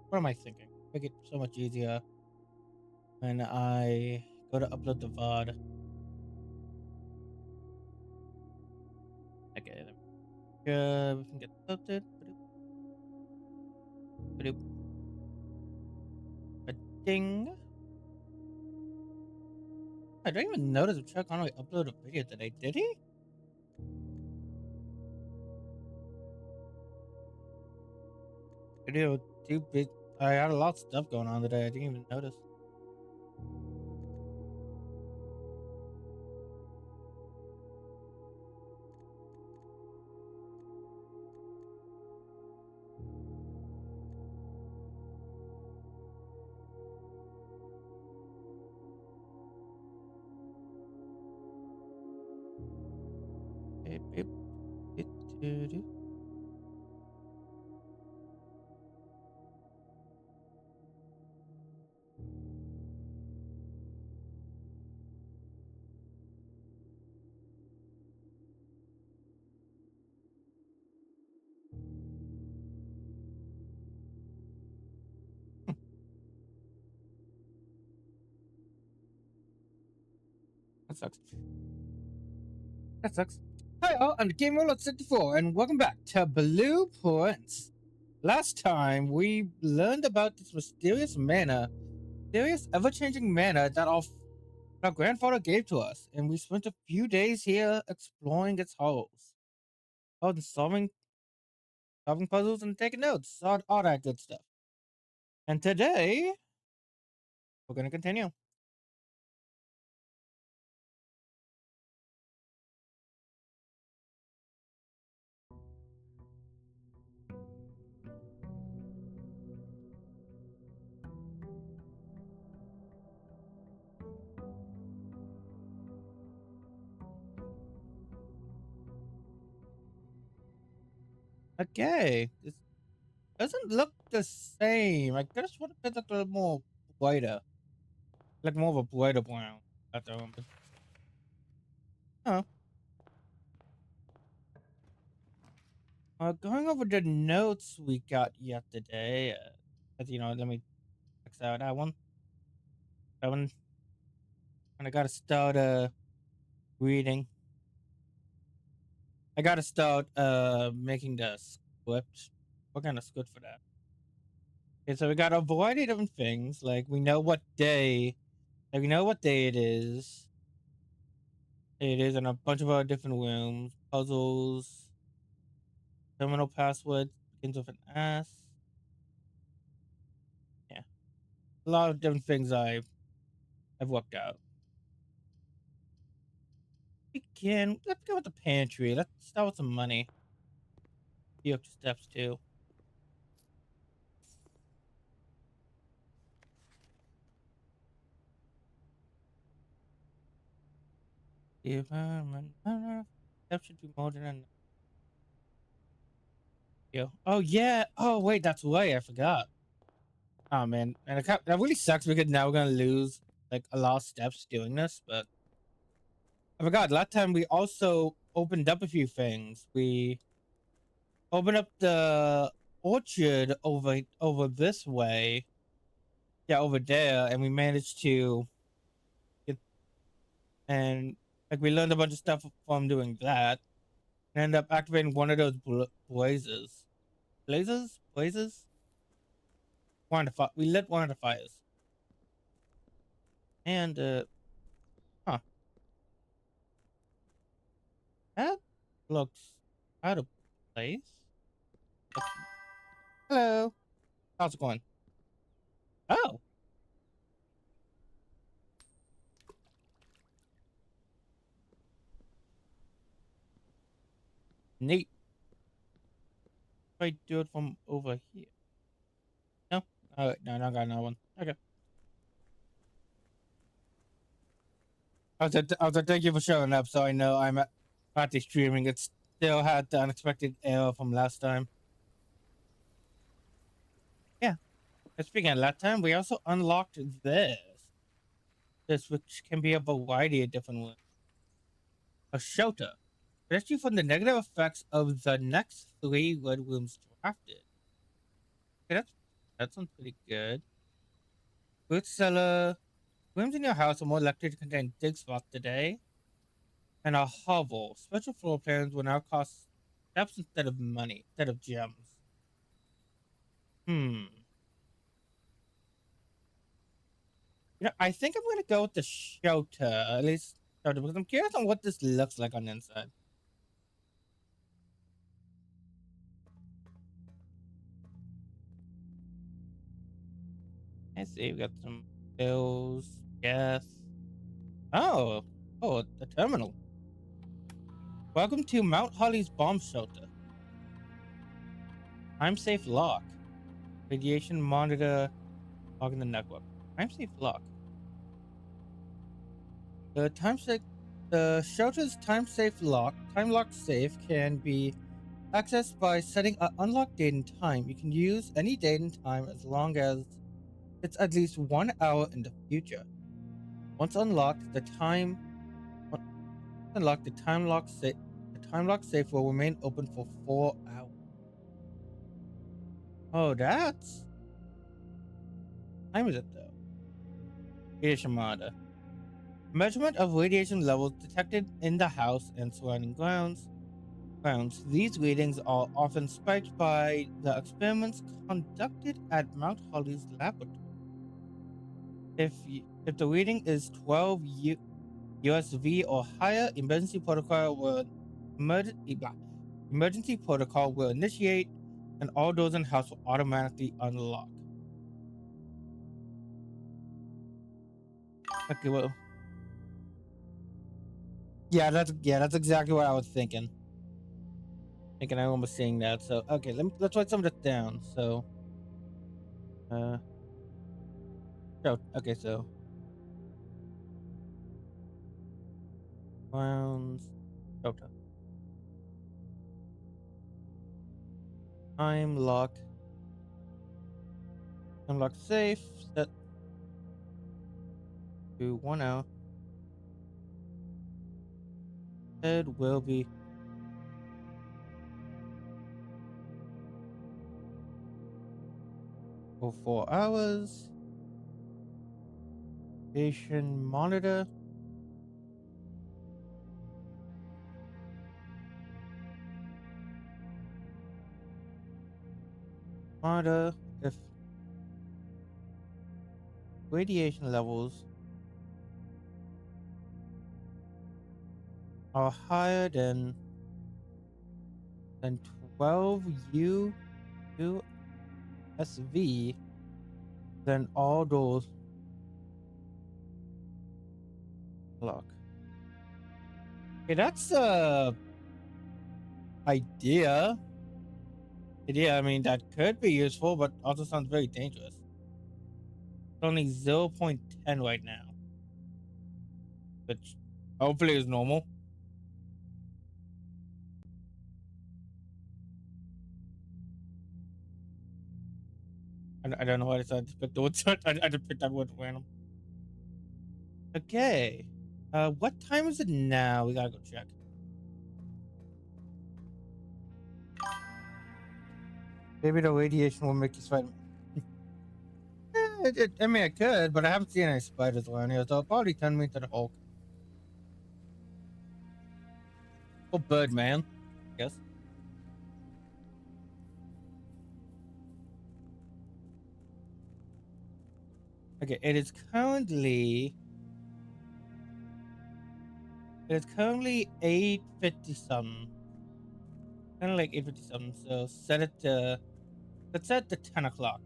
What am I thinking? Make it so much easier when I go to upload the VOD. Okay, we can get uploaded. A ding. I don't even notice if Chuck Conway uploaded a video today. Did he? Video too big. I had a lot of stuff going on today. I didn't even notice. Beep, beep, beep, doo, doo. That sucks. That sucks. Hi all, I'm GameRoller64 and welcome back to Blue Points. Last time we learned about this mysterious ever-changing mana that our grandfather gave to us, and we spent a few days here exploring its halls. Oh, and solving puzzles and taking notes, all that good stuff. And today, we're gonna continue. Okay, this doesn't look the same. I just want it to look a little more brighter, like more of a brighter brown. At the moment. Oh, going over the notes we got yesterday. Let me X out that one. That one, and I gotta start reading. I gotta start making the script. What kind of script for that? Okay, so we got a variety of different things. Like we know what day, like we know what day it is. It is in a bunch of other different rooms. Puzzles, terminal passwords begins with an S. Yeah, a lot of different things I've worked out. Let's go with the pantry. Let's start with some money. Few extra steps too. That should be more than enough. Oh yeah. Oh wait, that's right. I forgot. Oh man, and that really sucks because now we're gonna lose like a lot of steps doing this. But I forgot. Last time we also opened up a few things. We opened up the orchard over this way. Yeah, over there, and we managed to get and like we learned a bunch of stuff from doing that. And end up activating one of those blazes. Blazes. We lit one of the fires, and huh, that looks out of place. Hello, how's it going? Oh, neat. If I do it from over here. No, no, I got another one. Okay. I was like, thank you for showing up. So I know I'm at the streaming. It still had the unexpected error from last time. Yeah. And speaking of last time, we also unlocked this, which can be a variety of different ones. A shelter. Protects you from the negative effects of the next 3 red rooms drafted. Okay, That sounds pretty good. Food cellar. Rooms in your house are more likely to contain dig spots today. And a hovel. Special floor plans will now cost steps instead of money, instead of gems. Hmm. I think I'm gonna go with the shelter. At least shelter, because I'm curious on what this looks like on the inside. I see. We got some bills, gas. Oh, the terminal. Welcome to Mount Holly's bomb shelter. Time safe lock. Radiation monitor logging the network. Time safe lock. The time safe. The shelter's time lock safe can be accessed by setting an unlocked date and time. You can use any date and time as long as it's at least 1 hour in the future. Once unlocked, the time lock safe will remain open for 4 hours. Oh, that's time is it though? Radiation monitor. Measurement of radiation levels detected in the house and surrounding grounds. These readings are often spiked by the experiments conducted at Mount Holly's laboratory. If the reading is 12 USV or higher, emergency protocol will initiate, and all doors in the house will automatically unlock. Okay, well, that's exactly what I was thinking. I remember seeing that. So okay, let's write some of this down. So, uh, okay, so rounds, shelter, time lock, unlock safe, set to 1 hour. Head will be for 4 hours. Station monitor. Monitor if radiation levels are higher than 12 USV, then all doors lock. Okay, that's idea. I mean, that could be useful, but also sounds very dangerous. It's only 0.10 right now, which hopefully is normal. I don't know why I decided to pick the wood. I just picked that wood random. Okay. What time is it now? We gotta go check. Maybe the radiation will make you sweat. I mean, I could, but I haven't seen any spiders around here, so it'll probably turn me into the Hulk. Or Birdman, I guess. Okay, it is currently 8:50 something. Kind of like 8:50 something. So let's set it to 10 o'clock.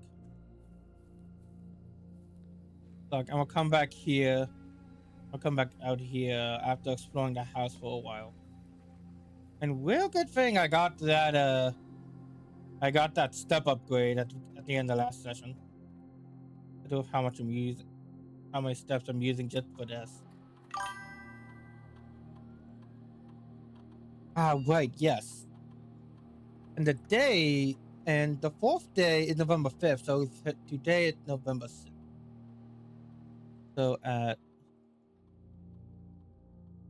Like, I'm gonna come back here. I'll come back out here after exploring the house for a while. And real good thing I got that step upgrade at the end of last session. I do how much I'm using, how many steps I'm using just for this. Ah, right, yes. And the fourth day is November 5th, so today is November 6th. So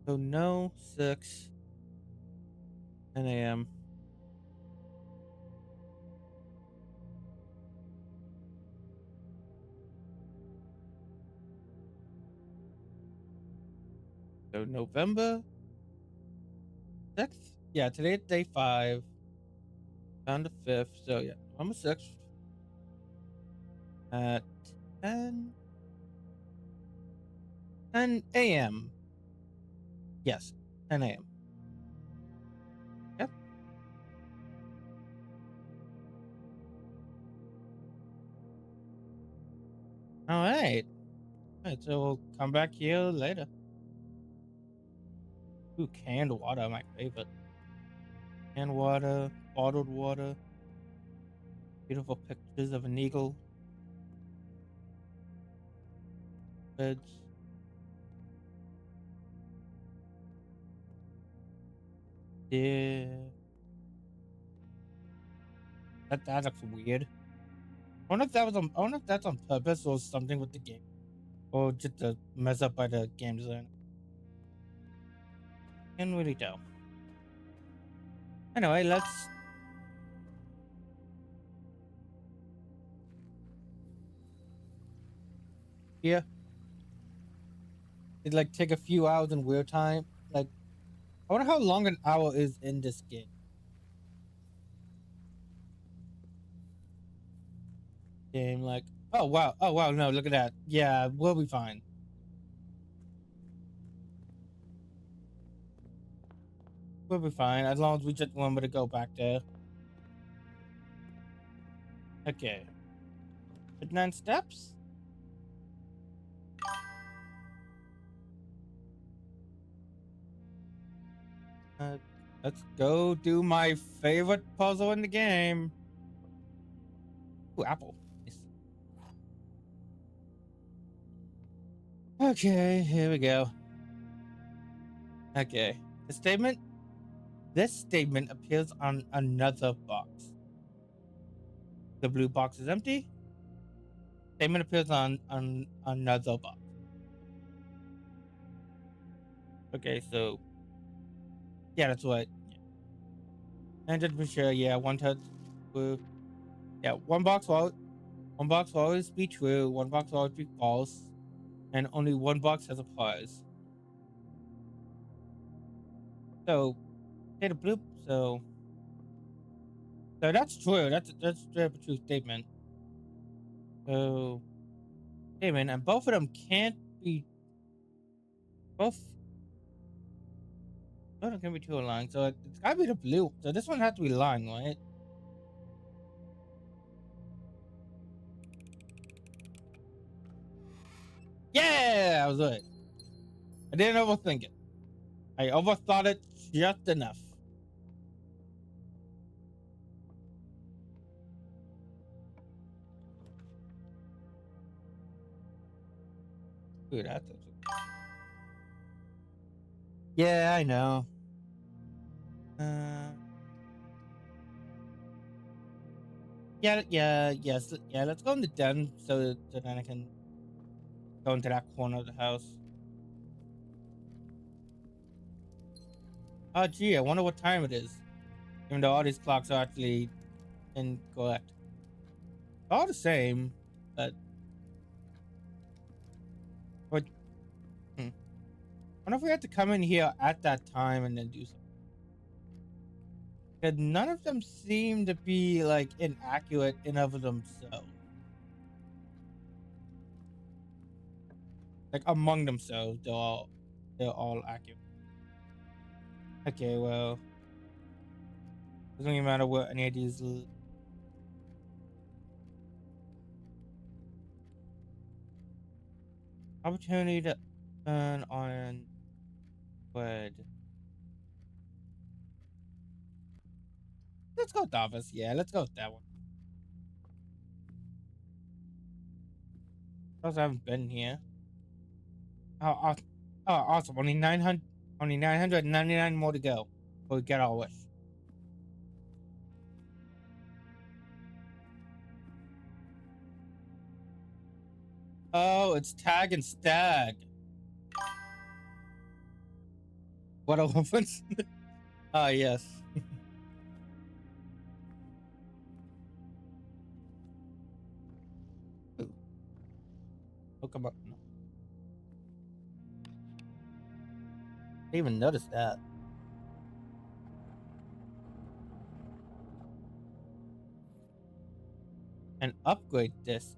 no 6 10 a.m. So November 6th? Yeah, today's day 5. On the 5th. So yeah, November 6th at 10 a.m. Yes, 10 a.m. Yep. All right. All right, so we'll come back here later. Ooh, canned water, my favorite. Canned water, bottled water, beautiful pictures of an eagle, birds. Yeah. That looks weird. I wonder if that was on, I wonder if that's on purpose or something with the game. Or just a mess up by the game design. Can't really tell. Anyway, let's yeah. It like take a few hours in real time. Like I wonder how long an hour is in this game. Like oh wow no, look at that. Yeah, we'll be fine. We'll be fine as long as we just remember to go back there. Okay. 9 steps? Uh, let's go do my favorite puzzle in the game. Ooh, apple. Nice. Okay, here we go. Okay. This statement appears on another box. The blue box is empty. Statement appears on another box. Okay, so yeah, that's what. Yeah. And just to be sure, yeah, one touch blue. Yeah, one box will always be true, one box will always be false, and only one box has a pause. So data blue. So that's true. That's straight up a true statement. So statement, and both of them can't be both. Both of them can be true or lying. So it's gotta be the blue. So this one has to be lying, right? Yeah, I was right. I didn't overthink it. I overthought it just enough. Dude, that's a... Yeah, I know. Yeah. Let's go in the den so then I can go into that corner of the house. Oh, gee, I wonder what time it is. Even though all these clocks are actually incorrect. All the same, but what? Hmm. Wonder if we had to come in here at that time and then do something. Because none of them seem to be like inaccurate in of themselves. Like among themselves, they're all accurate. Okay, well, doesn't even matter what any of these. Opportunity to earn on wood. Let's go with Davos. Yeah, let's go with that one. I haven't been here. Oh, awesome. Only 999 more to go. Before we get our wish. Oh, it's Tag and Stag. What a reference. Ah, yes. Ooh. Oh, come on. No. didn't even notice that. An upgrade disk.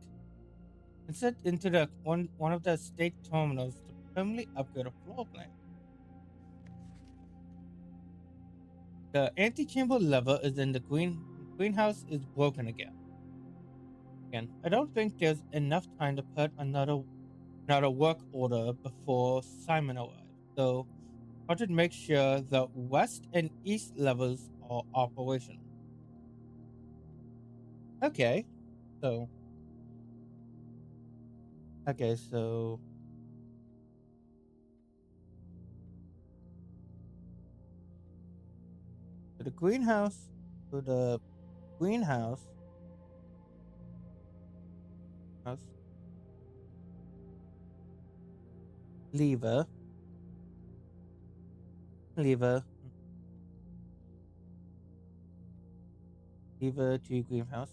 Insert into the one of the state terminals to permanently upgrade a floor plan. The antechamber lever is in the greenhouse is broken again. I don't think there's enough time to put another work order before Simon arrives. So I should make sure the west and east levels are operational. Okay, so okay, so to the greenhouse, to the greenhouse, house lever, lever, lever to greenhouse.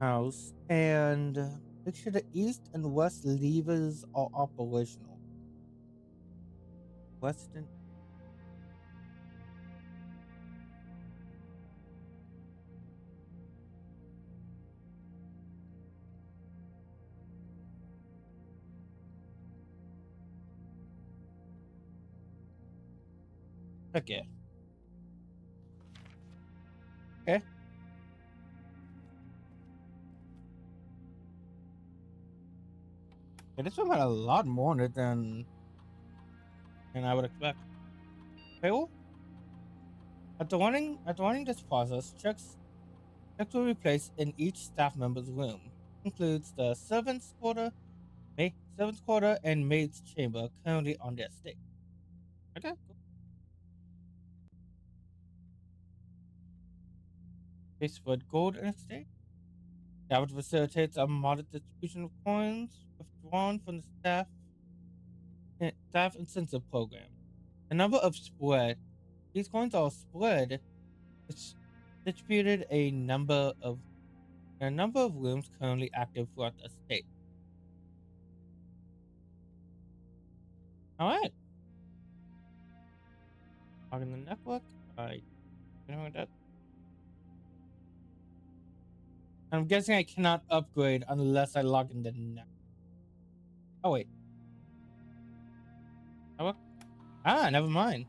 House and make sure the east and west levers are operational. Western. Okay. Okay. Yeah, this one had a lot more in it than I would expect. Okay, well, after running this process, checks will be placed in each staff member's room. Includes the servants' quarter, and maid's chamber currently on their estate. Okay, cool. Space for gold and estate. That would facilitate a moderate distribution of coins withdrawn from the staff incentive program. The number of spread. These coins are spread, which distributed a number of rooms currently active throughout the state. All right. Log in the network. You know that. I'm guessing I cannot upgrade unless I log in the network. Oh wait. Network? Ah, never mind.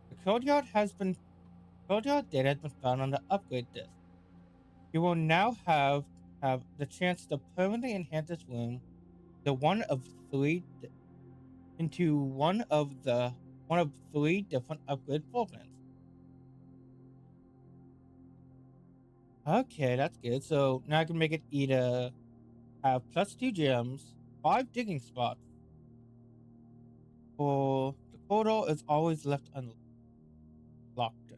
The code yard data has been found on the upgrade disk. You will now have the chance to permanently enhance this room to one of three into one of three different upgrade floor plans. Okay, that's good. So now I can make it either have +2 gems, 5 digging spots, or the corridor is always left unlocked.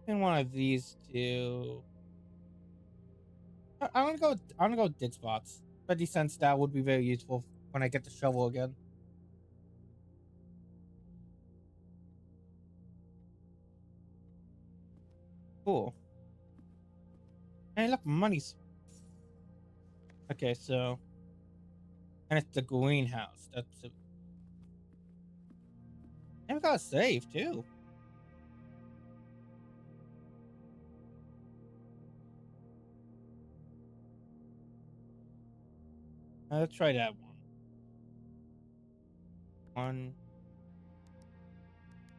And one of these two. I'm gonna go dig spots. 50 cents, that would be very useful when I get the shovel again. Cool. Hey, look, money's okay. So, and it's the greenhouse. That's a, and we got a save too. Let's try that one. 1,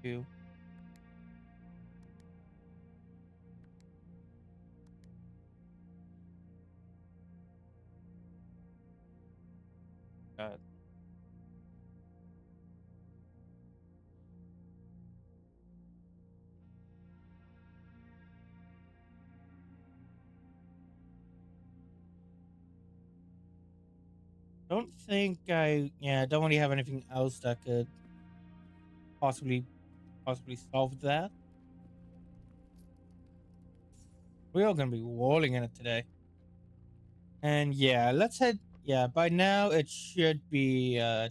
2. Got it. Don't think I don't really have anything else that could possibly solve that. We're all gonna be rolling in it today. And yeah, let's head. Yeah, by now it should be 10.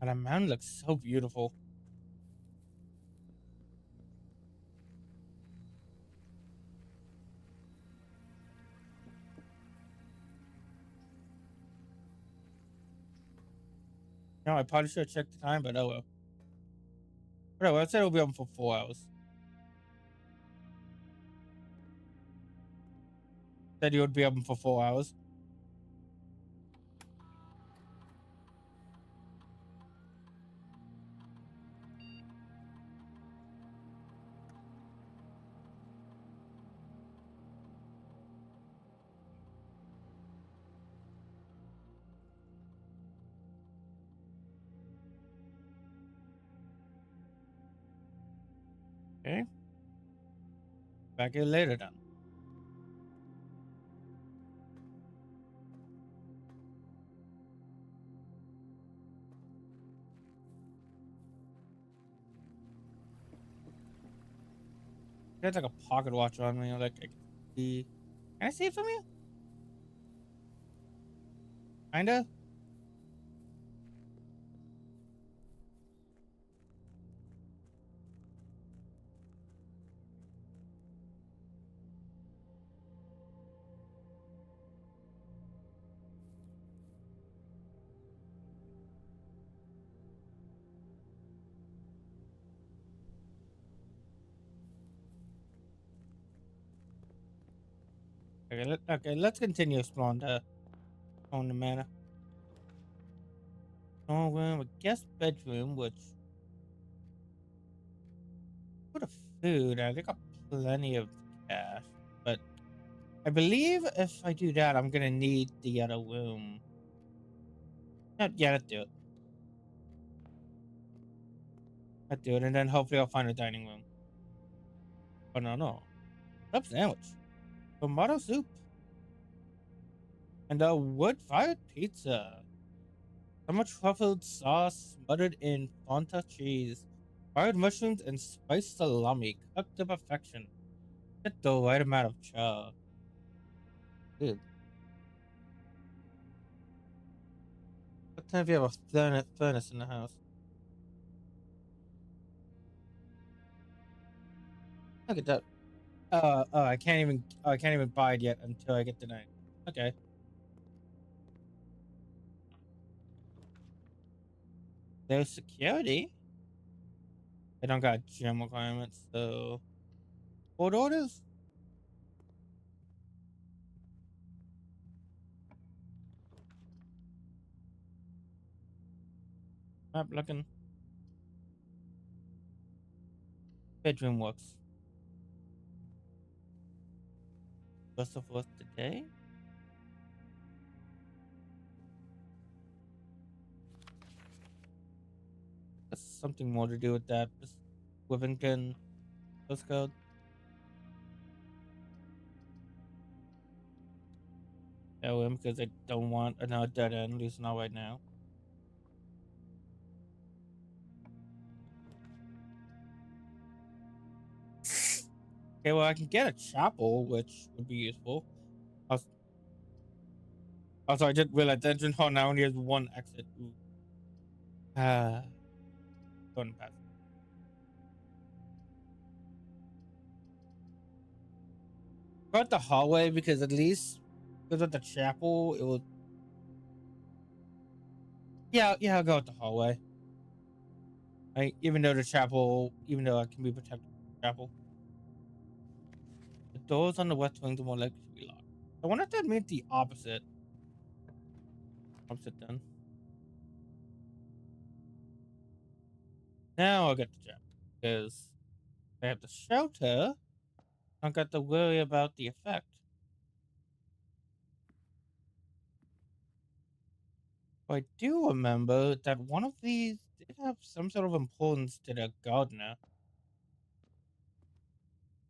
And the mountain looks so beautiful. No, I probably should have checked the time, but oh well. Whatever, I said it'll be open for 4 hours. Said you would be open for 4 hours. Okay. Back here later then. There's like a pocket watch on me. Like, I can see. Can I see it from here? Kinda. Okay, let's continue exploring the on the manor. Oh, well, a guest bedroom, which for the food, they got plenty of cash. But I believe if I do that, I'm gonna need the other room. Yeah, let's do it. Let's do it, and then hopefully I'll find a dining room. But no. Sub sandwich, tomato soup, and a wood-fired pizza. Summer truffled sauce smothered in Fanta cheese, fried mushrooms, and spiced salami cooked to perfection. Get the right amount of char. Dude, what time if you have a furnace in the house? Look at that. I can't even buy it yet until I get the night. Okay. There's security. They don't got gym requirements, so board orders. Map looking. Bedroom works. Best of us today. That's something more to do with that. Wivington postcode. LM because I don't want another dead end, at least not right now. Okay, well I can get a chapel, which would be useful. Also, I did realize Dungeon Hall now only has one exit. Ooh. Going past. Go the hallway because at least because of the chapel, it will. Yeah, I'll go with the hallway. Even though the chapel, even though I can be protected from the chapel, the doors on the west wing are more likely to be locked. I wonder if that means the opposite. Opposite then. Now I'll get the chapel because I have the shelter. I don't got to worry about the effect. I do remember that one of these did have some sort of importance to the gardener.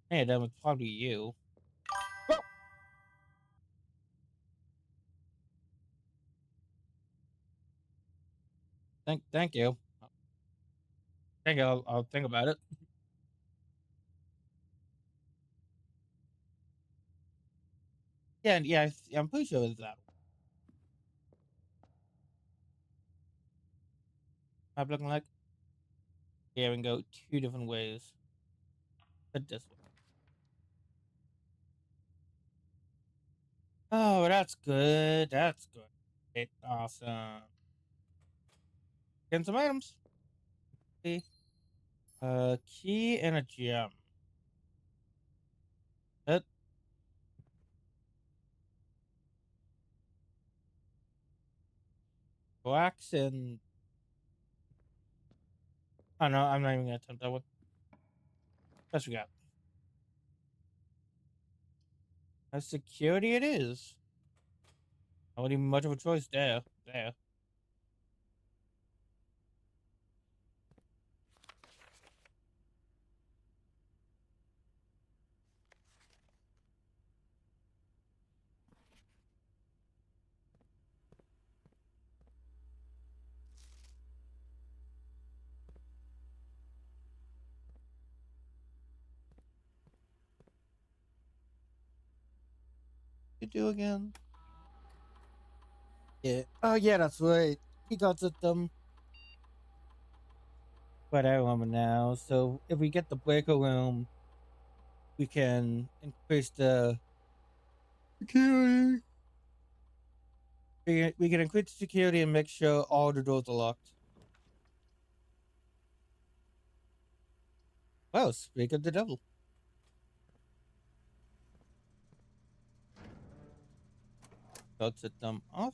Hey, that was probably you. Oh! Thank you. Thank you. I'll think about it. Yeah, yeah, I'm pretty sure it's that. I'm looking like. Yeah, we can go two different ways. But this way. Oh, that's good. That's good. Awesome. Getting some items. See? Key and a gem. That wax and oh no, I'm not even gonna attempt that one. That's what we got. A security it is. Not even much of a choice there. There. You do again? Yeah. Oh yeah, that's right. He got it but I remember now. So if we get the breaker room, we can increase the security. We can increase the security and make sure all the doors are locked. Well, speak of the devil. Let's set them off.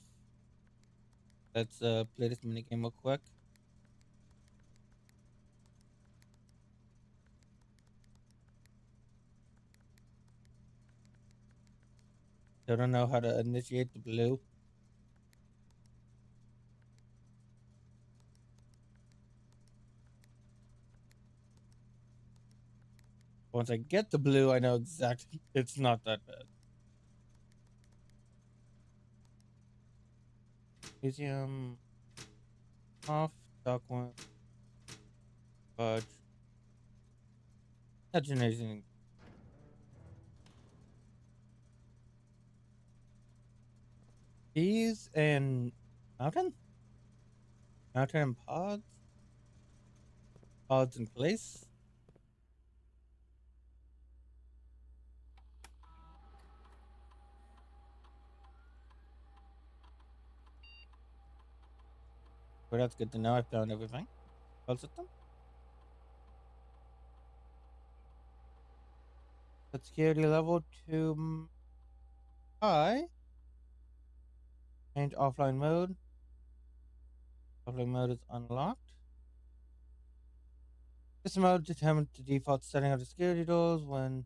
Let's play this minigame real quick. I don't know how to initiate the blue. Once I get the blue, I know exactly. It's not that bad. Museum off. Dark one. Fudge. Imagination. Keys and mountain. Mountain and pods. Pods in place. Well, that's good to know. I found everything. File system. Set security level to high. Change offline mode. Offline mode is unlocked. This mode determines the default setting of the security doors when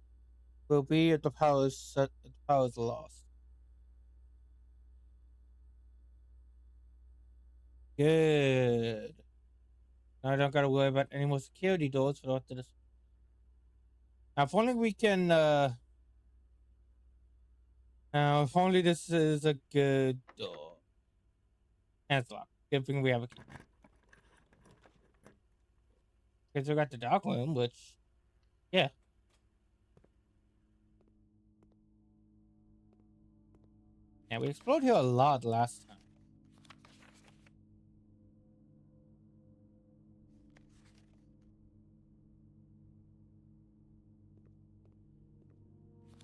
will be if the power is set if the power is lost. Good. Now I don't gotta worry about any more security doors for the rest of this. Now if only we can now if only this is a good door. And it's locked. Good thing we have a key. Because we got the dark room, which yeah. Yeah, we explored here a lot last time.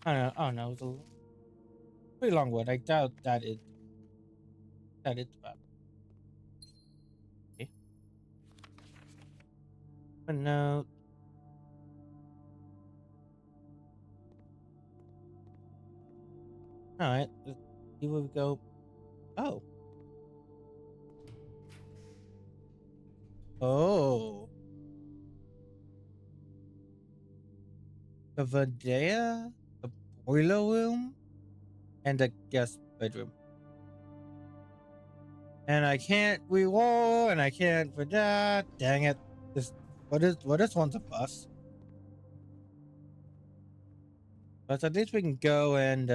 I don't know. Oh no, it was a pretty long one. I doubt that it's about. Okay. But no. Alright, let's see where we go. Oh. Oh. The Vadea, the boiler room, and the guest bedroom. And I can't re-roll, and I can't for that. Dang it. This one's a bust. But at least we can go and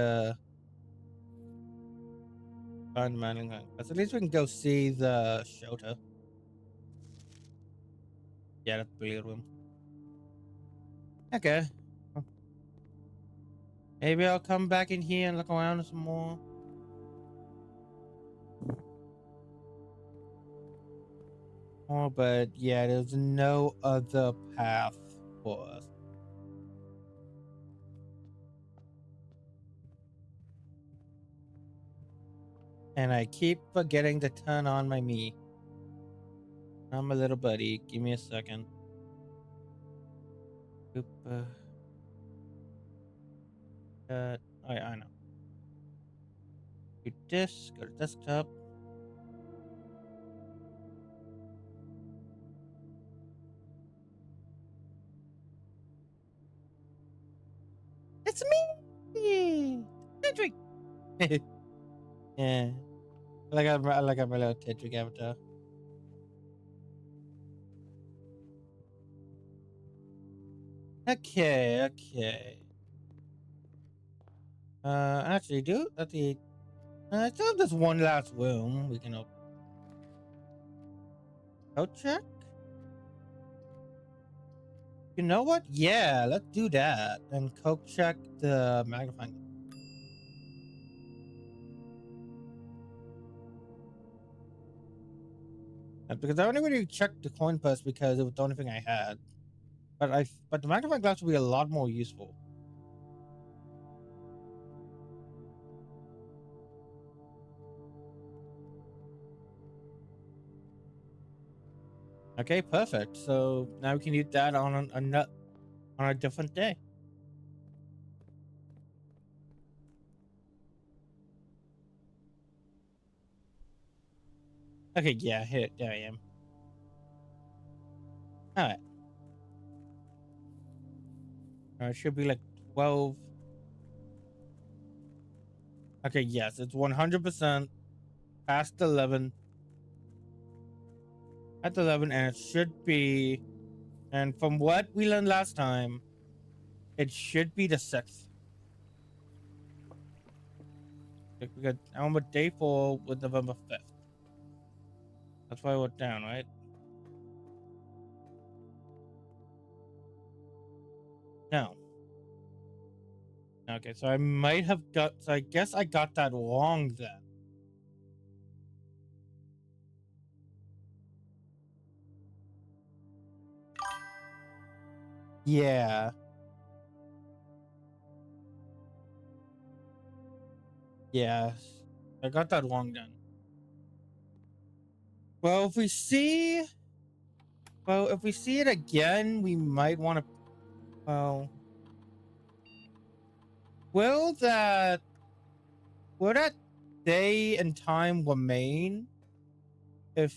find Manningham. But at least we can go see the shelter. Yeah, that's the billiard room. Okay. Maybe I'll come back in here and look around some more. Oh, but yeah, there's no other path for us. And I keep forgetting to turn on my me. I'm a little buddy. Give me a second. Oop, I know. Do this, go to desktop. It's me! Tedrick! Yeah. I like my little Tedrick avatar. Okay. Actually, I still have this one last room we can open. Code check? You know what? Yeah, let's do that. And code check the magnifying. Because I only really checked the coin purse because it was the only thing I had. But the magnifying glass will be a lot more useful. Okay, perfect. So now we can use that on a different day. Okay, yeah, here, there I am. All right. It should be like 12. Okay, yes, it's 100% past 11. At 11, and it should be. And from what we learned last time, it should be the 6th. We got on day 4 with November 5th. That's why I wrote down, right? No. Okay, so I might have got. So I guess I got that wrong then. Yeah. Yes. I got that wrong then. Well, if we see. Well, if we see it again, we might want to. Well. Will that. Will that day and time remain? If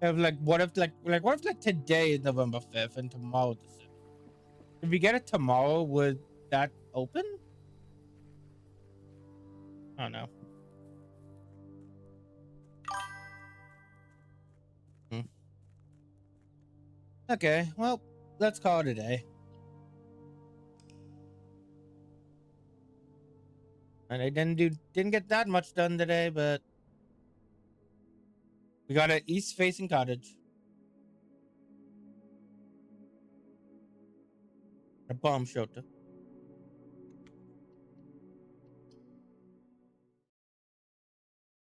like what if what if like today is November 5th and tomorrow the 6th? If we get it tomorrow, would that open? I don't know. Hmm. Okay, well, let's call it a day. And I didn't get that much done today, but we got an east facing cottage, a bomb shelter.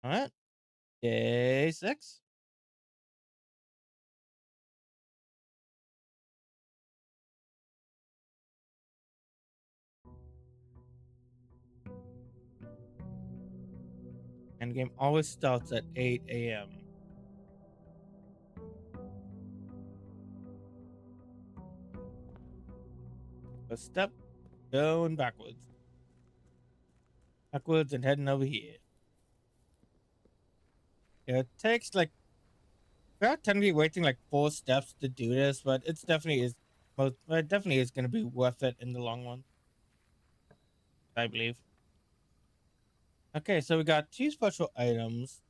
All right, day 6. And the game always starts at 8 a.m. A step going backwards and heading over here. Yeah, it takes like we're technically waiting like 4 steps to do this, but it definitely is going to be worth it in the long run, I believe. Okay, so we got 2 special items.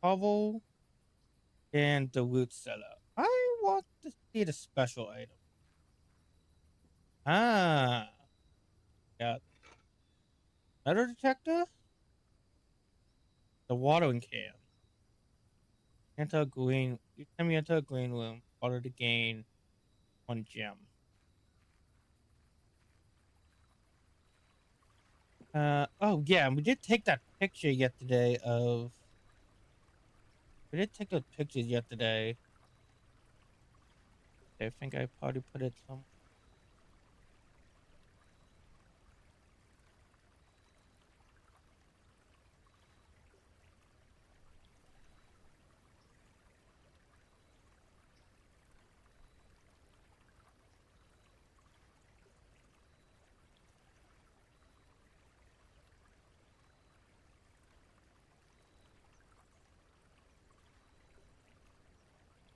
hovel and the root cellar. I want to see the special item. Ah, got metal detector, the watering can. Enter a green. You time you enter a green room, order to gain 1 gem. Oh yeah, we did take that picture yesterday of. We did take those pictures yesterday. I think I probably put it somewhere.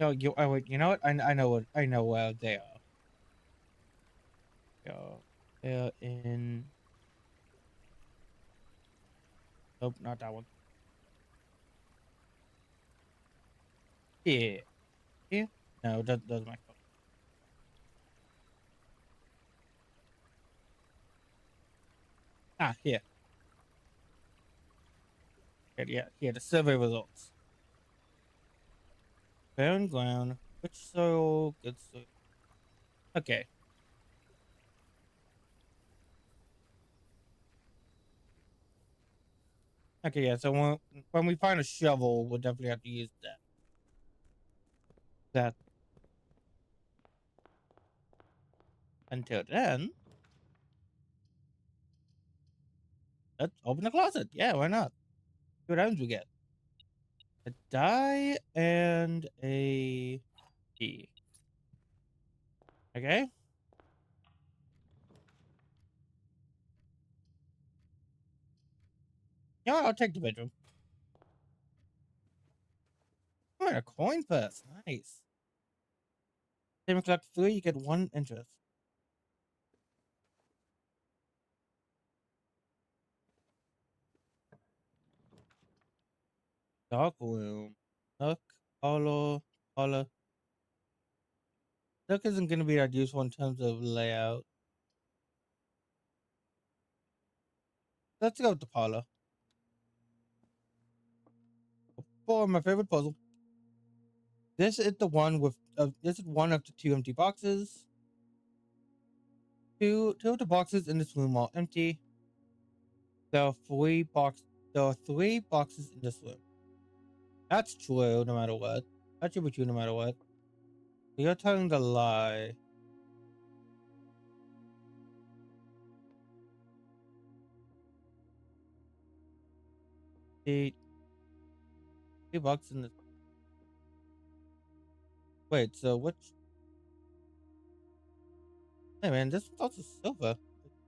No, you. Oh wait, you know what? I know what. I know where they are. They're in. Nope, not that one. Yeah. Yeah. No, that's my phone. Ah, here. Yeah, here. The survey results. Barren ground. Which soil? Good soil. Okay. Okay. Yeah. So when we find a shovel, we'll definitely have to use that. That until then, let's open the closet. Yeah, why not? See what items we get. A die and a key. Okay. Yeah, I'll take the bedroom. Oh, and a coin purse. Nice. Same collect 3, you get 1 interest. Dark room. Nook, hollow, hollow. Nook isn't going to be that useful in terms of layout. Let's go with the parlor. 4, my favorite puzzle. This is the one with. This is one of the 2 empty boxes. Two of the boxes in this room are empty. There are 3 box. There are 3 boxes in this room. That's true, no matter what. That should be true, no matter what. You're telling the lie. The 3 boxes in this. Wait, so which? Hey man, this one's also silver.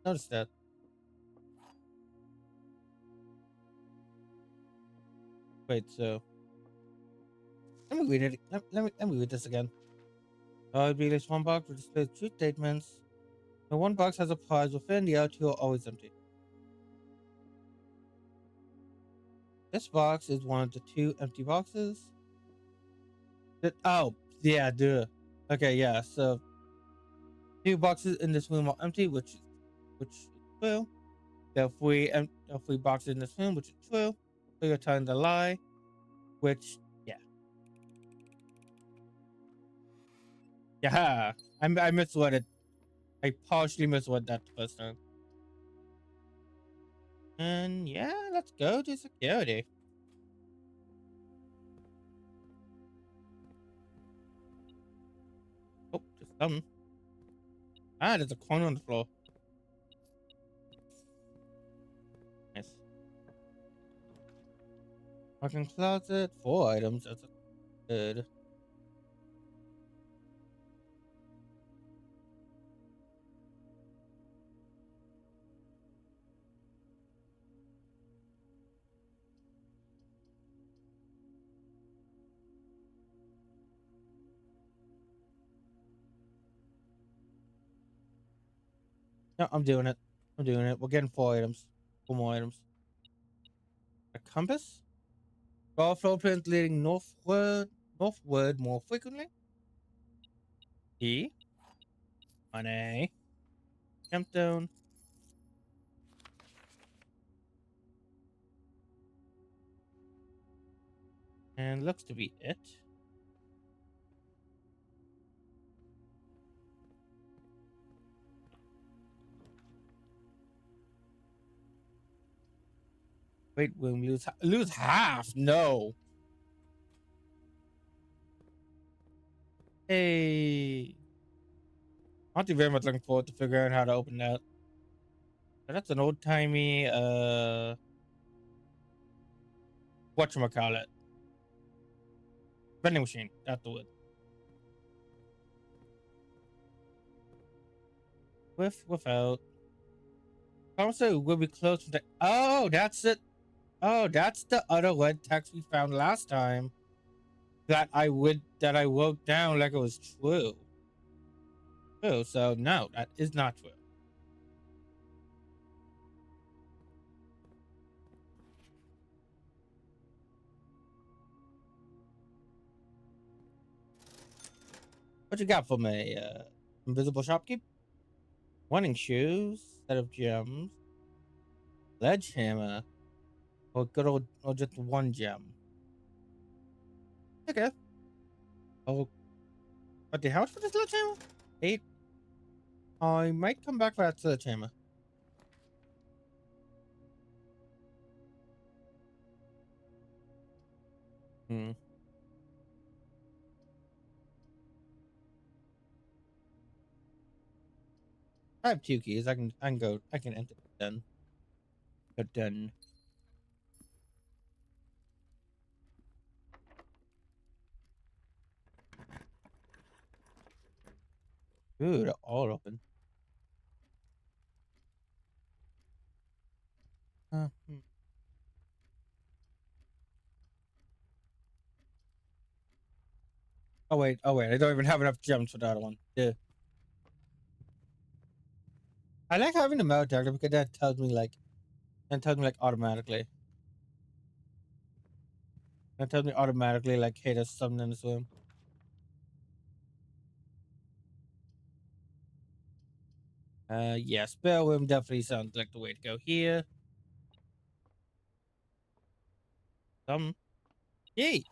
Notice that. Wait, so let me read it. Let me read this again. It'd be this one box with displays 2 statements. The one box has a prize within, the other 2 are always empty. This box is one of the 2 empty boxes. Oh, yeah, duh. Okay, yeah. So 2 boxes in this room are empty, which is true. There are 3 boxes in this room, which is true. So you're telling the lie, which yeah. Yeah, I misread it. I partially misread that first time. And yeah, let's go to security. Oh, just something. Ah, there's a coin on the floor. Nice. Fucking closet. 4 items. That's good. No, I'm doing it. I'm doing it. We're getting 4 items. 4 more items. A compass? Draw floor plans leading northward more frequently. E. On A. Jump down. And looks to be it. Wait, we'll lose half. No. Hey. Aren't you very much looking forward to figuring out how to open that? So that's an old timey whatchamacallit. Vending machine. That's the word. Without. Also, we'll be close to the. Oh, that's it. Oh, that's the other lead text we found last time. That I wrote down like it was true. True. So no, that is not true. What you got for me? Invisible shopkeep? Wanting shoes, set of gems, sledgehammer, or good old, or just one gem. Okay. Oh, but the house for the sledgehammer? 8. I might come back for that sledgehammer. Hmm. I have 2 keys. I can enter it then. But done. Ooh, they're all open. Hmm. Oh wait, I don't even have enough gems for that one. Yeah. I like having the mouth detector because that tells me like automatically. That tells me automatically like, hey, there's something in this room. Yeah, spare room definitely sounds like the way to go here. Yay!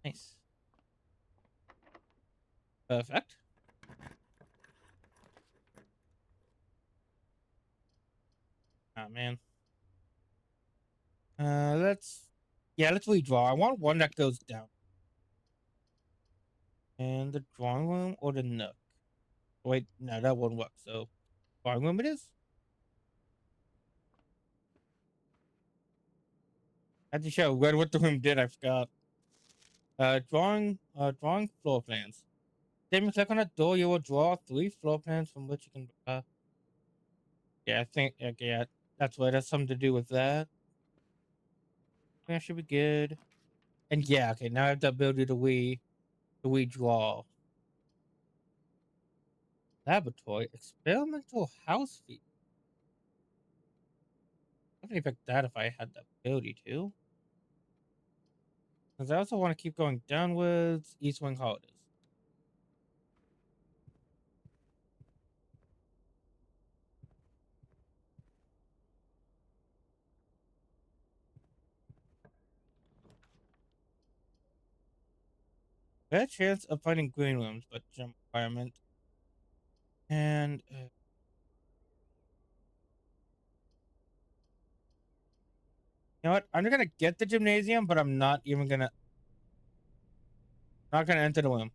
Nice. Perfect. Oh man. Let's redraw. I want one that goes down. And the drawing room or the nook? Wait, no, that won't work. So, drawing room it is. I had to show what the room did. I forgot. Drawing floor plans. Then you click on a door, you will draw 3 floor plans from which you can. Yeah, I think. Okay, yeah, that's what. That's something to do with that. That should be good. And yeah, okay. Now I have the ability to redraw. Laboratory experimental house feet. I would pick that if I had the ability to. Because I also want to keep going downwards. East Wing Holidays. Bad chance of finding green rooms, but gym requirement. And you know what? I'm gonna get the gymnasium, but I'm not gonna enter the room.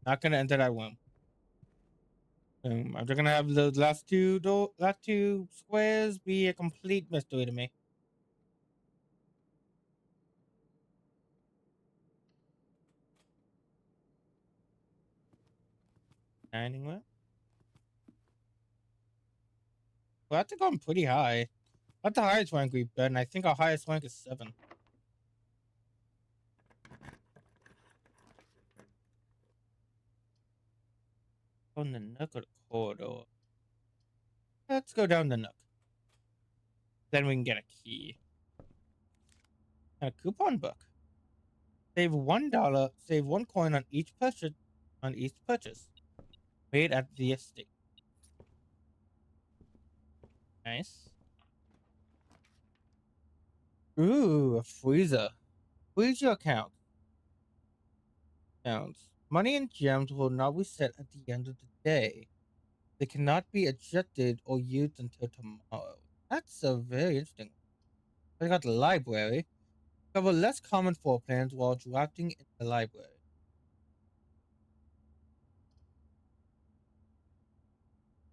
Not gonna enter that room. I'm just gonna have the last two squares be a complete mystery to me. Dining room. Well, that's going pretty high. Not the highest rank we've been. I think our highest rank is 7. On the nook or the corridor. Let's go down the nook. Then we can get a key. And a coupon book. Save $1, save 1 coin on each purchase made at the estate. Nice. Ooh, a freezer. Freeze your account. Counts. Money and gems will not reset at the end of the day. They cannot be adjusted or used until tomorrow. That's a very interesting. I got the library. Cover less common floor plans while drafting in the library.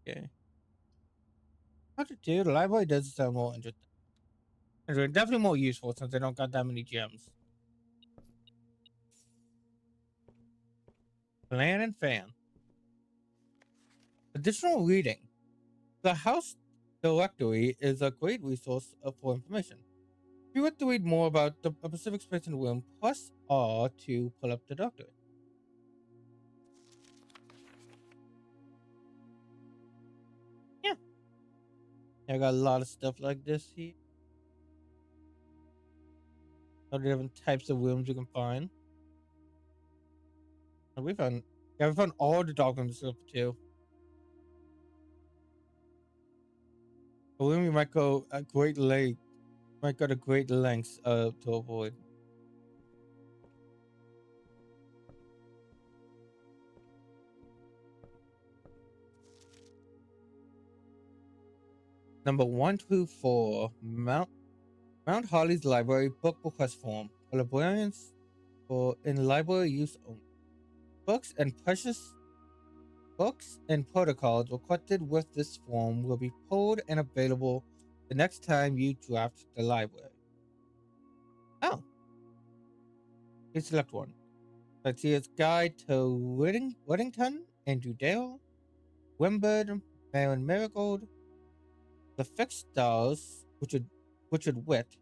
Okay. Chapter 2, the library does sound more interesting. And they're definitely more useful since they don't got that many gems. Plan and fan. Additional reading. The House Directory is a great resource for information. If you want to read more about the Pacific Space and Room, press R to pull up the directory. Yeah. I got a lot of stuff like this here. All the different types of rooms you can find. And we found all the documents stuff too. A room you might go a great length might go to great lengths to avoid. Number 124, Mount Holly's Library Book Request Form for librarians for in library use only. Books and protocols requested with this form will be pulled and available the next time you draft the library. Oh. Please select one. Sightseer's Guide to Whittington, Andrew Dale, Wimbledon, Baron Marigold, The Fixed Stars, Richard Witt,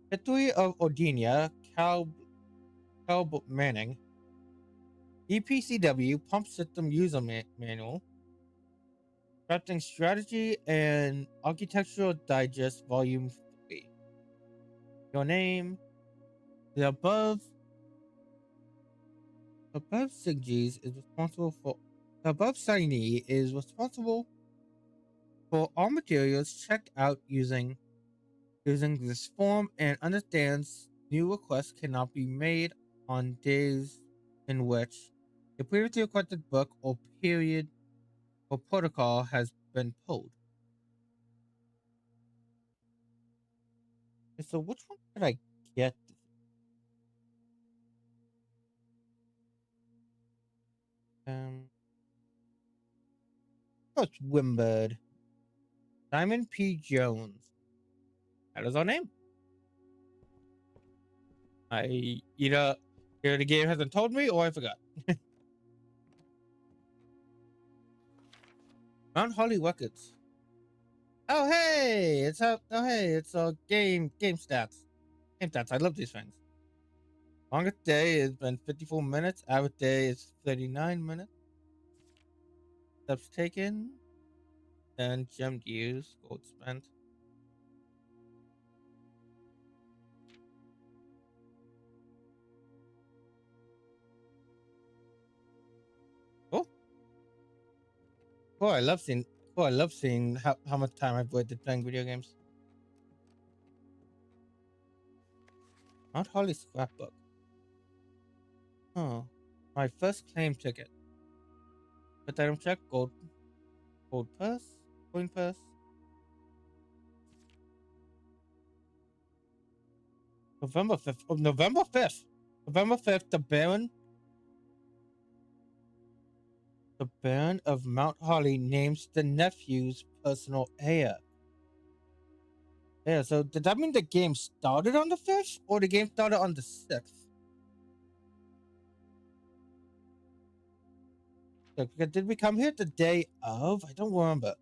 History of Ordinia, Cal Manning, EPCW Pump System User Manual, Crafting Strategy, and Architectural Digest Volume 3. Your name. The above signee is responsible for all materials checked out using this form and understands new requests cannot be made on days in which a previously requested book or period or protocol has been pulled. Okay, so which one did I get? Oh, it's Wimbird. Simon P. Jones. That is our name. Either the game hasn't told me or I forgot. Mount Holly Records. Oh hey, it's game stats. Game stats. I love these things. Longest day has been 54 minutes. Average day is 39 minutes. Steps taken. And gem used. Gold spent. Oh. I love seeing how much time I've wasted playing video games. Mount Holly scrapbook. Oh. My first claim ticket. But item check. Gold purse. Coin purse. November 5th. Oh, November 5th. November 5th, the Baron of Mount Holly names the nephew's personal heir. Yeah, so did that mean the game started on the 5th or the game started on the 6th? Like, did we come here the day of? I don't remember.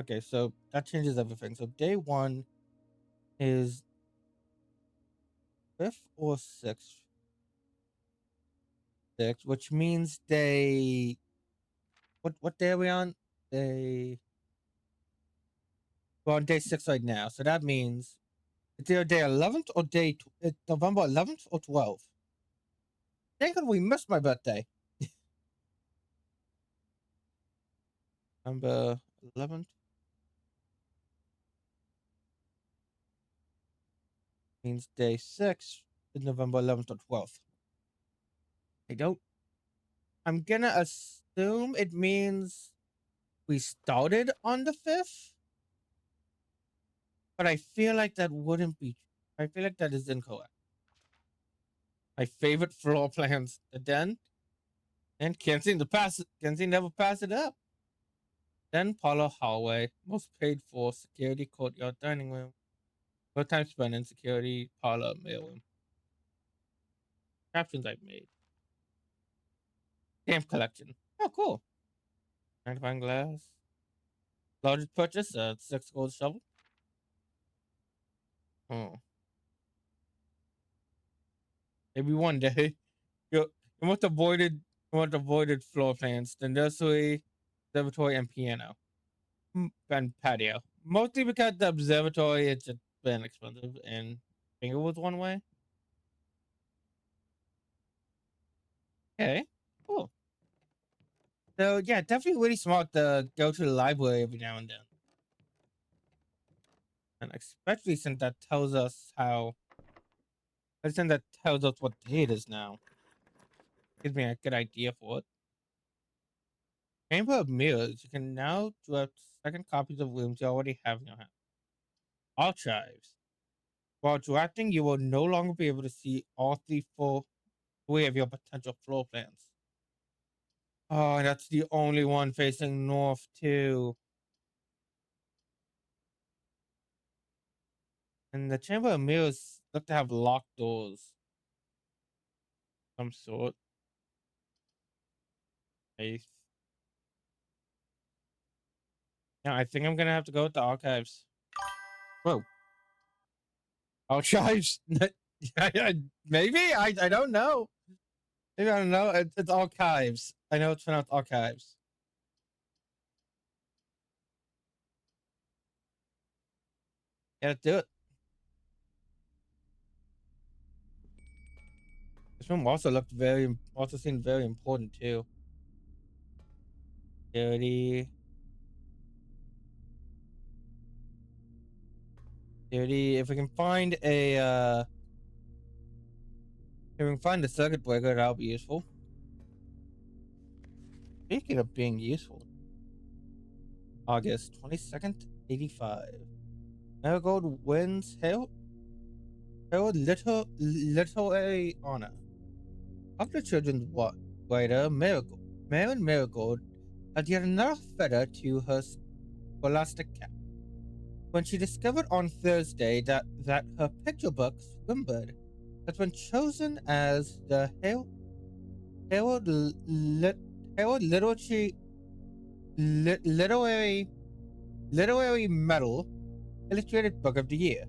Okay, so that changes everything. So day 1 is 5th or 6th? 6, which means they. What day are we on? We're on day 6 right now, so that means it's either day 11th or it's November 11th or 12th. Thank God we missed my birthday. November 11th means day 6 is November 11th or 12th. I don't. I'm gonna assume it means we started on the 5th, but I feel like that wouldn't be. I feel like that is incorrect. My favorite floor plans, the den, and can't seem to pass it. Can't seem to ever pass it up. Then parlor hallway, most paid for security courtyard dining room. No time spent in security parlor mailroom. Captions I've made. Stamp collection. Oh, cool. Magnifying glass. Largest purchase, 6 gold shovel. Oh. Maybe one day. You want avoided floor plans, the nursery, observatory, and piano. And patio. Mostly because the observatory is just been expensive and finger was one way. Okay. Cool. So yeah, definitely really smart to go to the library every now and then. And especially since that tells us what day it is now. Gives me a good idea for it. Chamber of Mirrors. You can now draft second copies of rooms you already have in your hand. Archives. While drafting, you will no longer be able to see all three of your potential floor plans. Oh, and that's the only one facing north too. And the Chamber of Mirrors look to have locked doors. Some sort. I Yeah, I think I'm gonna have to go with the archives. Whoa. Archives? Maybe? I don't know. Maybe I don't know. It's archives. I know it's pronounced archives. Yeah, let's do it. This room also seemed very important too. Dirty. Dirty. If we can find the circuit breaker, that'll be useful. Speaking of being useful. August 22nd, 85. Marigold wins Harold Literary Honor. After children's writer Marilyn Marigold had yet another feather to her scholastic cap when she discovered on Thursday that her picture book, Swimbird, has been chosen as the Harold Literary Medal Illustrated Book of the Year.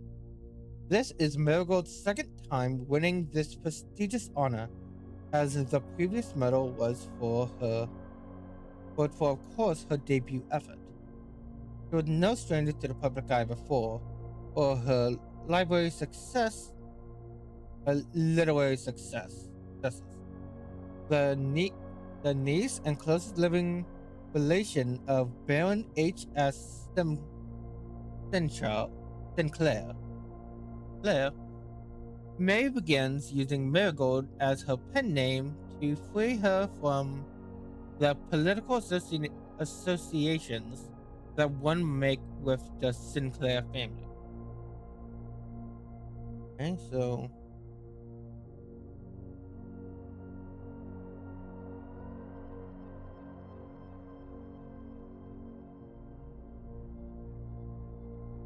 This is Marigold's second time winning this prestigious honor, as the previous medal was for of course, her debut effort. She was no stranger to the public eye before, or her literary success. The, the niece and closest living relation of Baron H.S. Sinclair. May begins using Marigold as her pen name to free her from the political associations that one make with the Sinclair family. Okay, so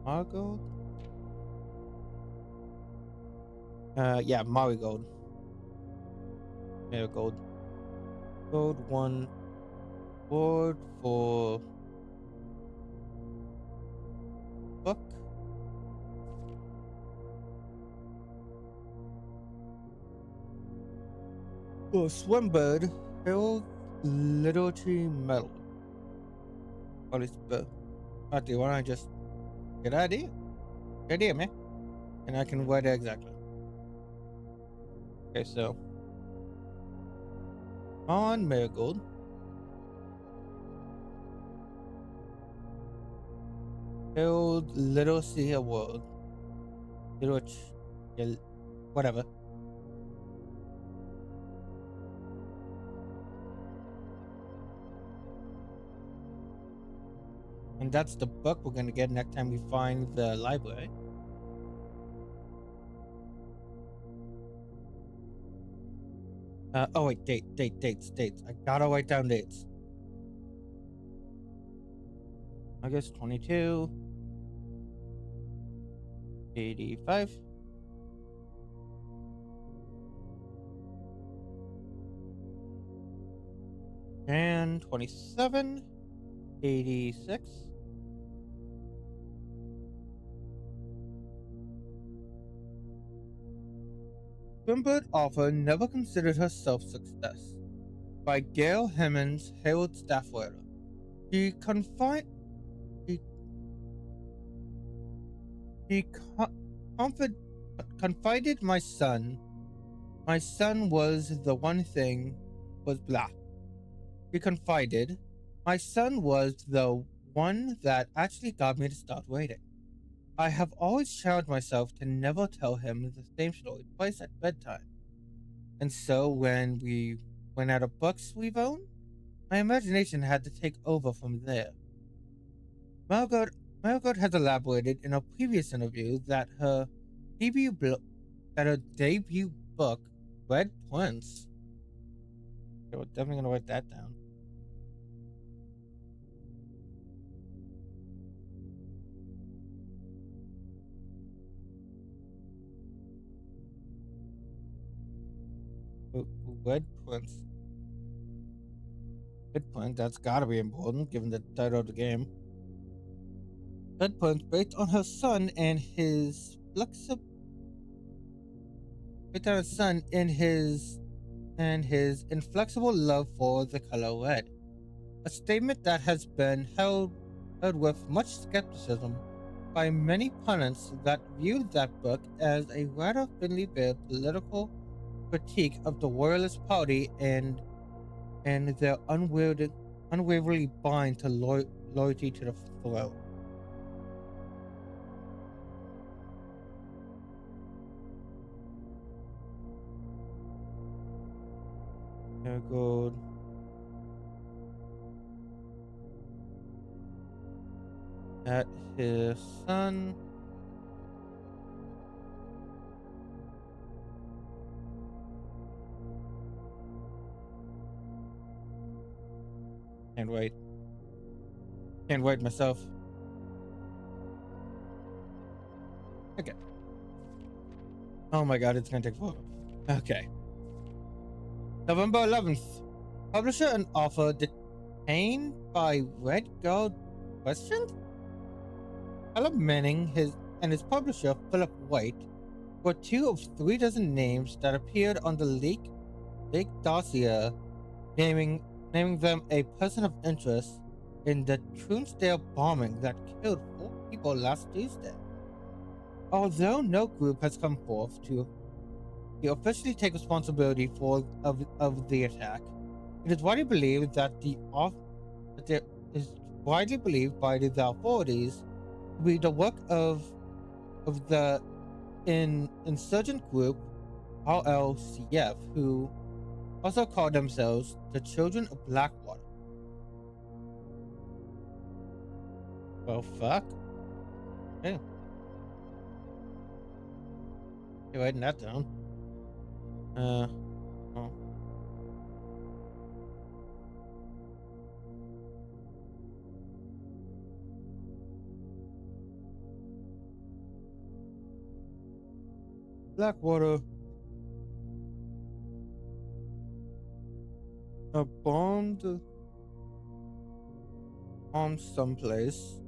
Marigold? Yeah, Marigold. Marigold. Code 1 word for book. Oh, Swimbird Hill Literature Medal. Holy spell. Okay, why don't I just get idea? Good idea, man. And I can write it exactly. Okay, so on Marigold. Build Little Sea World. Little yeah, whatever. And that's the book we're gonna get next time we find the library. Oh wait, dates. I gotta write down dates. August 22, 85. And 27, 86. Swimbird Arthur never considered herself success. By Gail Hemmings, Harold Stafford. She confided. She confided my son. My son was the one thing, was blah. She confided, my son was the one that actually got me to start waiting. I have always challenged myself to never tell him the same story twice at bedtime. And so when we went out of books we've owned, my imagination had to take over from there. Margot has elaborated in a previous interview that her debut book, Red Twins. Okay, we're definitely gonna write that down. Red Twins. Red Twins, that's gotta be important given the title of the game. Red Twins, based on her son and his inflexible love for the color red. A statement that has been held with much skepticism by many pundits that viewed that book as a rather thinly veiled political critique of the Royalist Party and their unwaveringly bind to loyalty to the throne. Good. That his son can't wait. Can't wait myself. Okay. Oh my god, it's gonna take forever. Okay. November 11th. Publisher and author detained by Red Guard questioned? Philip Manning and his publisher, Philip White, were two of 3 dozen names that appeared on the Lake dossier, naming them a person of interest in the Truesdale bombing that killed 4 people last Tuesday. Although no group has come forth to officially take responsibility of the attack, it is widely believed that it is widely believed by the authorities to be the work of the insurgent group RLCF, who also call themselves the Children of Blackwater. Well, fuck. Hey. You're writing that down. Oh. Blackwater. A bombed on someplace.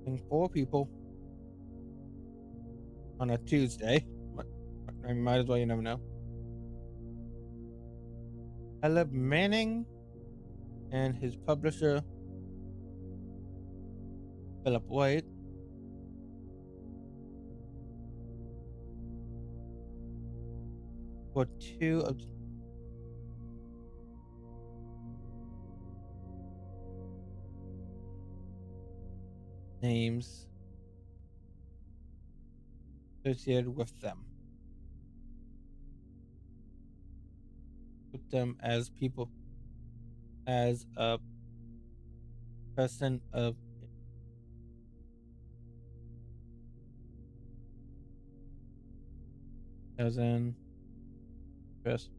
And 4 people on a Tuesday. I might as well, you never know. Caleb Manning and his publisher Philip White. For two of names associated with them. Put them as people, as a person of as in just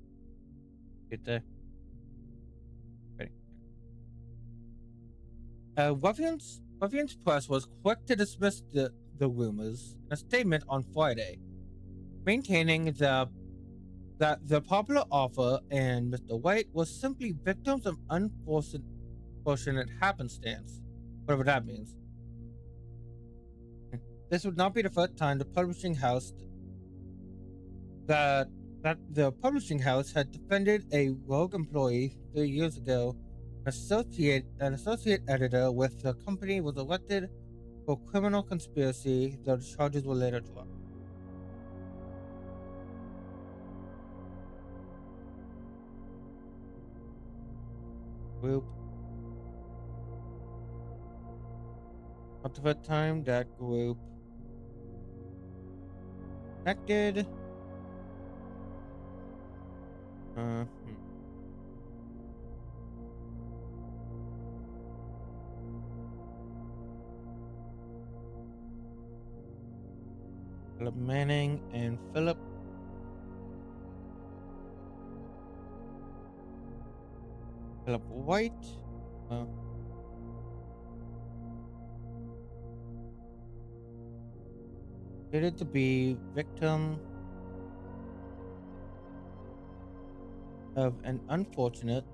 get there. Ready. Ruffian's Press was quick to dismiss the rumors in a statement on Friday, maintaining that the popular author and Mr. White were simply victims of unfortunate happenstance, whatever that means. This would not be the first time the publishing house that the publishing house had defended a rogue employee 3 years ago. An associate editor with the company was elected for criminal conspiracy, though the charges were later dropped. Group. Not the first time that group connected. Philip Manning and Philip White. Stated to be victim of an unfortunate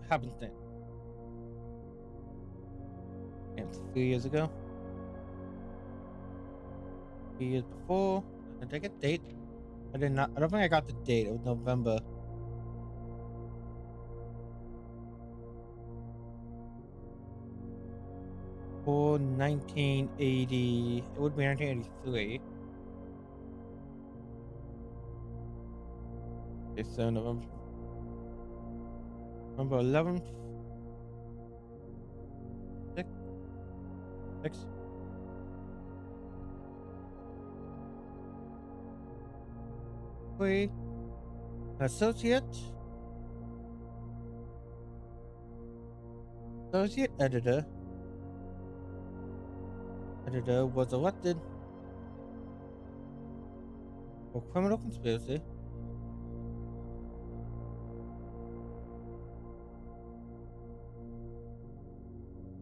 happenstance. And 3 years ago. 3 years before. Did I get date? I did not. I don't think I got the date. It was November. For 1980. It would be 1983. Okay, so November 11th. 6. Associate editor was elected for criminal conspiracy.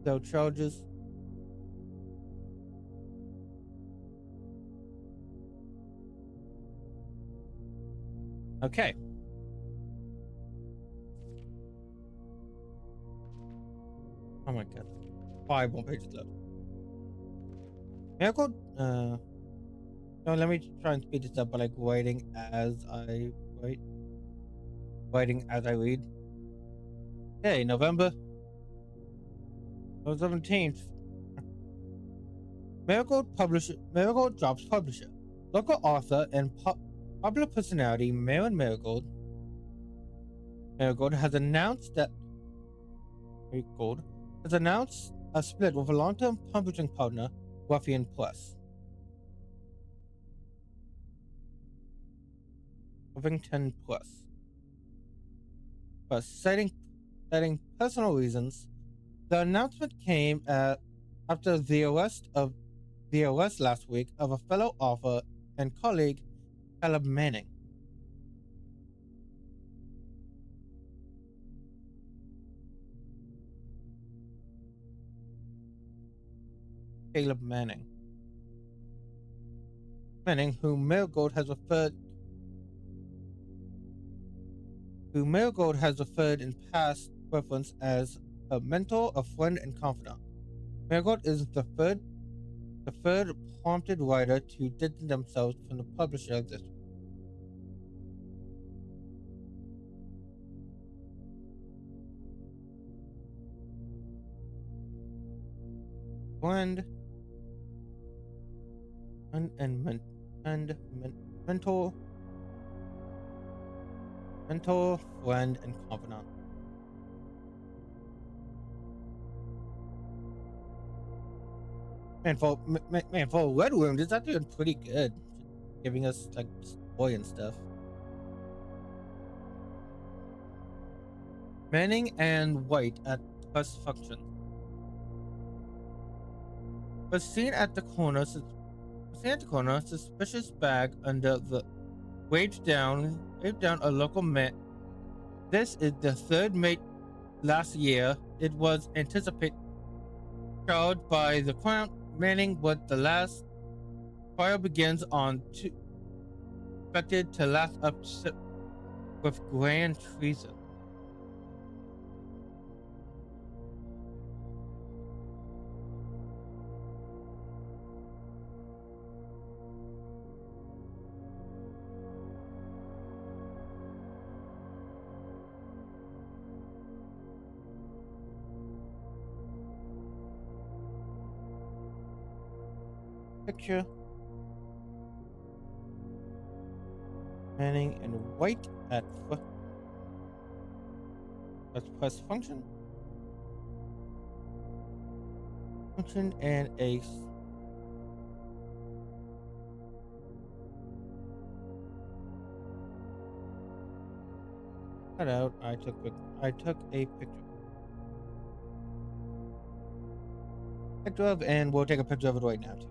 Though charges okay. Oh my god. 5 more pages left. Miracle, no, let me try and speed this up by like writing as I read. Okay, November 17th. Marigold drops publisher. Local author and popular personality Maren Marigold has announced a split with a long-term publishing partner, Ruffian Press. Huffington Press. But citing personal reasons, the announcement came after the arrest last week of a fellow author and colleague, Caleb Manning. Caleb Manning, whom Marigold has referred in past reference as a mentor, a friend, and confidant. Marigold is the The third prompted writer to distance themselves from the publisher of this. Friend mentor, friend, and confidant. Man, for a Red Room, this is actually pretty good, giving us like story and stuff. Manning and White at bus function. Was seen at the corner. Suspicious bag under the waved down a local man. This is the third mate last year. It was anticipated charged by the Crown. Manning was the last. Trial begins on two. Expected to last up with grand treason. Picture Manning and White at let's press function and a cut out. I took a picture of, and we'll take a picture of it right now too.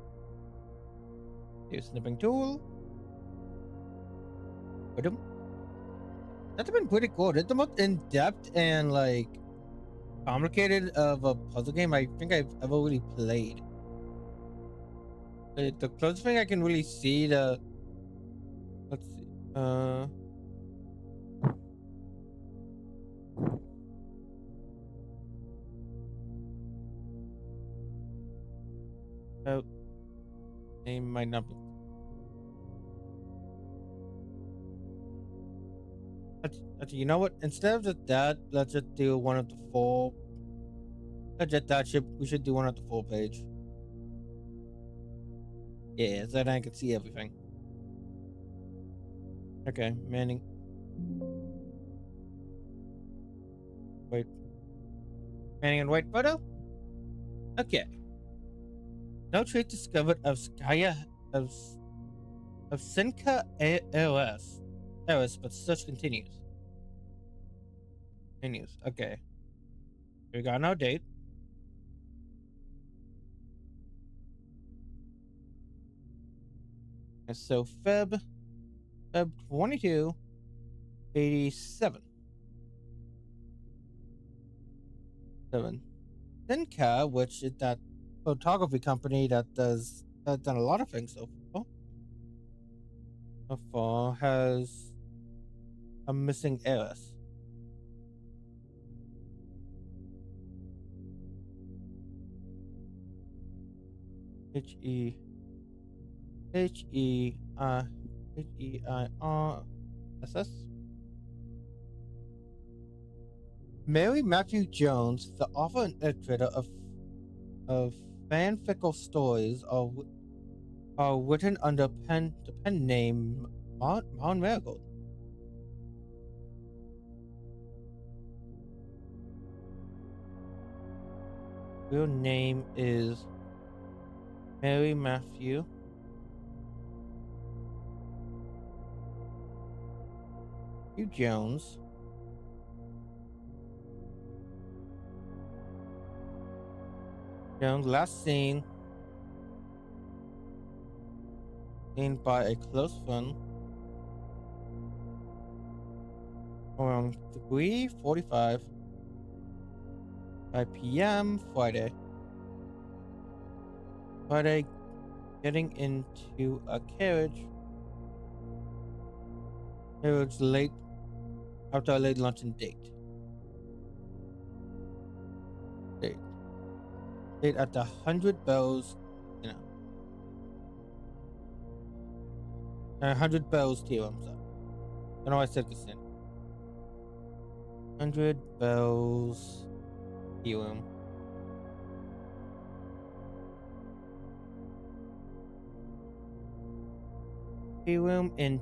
Use snipping tool. That's been pretty cool. It's the most in-depth and like complicated of a puzzle game I think I've ever really played. The closest thing I can really see let's see. Oh, name might not be. You know what? Instead of just that, let's just do one of the full. We should do one of the full page. Yeah, so that I can see everything. Okay, Manning. Wait. Manning and White photo? Okay. No trace discovered of Senka AOS. But search continues. Okay. We got no date. And so Feb 22, 87. 7. Senka, which is that photography company that's done a lot of things so far, has a missing heiress. H-E-I-R-S-S. Mary Matthew Jones, the author and illustrator of fanfical stories, are written under the pen name Mount Marigold. Real name is Mary Matthew Jones. Last seen by a close friend around 3:45 p.m. Friday, getting into a carriage. It was late after a late luncheon date. Date at the 100 Bells, 100 bells to you, I'm sorry. I don't know why I said casino. 100 bells helium. Helium in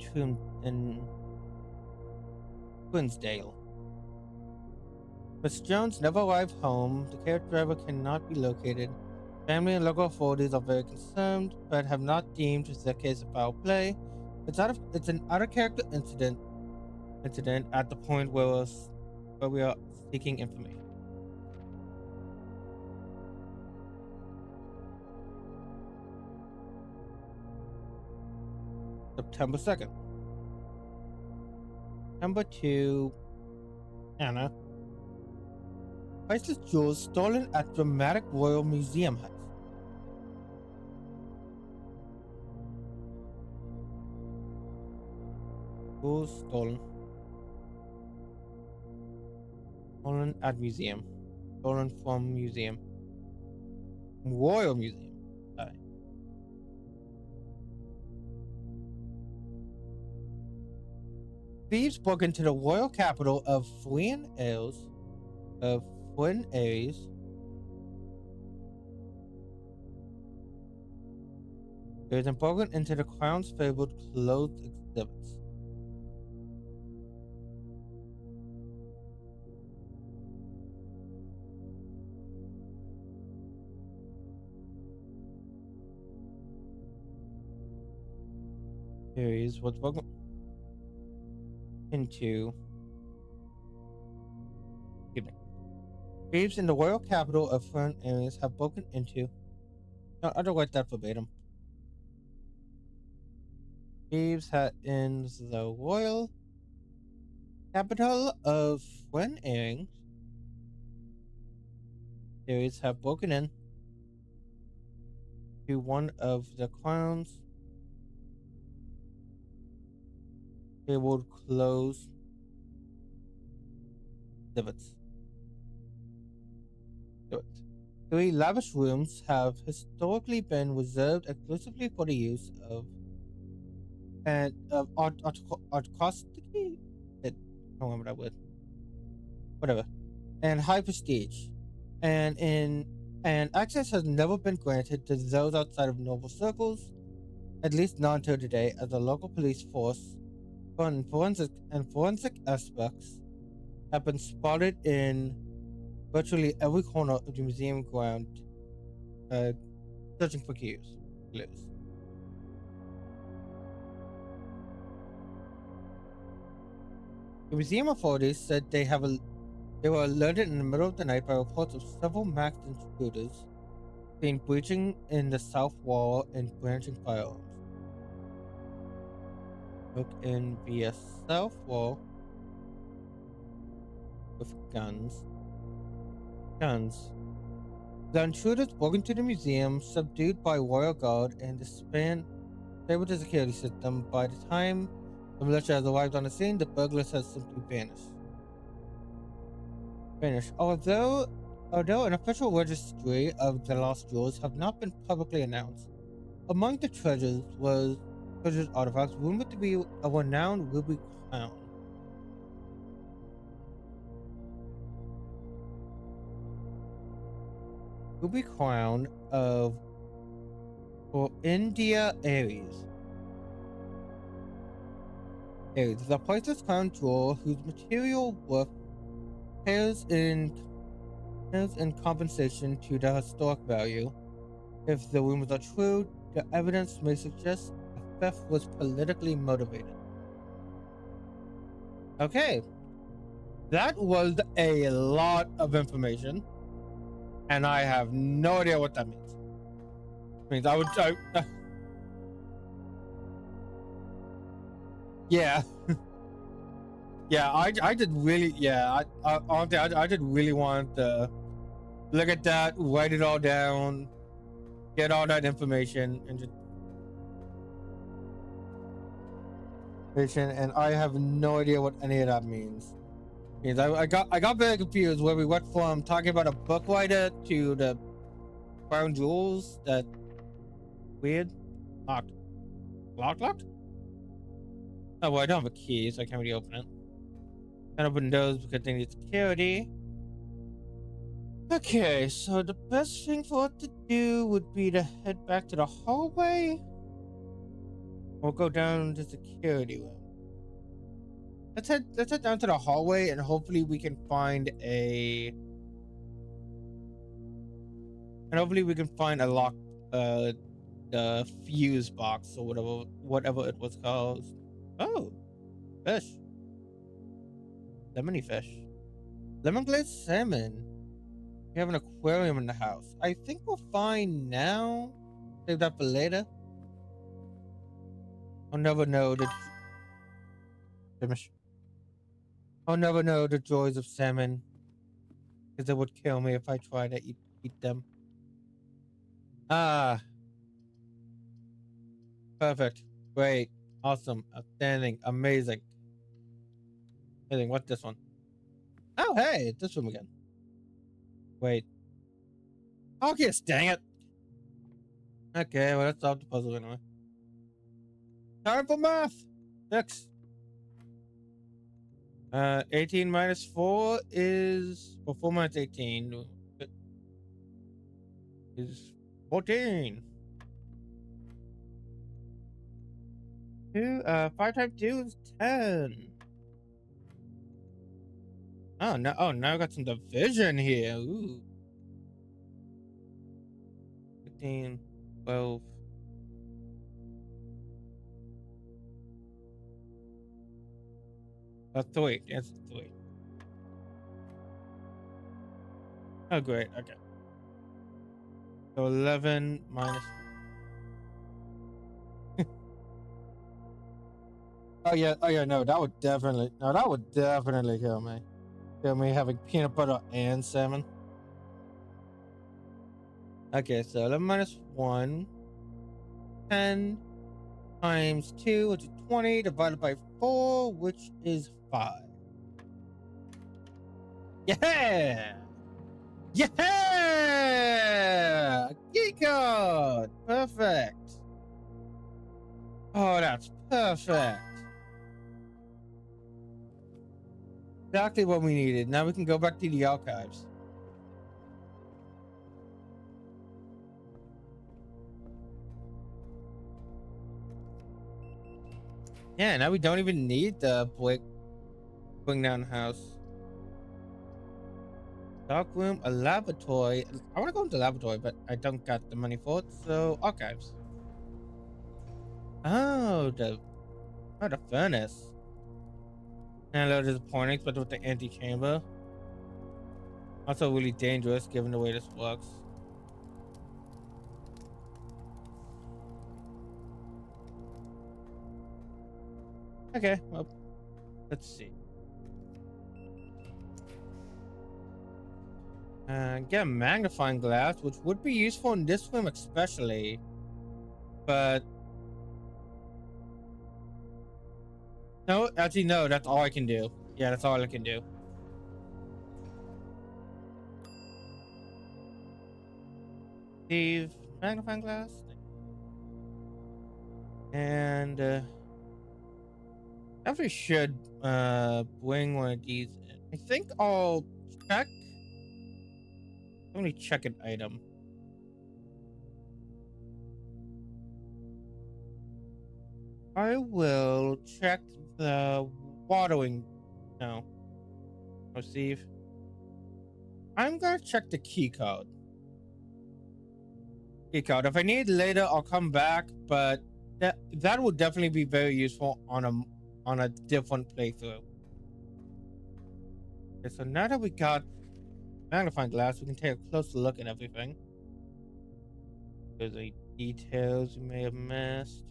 Twinsdale. Miss Jones never arrived home. The carriage driver cannot be located. Family and local authorities are very concerned, but have not deemed the case a foul play. It's an out of character incident at the point where we are seeking information. September 2nd. Number 2, Anna. Priceless jewels stolen at Dramatic Royal Museum heist. Jewels stolen. Stolen at museum. Stolen from museum. Royal Museum. Sorry. Thieves broke into the royal capital of Flynn Aries. There is broken into the crown's fabled closed exhibits. Aries was broken into. Thieves in the royal capital of Flynn Aries have broken into. No, I don't write that verbatim. Thieves in the royal capital of Flynn Aries have broken in to one of the crown's fabled closed exhibits. 3 lavish rooms have historically been reserved exclusively for the use of aristocracy. I don't remember that word. Whatever. And high prestige. And access has never been granted to those outside of noble circles, at least not until today, as the local police force and forensic aspects have been spotted in virtually every corner of the museum ground, searching for clues. The museum authorities said they were alerted in the middle of the night by reports of several masked intruders seen breaching in the south wall and branching firearms. Broke in via south wall with guns. The intruders broke into the museum, subdued by royal guard, and disabled the security system. By the time the militia has arrived on the scene, the burglars have simply vanished. Although an official registry of the lost jewels have not been publicly announced, among the treasured artifacts rumored to be a renowned ruby crown. Ruby crown for India Aries. Aries is a priceless crown jewel whose material worth pales in compensation to the historic value. If the rumors are true, the evidence may suggest the theft was politically motivated. Okay, that was a lot of information, and I have no idea what that means. It means yeah. Yeah, I did really, yeah, I did really want to look at that, write it all down, get all that information, and I have no idea what any of that means. I got very confused where we went from talking about a book writer to the crown jewels. That weird. Locked. Oh, well, I don't have a key, so I can't really open it. Can't open those because they need security. Okay, so the best thing for us to do would be to head back to the hallway or go down to security room. Let's head down to the hallway and hopefully we can find a lock the fuse box or whatever it was called. Oh, fish. Lemony fish. Lemon glazed salmon. We have an aquarium in the house. I think we'll find now. Save that for later. I'll never know the finish. I'll never know the joys of salmon, because it would kill me if I tried to eat them. Ah, perfect, great, awesome, outstanding, amazing. Amazing. What's this one? Oh, hey, it's this room again. Wait. Okay, dang it. Okay, well, let's solve the puzzle anyway. Time for math. 6. 18 minus 4 is... Well, 4 minus 18 is 14. 5 times 2 is 10. Oh, no. Oh, now I got some division here. Ooh. 15, 12. That's 3. Yes, 3. Oh, great. Okay. So 11 minus. Oh yeah. No, that would definitely. No, that would definitely kill me. Kill me having peanut butter and salmon. Okay, so 11 minus 1. 10 times 2, which is 20, divided by 4, which is 5. Yeah! Yeah! Geek code! Perfect. Oh, that's perfect. Exactly what we needed. Now we can go back to the archives. Yeah, now we don't even need the bring down house. Dark room, a laboratory. I want to go into the laboratory, but I don't got the money for it. So archives. Oh, the furnace. And a little disappointing, but with the anti-chamber. Also really dangerous given the way this works. Okay, well, let's see. Get a magnifying glass, which would be useful in this room especially. But no, actually no, that's all I can do. Yeah, that's all I can do. Steve, magnifying glass. And definitely should bring one of these in. I think I'll check. Let me check an item. I will check the watering. No. Oh, Steve. I'm gonna check the key code. Key code. If I need it later, I'll come back. But that will definitely be very useful on a different playthrough. Okay, so now that we got magnifying glass, we can take a closer look at everything. There's any details you may have missed.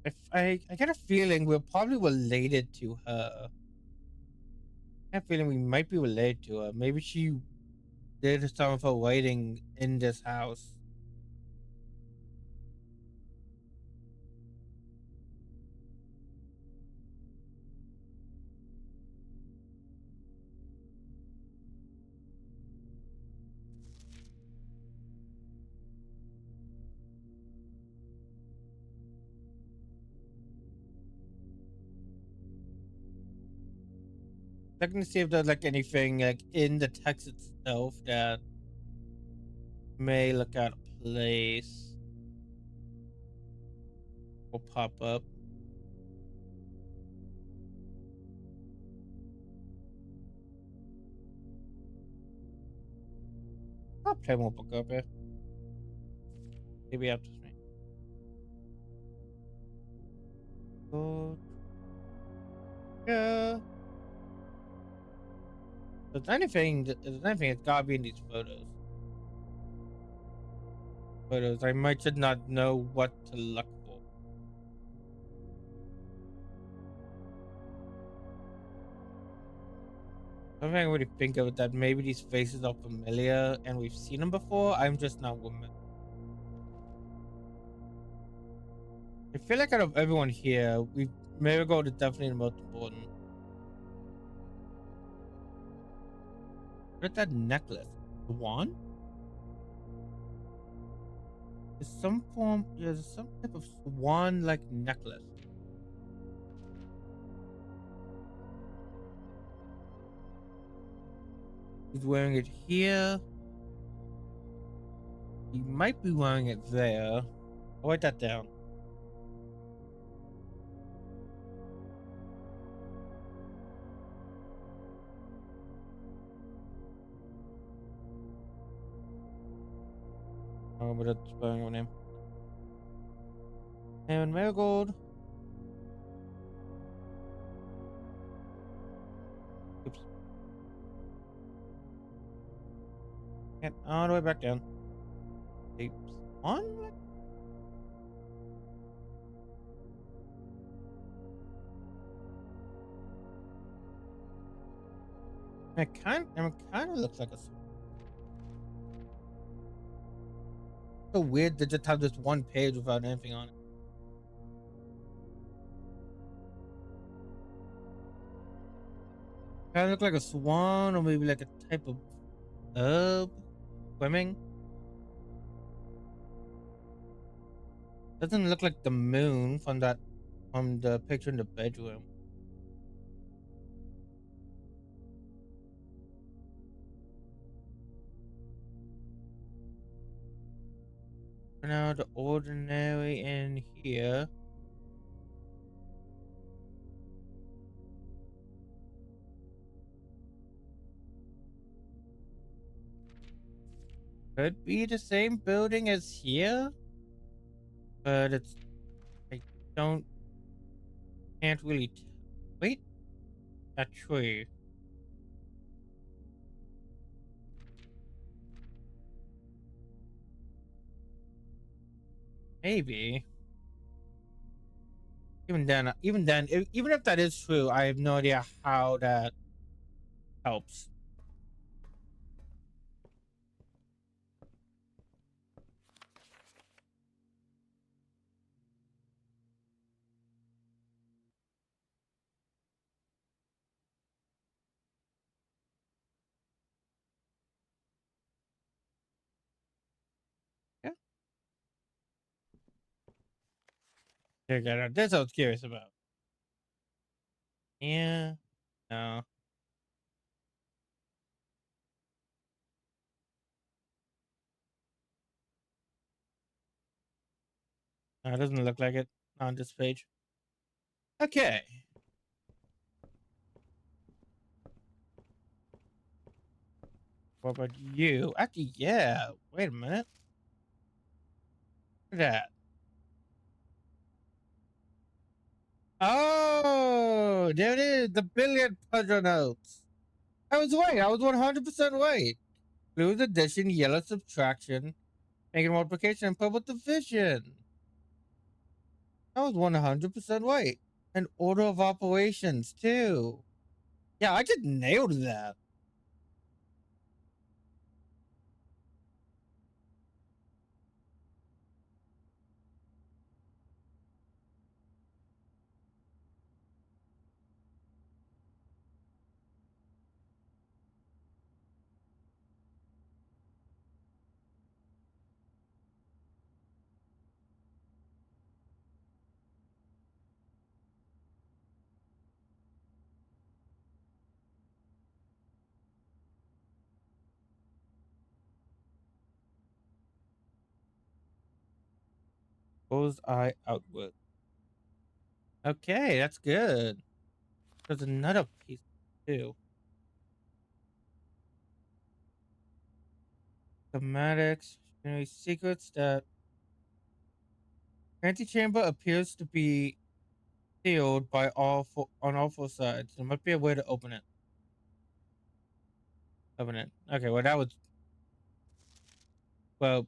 If I get a feeling we're probably related to her. I have a feeling we might be related to her. Maybe she did some of her writing in this house. Checking to see if there's like anything like in the text itself that may look out of place or pop up. I'll play more book up here. Maybe after me. Oh, yeah. If there's anything, it's gotta be in these photos. I might just not know what to look for. Something I really think of it that maybe these faces are familiar and we've seen them before. I'm just not woman. I feel like out of everyone here, Marigold is definitely the most important. What is that necklace? Swan? There's some form. There's some type of swan-like necklace. He's wearing it here. He might be wearing it there. I'll write that down. Oh, but that's spelling on him. And Marigold. Oops. And all the way back down. A swan? It kind of looks like a swan. So weird to just have this one page without anything on it. Kind of look like a swan, or maybe like a type of herb swimming. Doesn't look like the moon from the picture in the bedroom. Now the ordinary in here. Could be the same building as here, but I don't can't really wait, that tree. Maybe. Even if that is true, I have no idea how that helps. Yeah. Okay, this I was curious about. Yeah. No. No, it doesn't look like it on this page. Okay. What about you? Actually, yeah. Wait a minute. Look at that. Oh, there it is. The billiard puzzle notes. I was right. I was 100% right. Blue is addition, yellow subtraction, making multiplication, and purple division. I was 100% right. And order of operations, too. Yeah, I just nailed that. Bullseye outward. Okay, that's good. There's another piece too. Schematics. Secrets that antechamber appears to be sealed by on all four sides. There must be a way to open it. Open it. Okay, well that was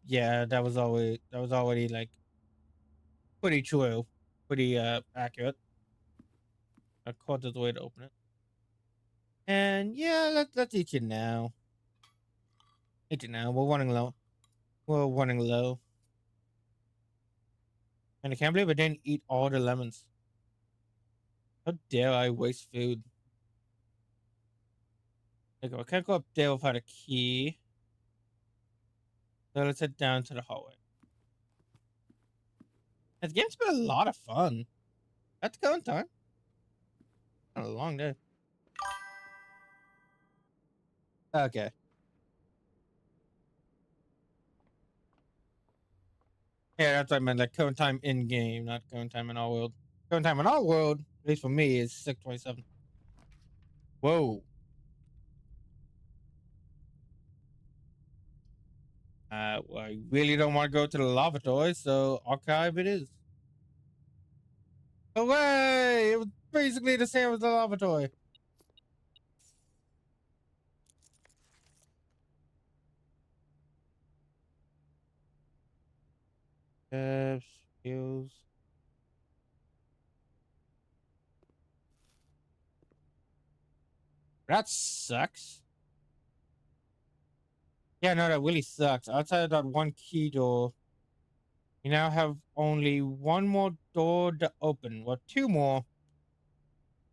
yeah, that was already like pretty true. Pretty accurate. Of course there's a way to open it. And yeah, let's eat it now. Eat it now. We're running low. We're running low. And I can't believe I didn't eat all the lemons. How dare I waste food? Okay, I can't go up there without a key. So let's head down to the hallway. This game's been a lot of fun. Let's go in time. Been a long day. Okay. Yeah, that's what I meant. Like current time in game, not current time in our world. Current time in our world, at least for me, is 6:27. Whoa. Well, I really don't want to go to the lavatory, so archive it is. Away! It was basically the same as the lavatory. Skills. That sucks. Yeah, no, that really sucks. Outside of that one key door, you now have only one more door to open. Well, two more,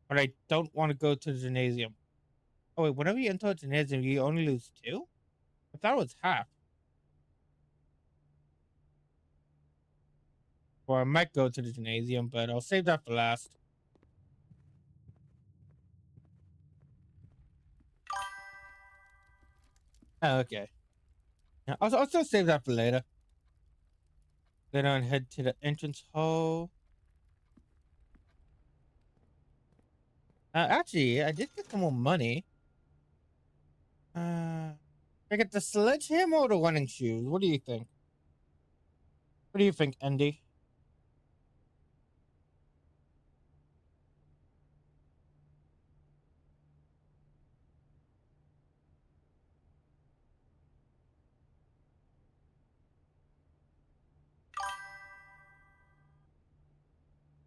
but I don't want to go to the gymnasium. Oh, wait, whenever you enter a gymnasium, you only lose two? I thought it was half. Or I might go to the gymnasium, but I'll save that for last. Oh, okay. Yeah, I'll still save that for later. Then I'll head to the entrance hall. Actually, I did get some more money. I get the sledgehammer or the running shoes. What do you think? What do you think, Andy?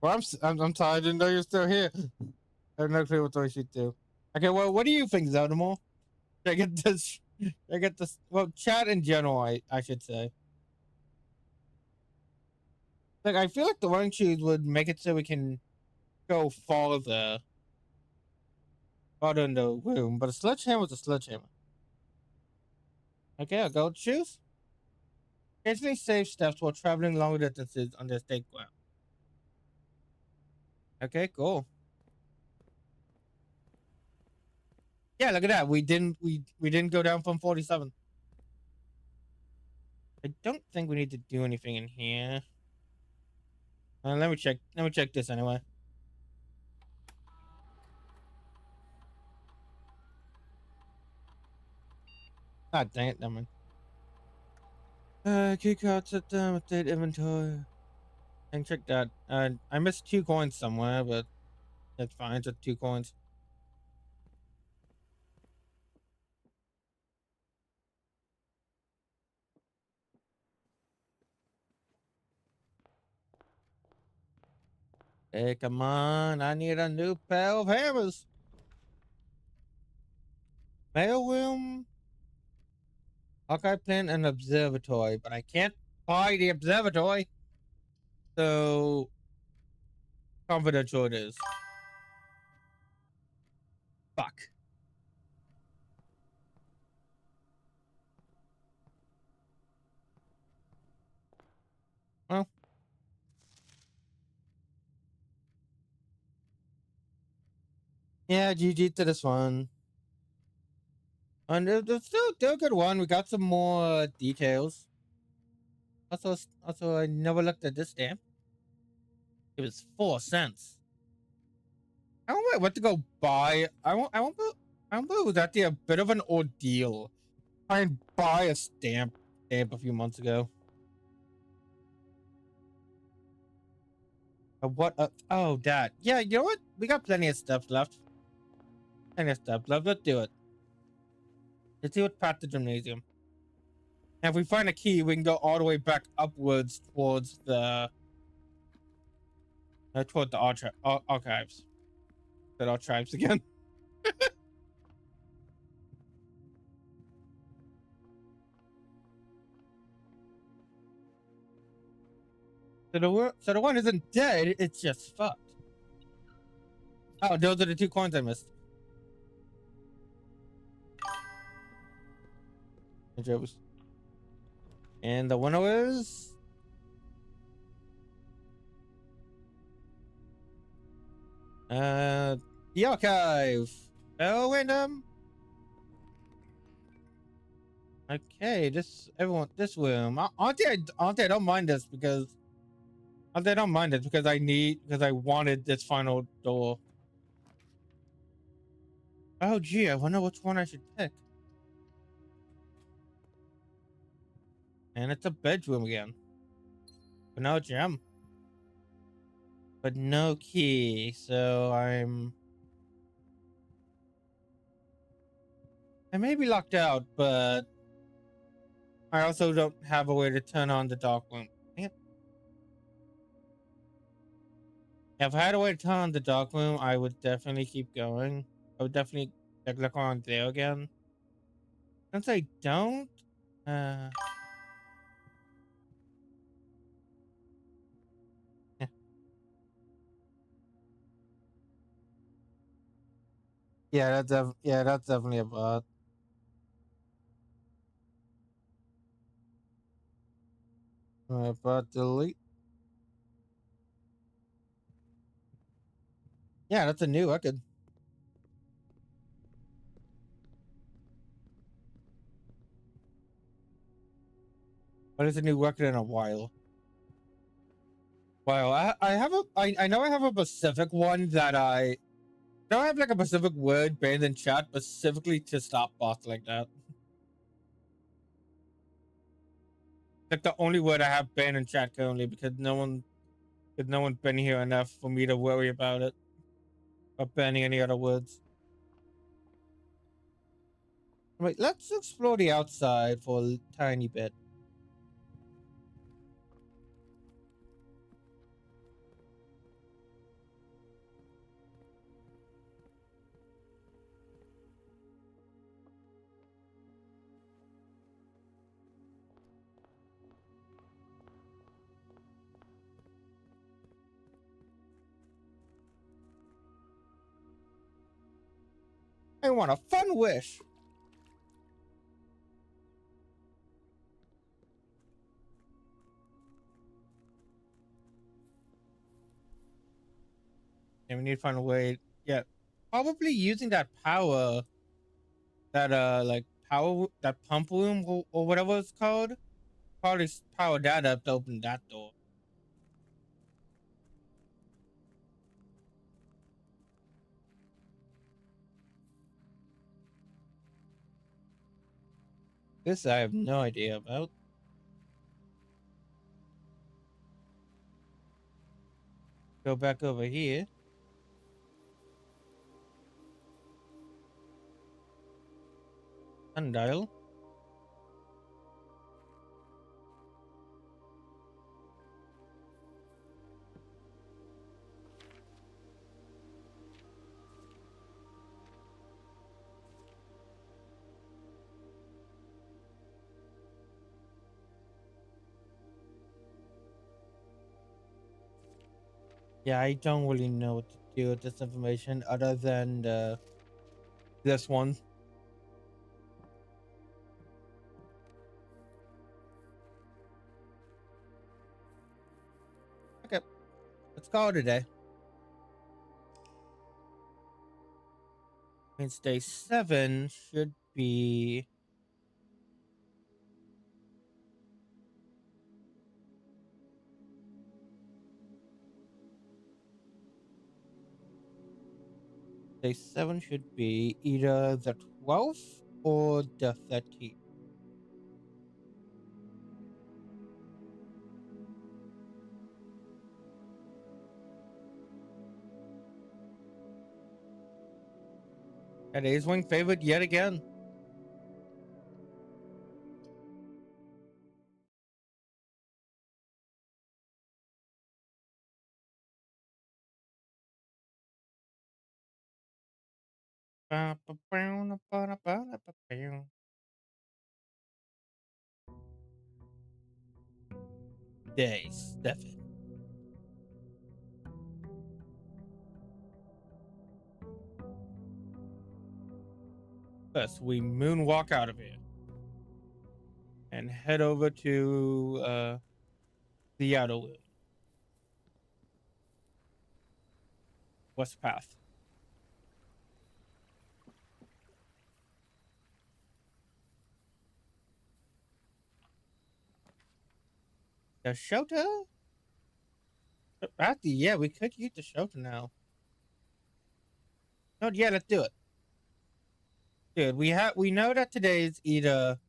Well, I'm sorry. I didn't know you're still here. I have no clue what I should do. Okay, well, what do you think, Zodomore? Should I get this? Should I get this? Well, chat in general, I should say. Like, I feel like the running shoes would make it so we can go farther in the room, but a sledgehammer is a sledgehammer. Okay, I'll go with shoes. Occasionally save steps while traveling longer distances on the state ground. Okay, cool. Yeah, look at that. We didn't go down from 47. I don't think we need to do anything in here. Let me check. Let me check this anyway. Ah, dang it, never mind. Key card set down with date inventory. And check that. I missed 2 coins somewhere, but that's fine. It's just 2 coins. Hey, come on. I need a new pair of hammers. Mailroom, archive plan, and observatory, but I can't buy the observatory. So, confidential it is. Fuck. Well. Yeah, GG to this one. And it's still a good one. We got some more details. Also, I never looked at this stamp. It was 4 cents. I don't know what to go buy. I won't. It was actually a bit of an ordeal. I buy a stamp a few months ago. What? Oh, Dad. Yeah, you know what? We got plenty of stuff left. Plenty of stuff left. Let's do it. Let's do it past the gymnasium. And if we find a key, we can go all the way back upwards towards the archives. The archives again. So the one isn't dead. It's just fucked. Oh, those are the 2 coins I missed. And the winner is the archive. Oh, Wyndham. Okay, this room. Auntie, I don't mind this because I wanted this final door. Oh gee, I wonder which one I should pick. And it's a bedroom again. But no gem. But no key, so I may be locked out, but I also don't have a way to turn on the dark room. Yep. If I had a way to turn on the dark room, I would definitely keep going. I would definitely look around there again. Since I don't, uh, yeah, that's definitely a bot. But delete. Yeah, that's a new record. But it's a new record in a while. Wow, I know I have a specific one that I don't have like a specific word banned in chat specifically to stop bots like that. Like the only word I have banned in chat currently because no one's been here enough for me to worry about it or banning any other words. Wait, let's explore the outside for a tiny bit. I want a fun wish. And we need to find a way. Yeah, probably using that power, like that pump room or whatever it's called. Probably power that up to open that door. This I have no idea about. Go back over here. Sundial. Yeah, I don't really know what to do with this information other than this one. Okay, let's call it a day. Means day 7 should be Day 7 should be either the 12th or the 13th. That is wing favorite yet again. Day 7. First, we moonwalk out of here and head over to the outer loop. West path. The shelter? Yeah, we could use the shelter now. No, yeah, let's do it. Dude, we know that today's either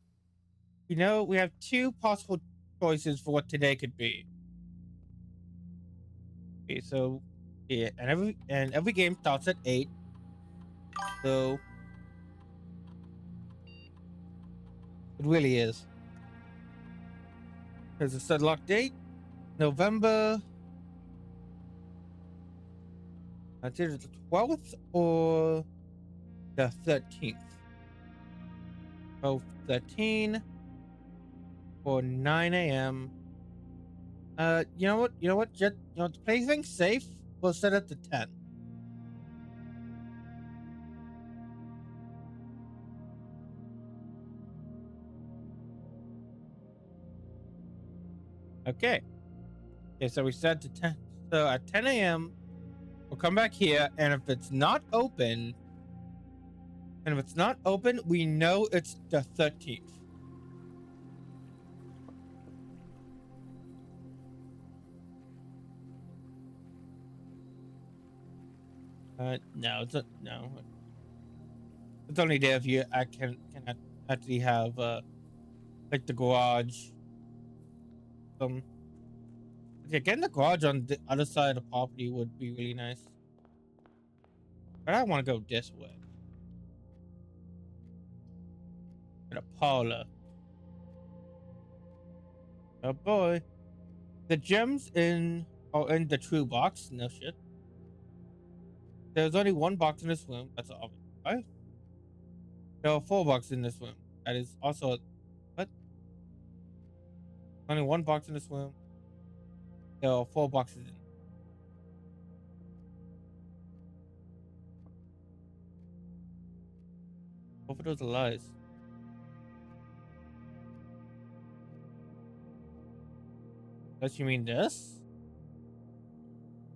we have two possible choices for what today could be. Okay, so yeah, and every game starts at 8. So it really is. There's a set lock date, November. It's either the 12th or the 13th. 12/13 or 9 a.m. You know what? Just to play things safe, we'll set it to 10. Okay. Okay, so we set to 10. So at 10 a.m., we'll come back here, and if it's not open, we know it's the 13th. No, no. It's only there if you I can actually have like the garage. Yeah, getting the garage on the other side of the property would be really nice. But I want to go this way. Get a parlor. Oh boy. The gems in the true box. No shit. There's only one box in this room. That's obvious. Right? There are 4 boxes in this room. That is also what? Only one box in this room. There are 4 boxes in. Both of those are lies. Unless you mean this?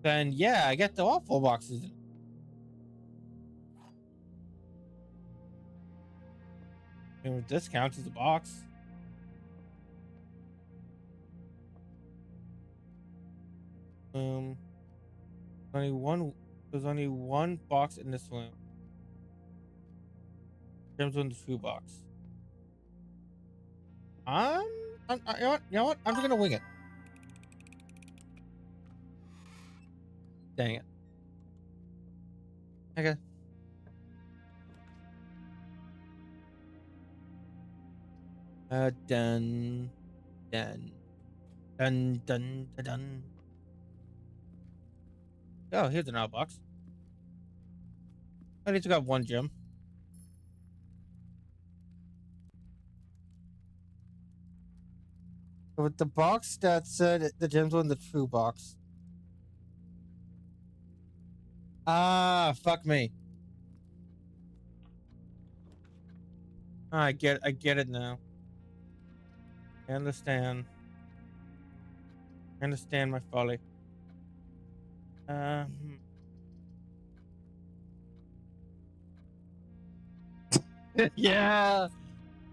Then yeah, I get the all 4 boxes in. And this counts as a box. Only one. There's only one box in this room. Gems in the true box. You know what? I'm just gonna wing it. Dang it. Okay. Done. Done. Dun dun dun dun. Oh, here's an outbox. I need to grab 1 gem. With the box that said the gems were in the true box. Ah, fuck me. I get it now. I understand. I understand my folly. Yeah.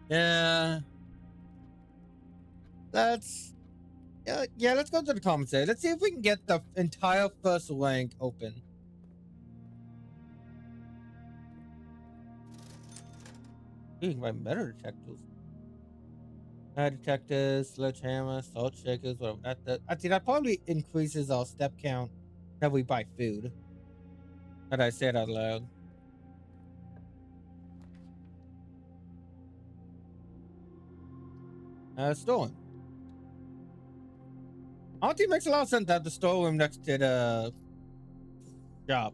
Yeah. Let's let's go to the comments there. Let's see if we can get the entire first link open. You can buy metal detectors. Metal detectors, sledgehammer, salt shakers, whatever. I think that probably increases our step count that we buy food. That I said out loud. Stolen. I don't think it makes a lot of sense to have the storeroom next to the shop.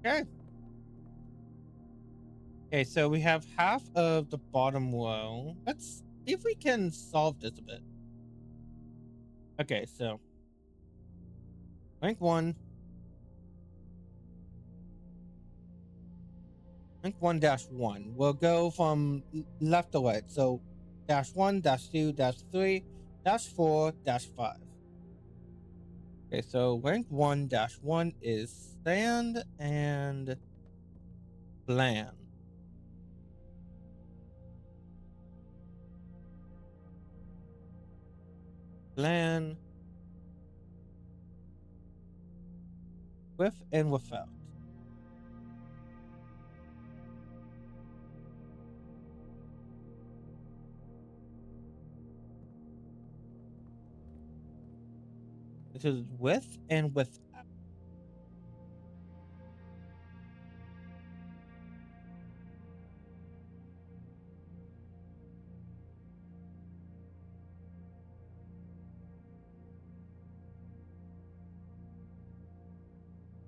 Okay. Okay, so we have half of the bottom row. Let's see if we can solve this a bit. Okay, so rank one. Rank 1-1. We'll go from left to right. So -1, -2, -3, -4, -5. Okay, so rank 1-1 is sand and bland. Bland with and without. This is with and without.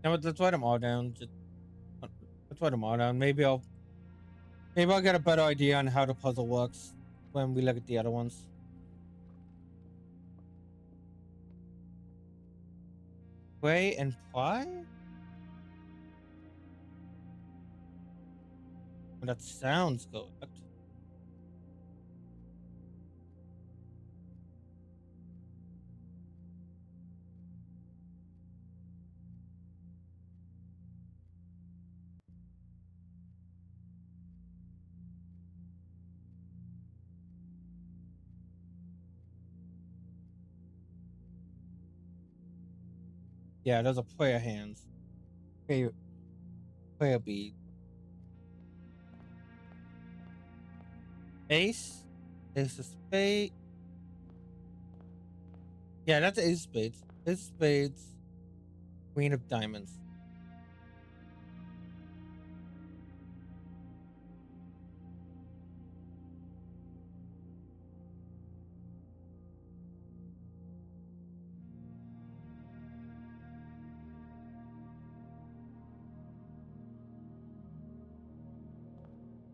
Now let's write them all down. Let's write them all down. Maybe I'll get a better idea on how the puzzle works when we look at the other ones. Gray and ply? Well, that sounds correct. Yeah, those are prayer hands. Prayer bead. Ace. Ace of spade. Yeah, that's ace of spades. Ace of spades. Queen of diamonds.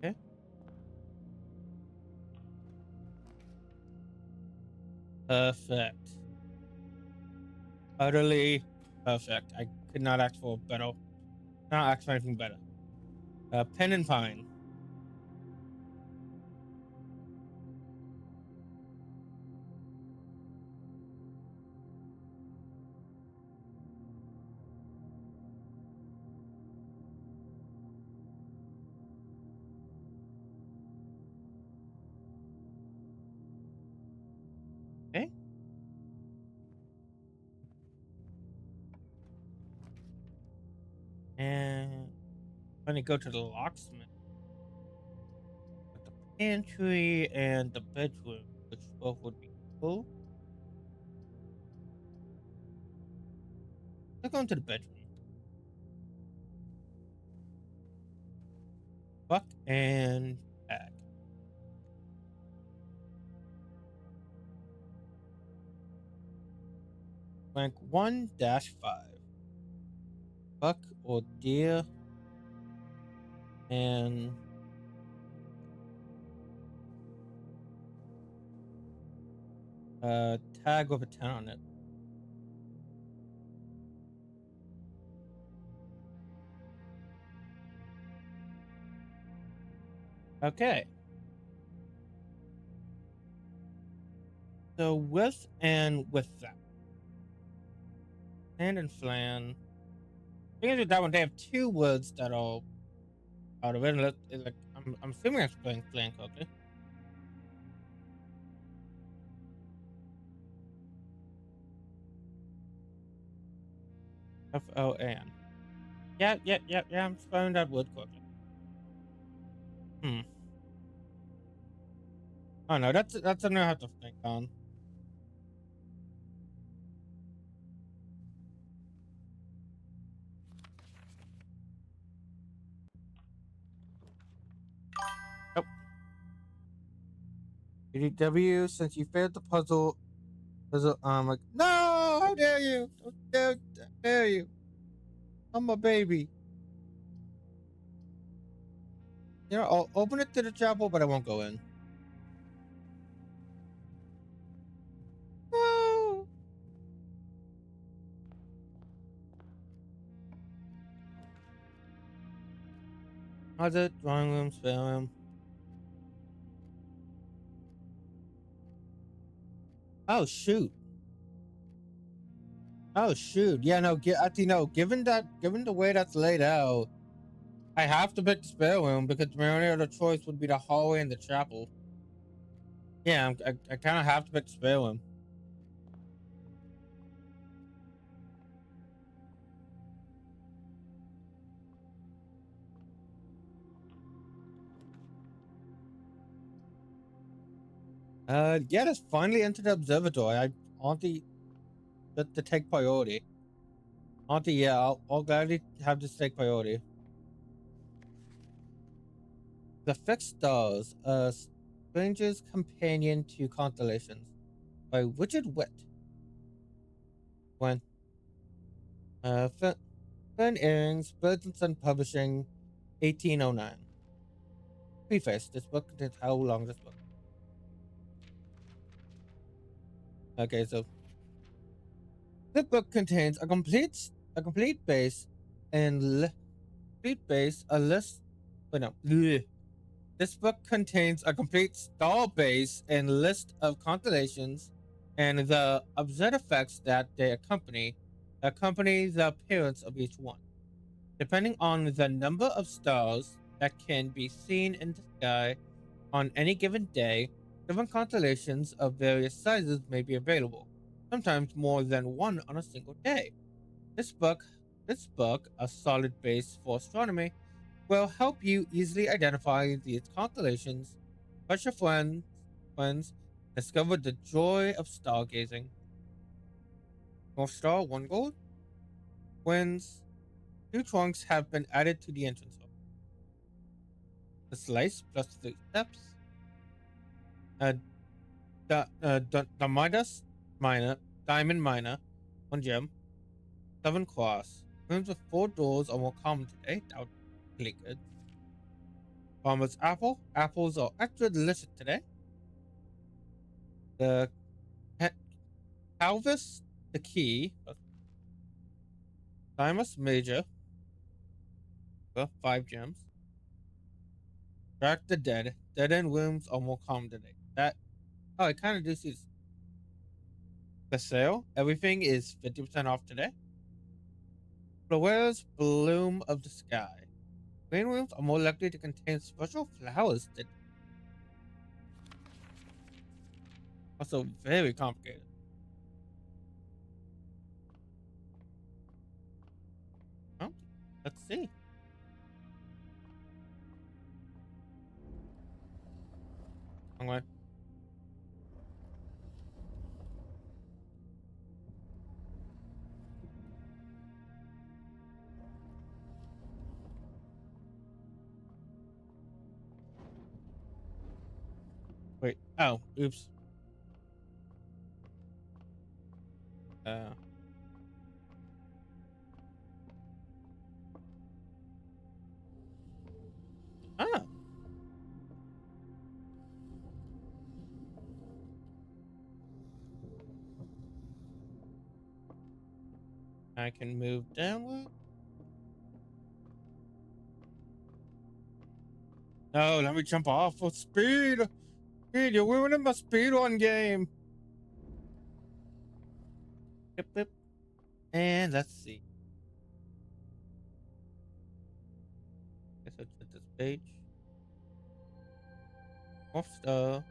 Okay. Perfect. Utterly perfect. I could not ask for better. Not ask for anything better. Pen and pine. Okay. And let me go to the locksmith. The pantry and the bedroom, which both would be cool. Let's go into the bedroom. Buck and tag. Rank 1-5. Buck or deer and tag with a 10 on it. Okay. So with and without. Hand and flan. I think with that one, they have two words that are out of it. Like, I'm assuming I'm spelling flan correctly. FLAN. Yeah. I'm throwing that wood quickly. Hmm. Oh no, that's something I have to think on. Oh, EDW, since you failed the puzzle, like, no, how dare you? How dare you? I'm a baby. You know, I'll open it to the chapel, but I won't go in. No. How's it? Drawing room, spare room. Oh shoot. Oh shoot. Yeah, no, actually no, given the way that's laid out, I have to pick the spare room because my only other choice would be the hallway and the chapel. Yeah, I kind of have to pick the spare room. Yeah, let's finally enter the observatory. I want to take priority. Auntie, yeah, I'll gladly have this take priority. The Fixed Stars, a stranger's companion to constellations, by Richard Witt. When Fern Earrings, Birds and Sun Publishing, 1809. Preface: this book contains how long this book? Okay, so this book contains a complete base and complete base a list. Wait, no. Bleh. This book contains a complete star base and list of constellations and the observed effects that they accompany the appearance of each one. Depending on the number of stars that can be seen in the sky on any given day, different constellations of various sizes may be available, sometimes more than one on a single day. This book, this book, a solid base for astronomy, will help you easily identify these constellations, touch your friends, discover the joy of stargazing. North Star, one gold. Winds, two trunks have been added to the entrance hall. The slice plus three steps. Uh, the Midas minor, diamond minor, one gem. Seven cross. Rooms with four doors are more common today. Doubtfully good. Farmer's apple. Apples are extra delicious today. The Calvis, the key. Thymus major. Five gems. Track the dead. Dead end rooms are more common today. That I kind of do see this. The sale. Everything is 50% off today. Flowers bloom of the sky. Green rooms are more likely to contain special flowers that also very complicated. Oh, let's see. I'm going. Wait. Oh, oops. Uh. Ah. I can move downward. No, let me jump off for speed. Speed, you're ruining my speed one game. Yep. And let's see. Guess I'll hit this page. Off star.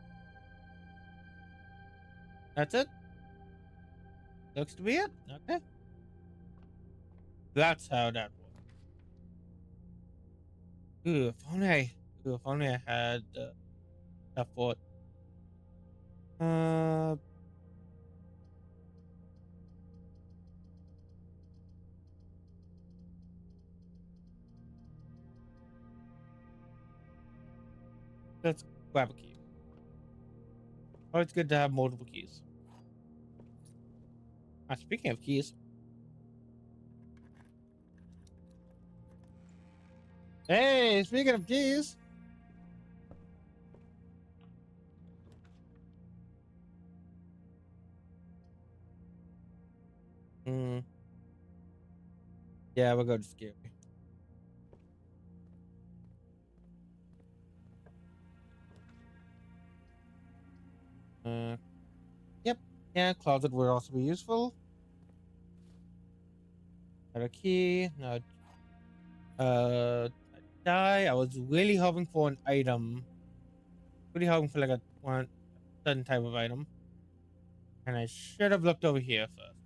That's it. Looks to be it. Okay. That's how that works. If only I had that fort. Uh, let's grab a key. Oh, it's good to have multiple keys. Speaking of keys, hey, speaking of keys, hmm, yeah, we'll go to scary. Uh, yep, yeah, closet would also be useful. Got a key. No, die. I was really hoping for an item. Really hoping for like a one certain type of item, and I should have looked over here first.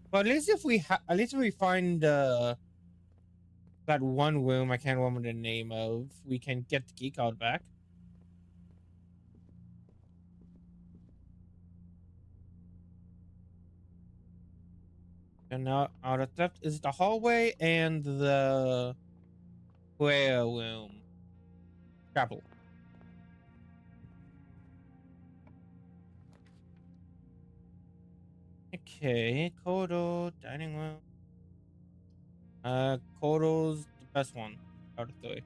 But at least if at least if we find that one room I can't remember the name of, we can get the key card back. And now out of left is the hallway and the prayer room, chapel. Okay, corridor, dining room. Corridor's the best one out of three.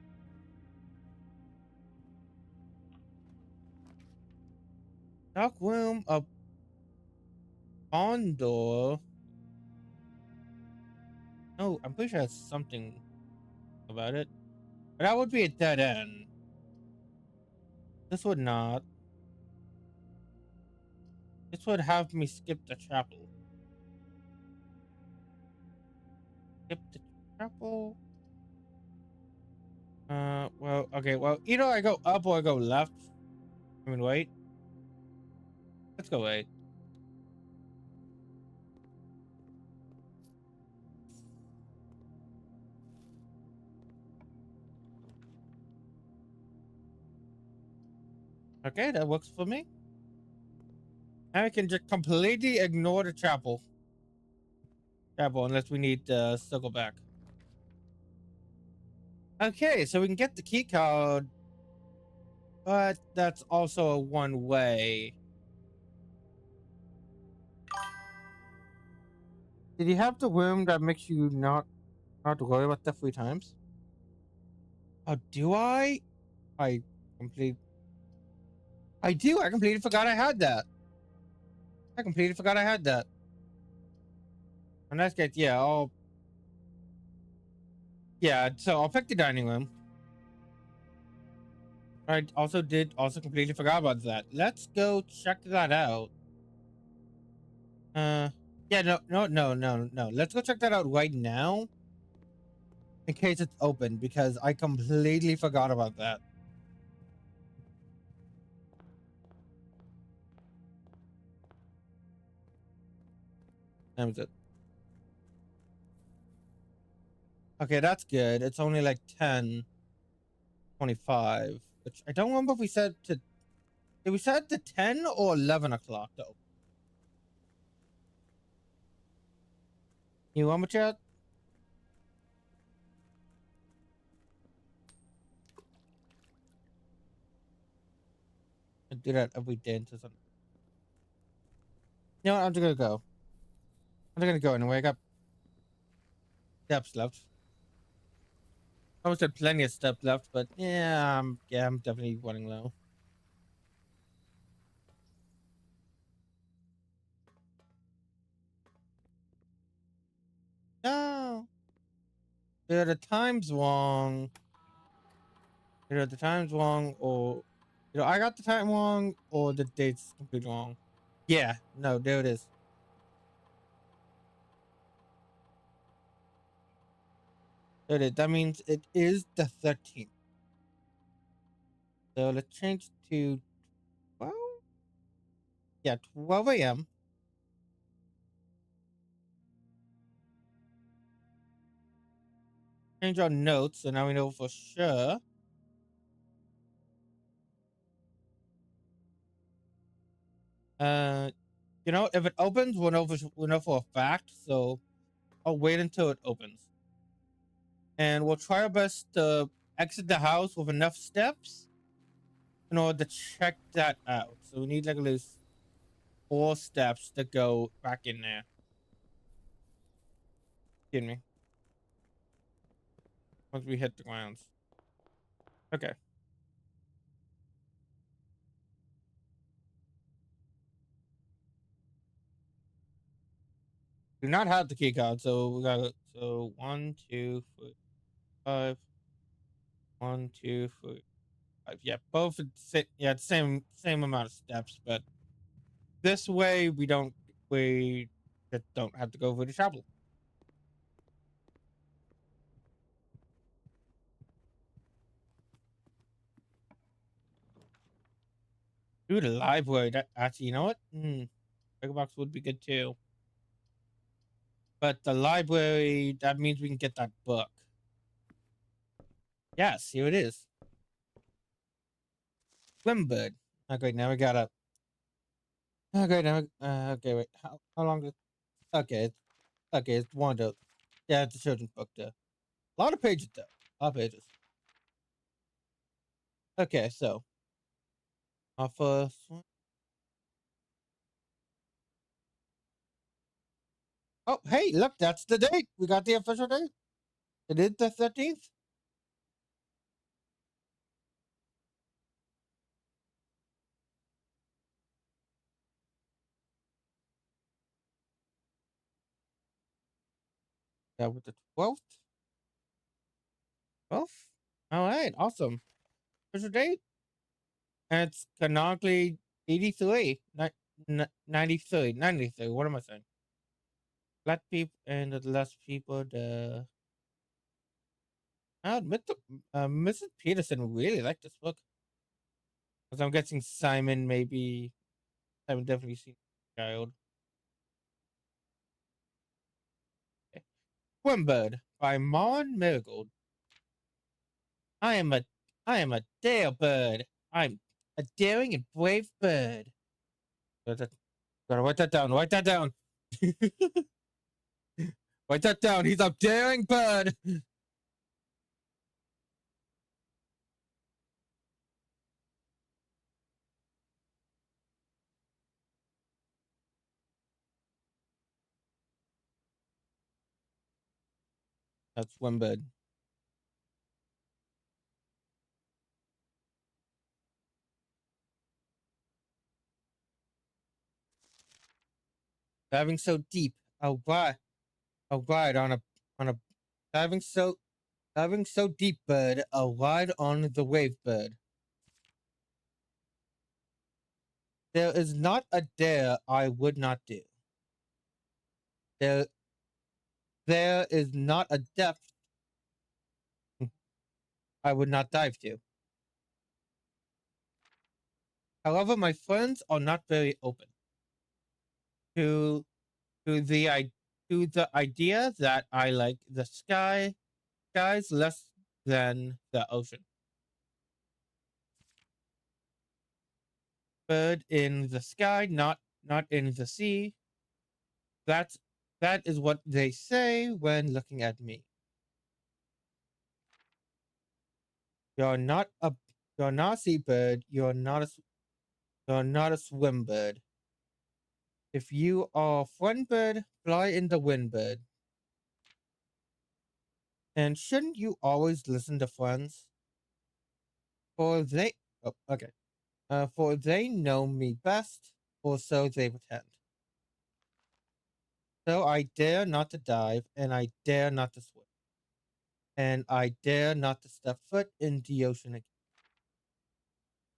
Dark room, a barn door. No, I'm pretty sure it's something about it. But that would be a dead end. This would not. This would have me skip the chapel. Skip the chapel. Well, okay, well, either I go up or I go left. I mean, wait. Let's go wait. Okay, that works for me. Now we can just completely ignore the chapel. Unless we need to circle back. Okay, so we can get the key card, but that's also a one way. Did you have the room that makes you not to worry about that 3 times? Oh, do I? I complete. I do. I completely forgot I had that. I completely forgot I had that. In that case, yeah, so I'll pick the dining room. I also completely forgot about that. Let's go check that out. Uh, yeah, no. Let's go check that out right now in case it's open because I completely forgot about that. That was it. Okay, that's good. It's only like 10:25, which I don't remember if we said to. Did we set to 10 or 11 o'clock though? You want me chat? I do that every day until something. You know what? I'm just gonna go. I'm just gonna go anyway. I got steps left. I almost had plenty of steps left, but yeah, I'm definitely running low. No, either the time's wrong. Either the time's wrong, or I got the time wrong, or the date's completely wrong. Yeah, no, there it is. There it is. That means it is the 13th. So let's change to 12. Yeah, 12 a.m. Change our notes, so now we know for sure. Uh, you know, if it opens, we'll know for a fact. So I'll wait until it opens, and we'll try our best to exit the house with enough steps in order to check that out. So we need like at least 4 steps to go back in there. Excuse me. Once we hit the grounds. Okay. Do not have the key card, so we got so 1, 2, 3, 5. 1, 2, 3, 5. Yeah, both yeah, same amount of steps, but this way we just don't have to go through the chapel. Ooh, the library. That actually, you know what? Big box would be good too. But the library, that means we can get that book. Yes, here it is. Swimbird. Okay, now we gotta. Okay, now. Okay, wait. How long? Okay, okay, it's one of those. Yeah, it's a children's book there. A lot of pages though. A lot of pages. Okay, so our first one. Oh, hey, look, that's the date. We got the official date. It is the 13th. That was the 12th. 12th. All right, awesome. Official date. And it's canonically 83. 93. 93. What am I saying? Black people and the less people. I admit, Mrs. Peterson really liked this book. Because I'm guessing Simon maybe. Simon definitely seen the child. Okay. Swimbird by Mon Marigold. I am a I am a dare bird. I'm a daring and brave bird. Gotta write that down. Write that down. Write that down. He's a daring bird. That's one bird. Diving so deep. Oh why? Oh ride on a diving so diving so deep bird. A ride on the wave bird. There is not a dare I would not do. There there is not a depth I would not dive to. However, my friends are not very open to to the I to the idea that I like the skies less than the ocean. Bird in the sky, not in the sea. That's that is what they say when looking at me. You're not a you're not a seabird. You're not a swim bird. If you are a friend bird, fly in the wind bird. And shouldn't you always listen to friends? For they oh, okay. For they know me best, or so they pretend. So I dare not to dive, and I dare not to swim, and I dare not to step foot in the ocean again,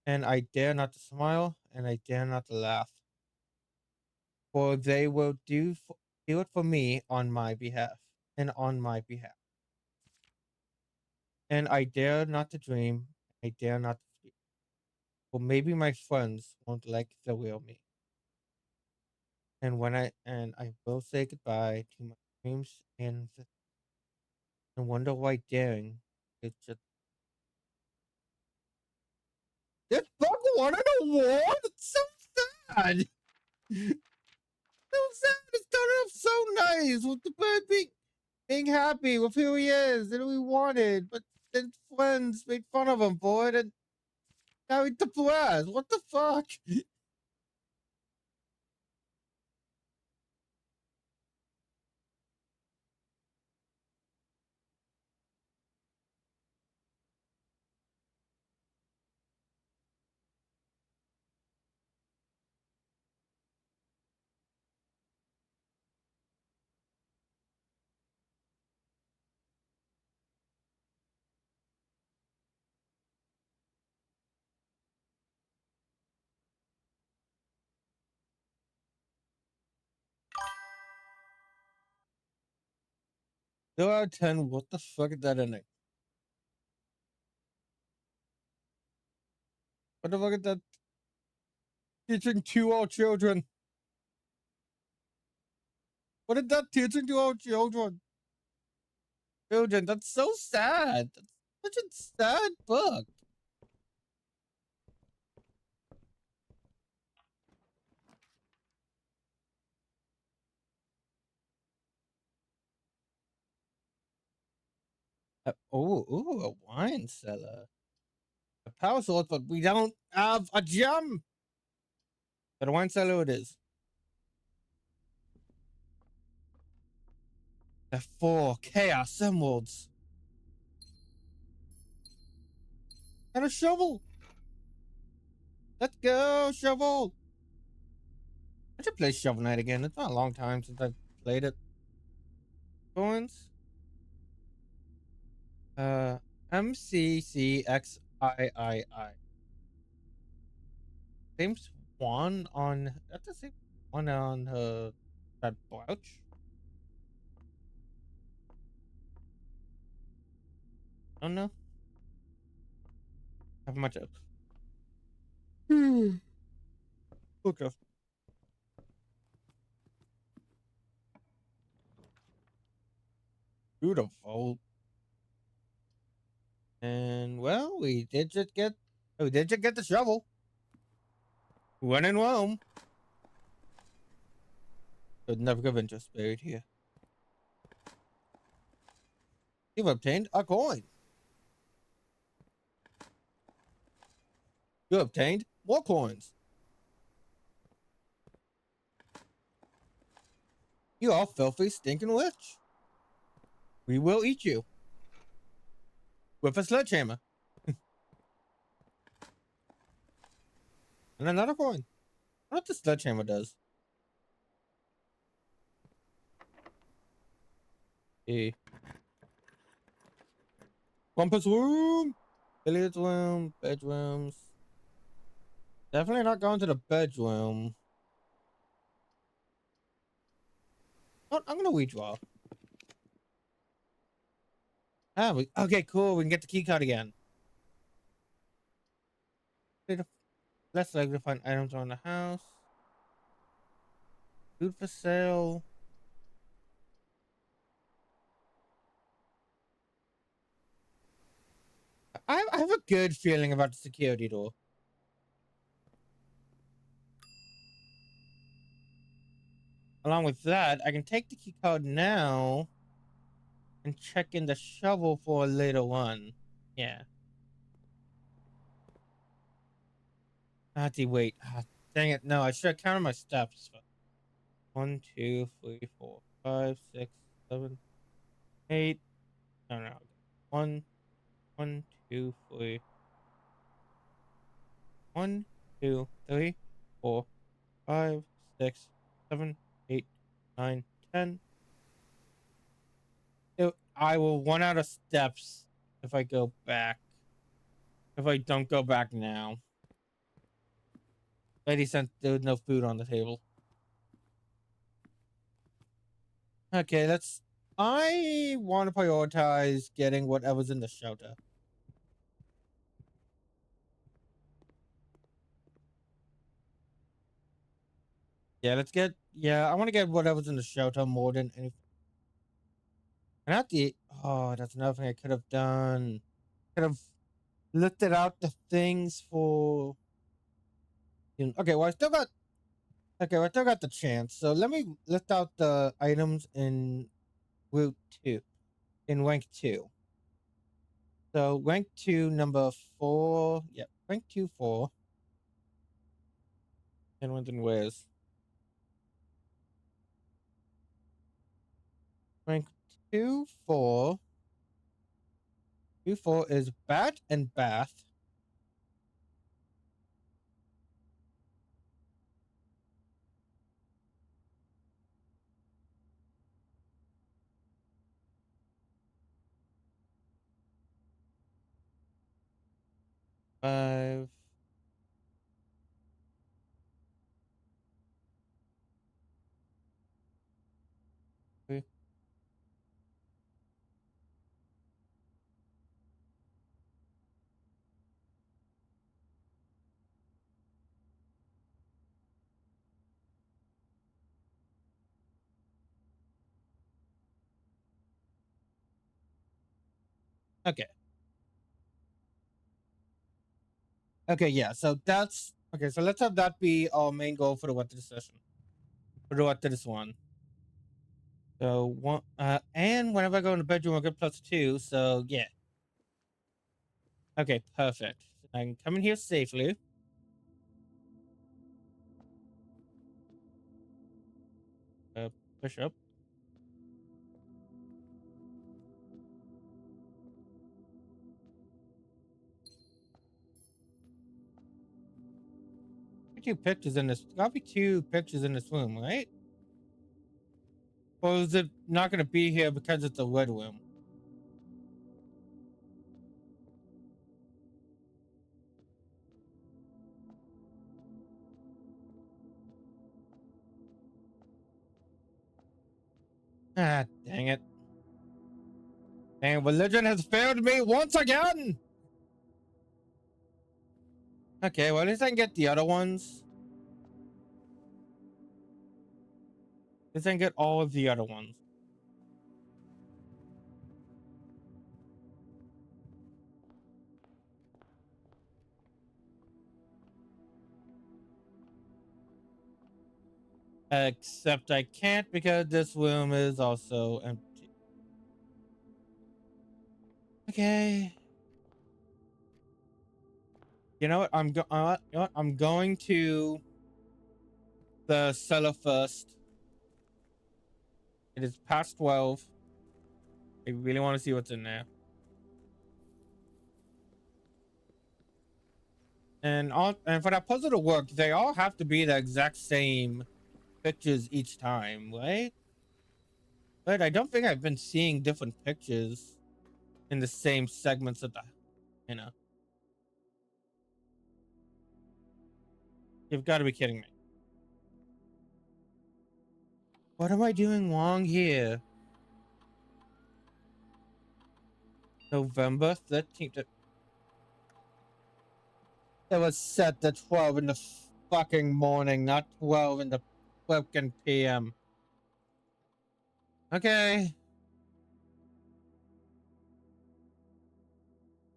and I dare not to smile, and I dare not to laugh, for they will do it for me on my behalf, and on my behalf. And I dare not to dream, I dare not to speak, for maybe my friends won't like the real me. And I will say goodbye to my dreams and I wonder why daring. It's just this bug won an award. It's so sad. So sad. It started off so nice with the bird being happy with who he is and who he wanted, but then friends made fun of him for it, and now he's depressed. What the fuck? Two out of 10. What the fuck is that ending? What the fuck is that? Teaching to our children. What is that teaching to our children? Children, that's so sad. That's such a sad book. A wine cellar. A power source, but we don't have a gem. But a wine cellar it is. The 4 chaos emeralds. And a shovel. Let's go, shovel. I should play Shovel Knight again. It's been a long time since I played it. Coins. Uh, MCCXIII. Same one on. That's the same one on that pouch. I don't know. Have much of. Okay. Beautiful. And well, we did just get. We did just get the shovel. When in Rome. But never give interest buried here. You've obtained a coin. You obtained more coins. You are filthy, stinking witch. We will eat you with a sledgehammer. And another coin. I what the sledgehammer does. A Rumpus room. Billiards room. Bedrooms. Definitely not going to the bedroom. Oh, I'm gonna redraw. Okay, cool. We can get the key card again. Less likely to find items around the house. Food for sale. I have a good feeling about the security door. Along with that, I can take the key card now and check in the shovel for a later one. Yeah. Wait. Dang it. No, I should have counted my steps. 1, 2, 3, 4, 5, 6, 7, 8. No. 1, 1, 2, 3. 1, 2, 3, 4, 5, 6, 7, 8, 9, 10. I will run out of steps if I go back. If I don't go back now. Lady said there was no food on the table. Okay, I want to prioritize getting whatever's in the shelter. Yeah, I want to get whatever's in the shelter more than anything. Not the. Oh, that's another thing I could have done. Could have listed out the things for. Okay, well, I still got. Okay, well, I still got the chance. So let me list out the items in Route 2, in rank 2. So rank 2, number 4. Yep, rank 2, 4. And when's and where's. Rank 2, 4. 2, 4 is Bat and Bath. Five. Three. Okay. Okay, yeah. So that's okay. So let's have that be our main goal for the what to this session. For the what to this one. So one and whenever I go in the bedroom I get +2, so yeah. Okay, perfect. So I can come in here safely. Push up. Two pictures in this. Gotta be 2 pictures in this room, right? Or is it not gonna be here because it's a red room? Ah, dang it. Dang it, religion has failed me once again! Okay, well at least I can get the other ones. At least I can get all of the other ones. Except I can't because this room is also empty. Okay. You know what? You know what? I'm going to the cellar first. It is past 12. I really want to see what's in there. And for that puzzle to work, they all have to be the exact same pictures each time, right? But I don't think I've been seeing different pictures in the same segments of the, you know. You've got to be kidding me. What am I doing wrong here? November 13th. It was set to 12 in the fucking morning, not 12 in the fucking PM. Okay.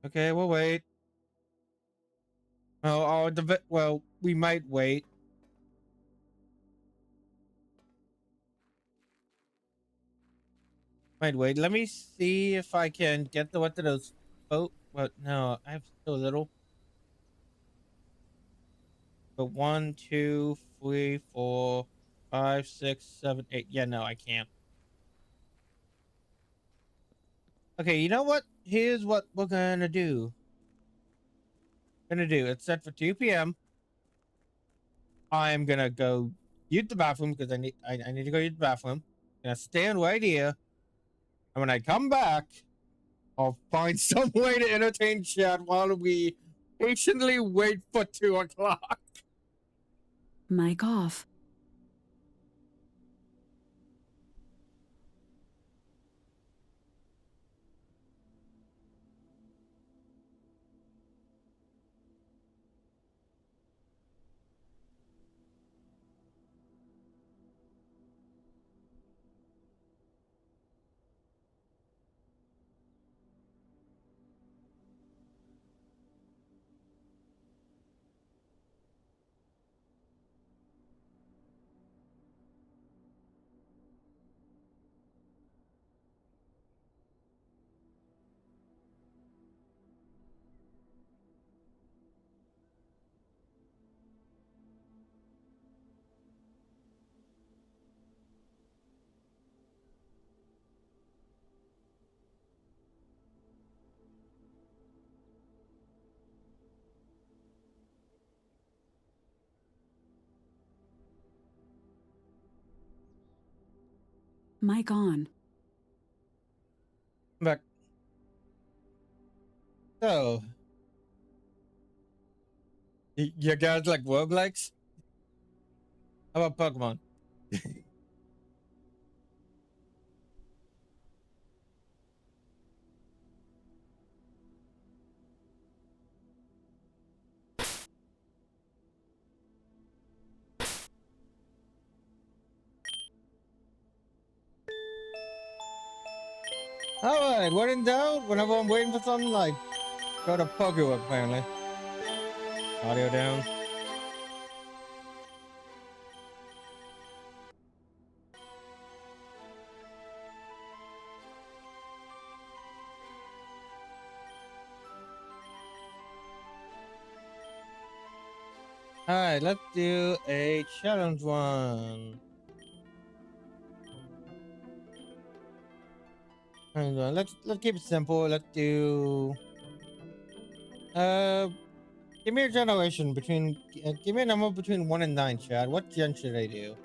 Okay, we'll wait. Well, we might wait. Might wait. Let me see if I can get the what to those. Oh, well, no, I have so little. But 1, 2, 3, 4, 5, 6, 7, 8. Yeah, no, I can't. Okay, you know what? Here's what we're gonna do. It's set for 2 p.m. I'm gonna go use the bathroom because I need to go use the bathroom. Gonna stand right here. And when I come back, I'll find some way to entertain chat while we patiently wait for 2 o'clock. Mic off. Mic on. But so you guys like roguelikes? How about Pokemon? Alright, when in doubt, whenever I'm waiting for something, like, go to Pokework, apparently. Audio down. Alright, let's do a challenge one. Hang on, let's keep it simple. Let's do give me a generation between give me a number between 1 and 9, Chad. What gen should I do?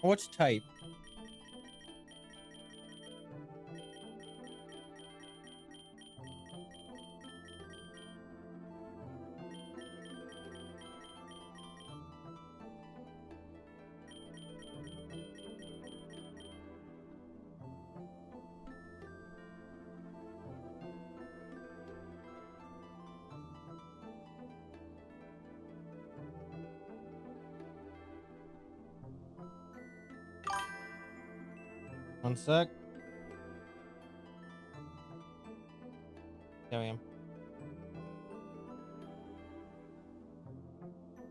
What's type? One sec. There I am.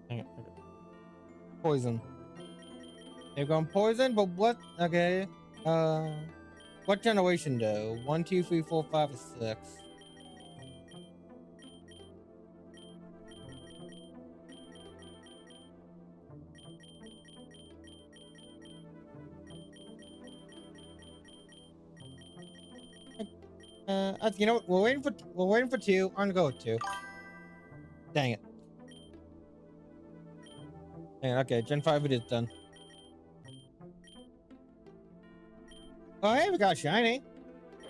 Hang on. Poison. They're going poison, but what? Okay. What generation though? 1, 2, 3, 4, 5, or 6? You know what? We're waiting for 2. I'm gonna go with 2. Dang it. Okay, Gen 5 it is done. Oh, hey, we got shiny.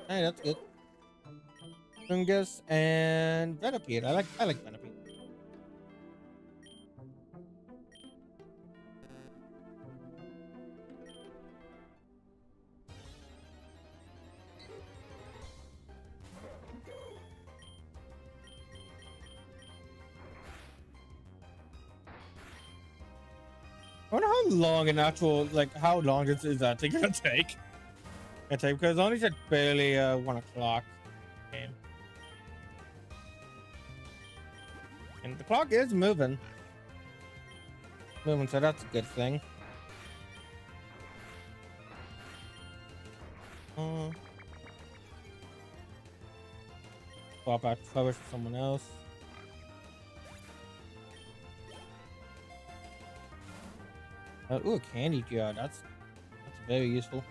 Hey, that's good. Fungus and Venipede. I like Venipede. I wonder how long how long is that thing gonna take? Because it's only just barely 1 o'clock game. And the clock is moving. So that's a good thing. Swap out covers for someone else. Ooh, a candy jar. That's very useful.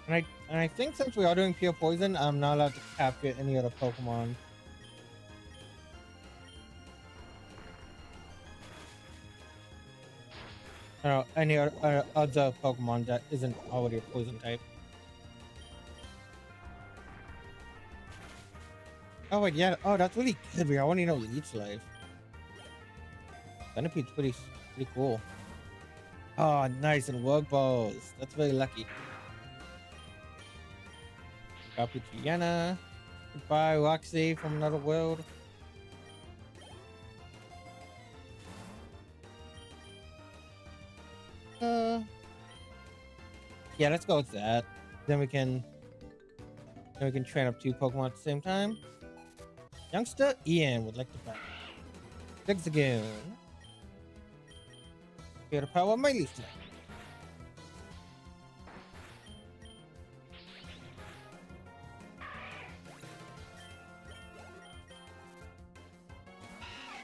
And I think since we are doing pure poison, I'm not allowed to capture any other Pokemon. Any other Pokemon that isn't already a poison type. Oh wait, yeah. Oh, that's really good. I want to know Leech Life. Centipede's pretty cool. Oh, nice, and work balls. That's very lucky. Capuchiana. Goodbye, Roxy from another world. Yeah, let's go with that. Then we can train up 2 Pokemon at the same time. Youngster Ian would like to fight. Zigzagoon. Here to power my Leech Life.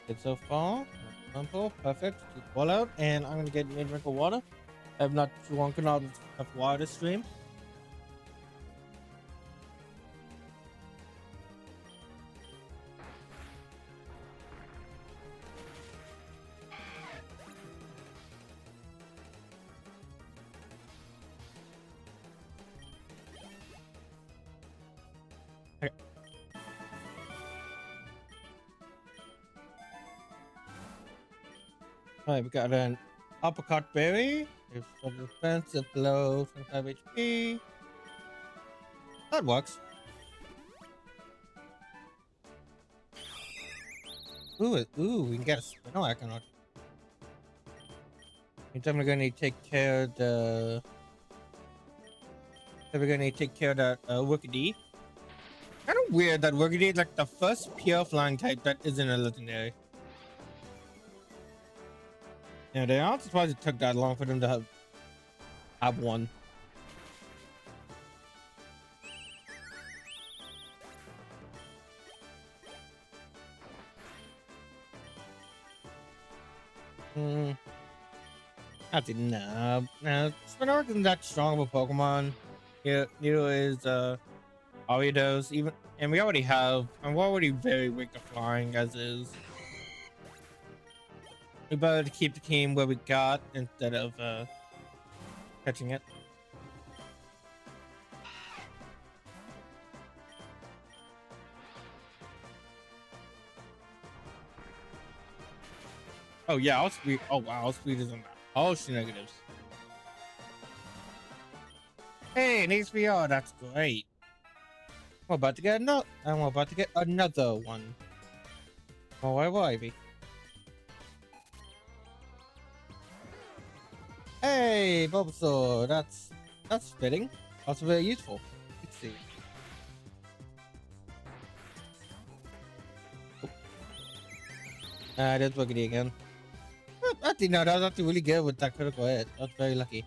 Good so far. Perfect. Ball out, and I'm gonna get me a drink of water. I've not drunk enough water to stream. Okay. Alright, we got an uppercut berry. It's for defensive blow, 25 HP. That works. Ooh, we can get a spinal icon. Means I'm gonna need to take care of the. We're gonna need to take care of that Workady. Kind of weird that Workady is like the first pure flying type that isn't a legendary. Yeah, they aren't surprised it took that long for them to have one. That's enough. Now, Spinark isn't that strong of a Pokemon. Yeah, neither is Ariados. Even, and we already have, and we're already very weak to flying as is. We better to keep the team where we got instead of catching it. Oh yeah, our speed. Oh wow, our speed is on that. Oh, she negatives. Hey, an HBR, that's great. We're about to get another, and we're about to get another one. Oh, why will Ivy? Hey, Bulbasaur, that's fitting. Also very useful. Let's see. There's Boogity again. Actually, no, that was actually really good with that critical hit. That's very lucky.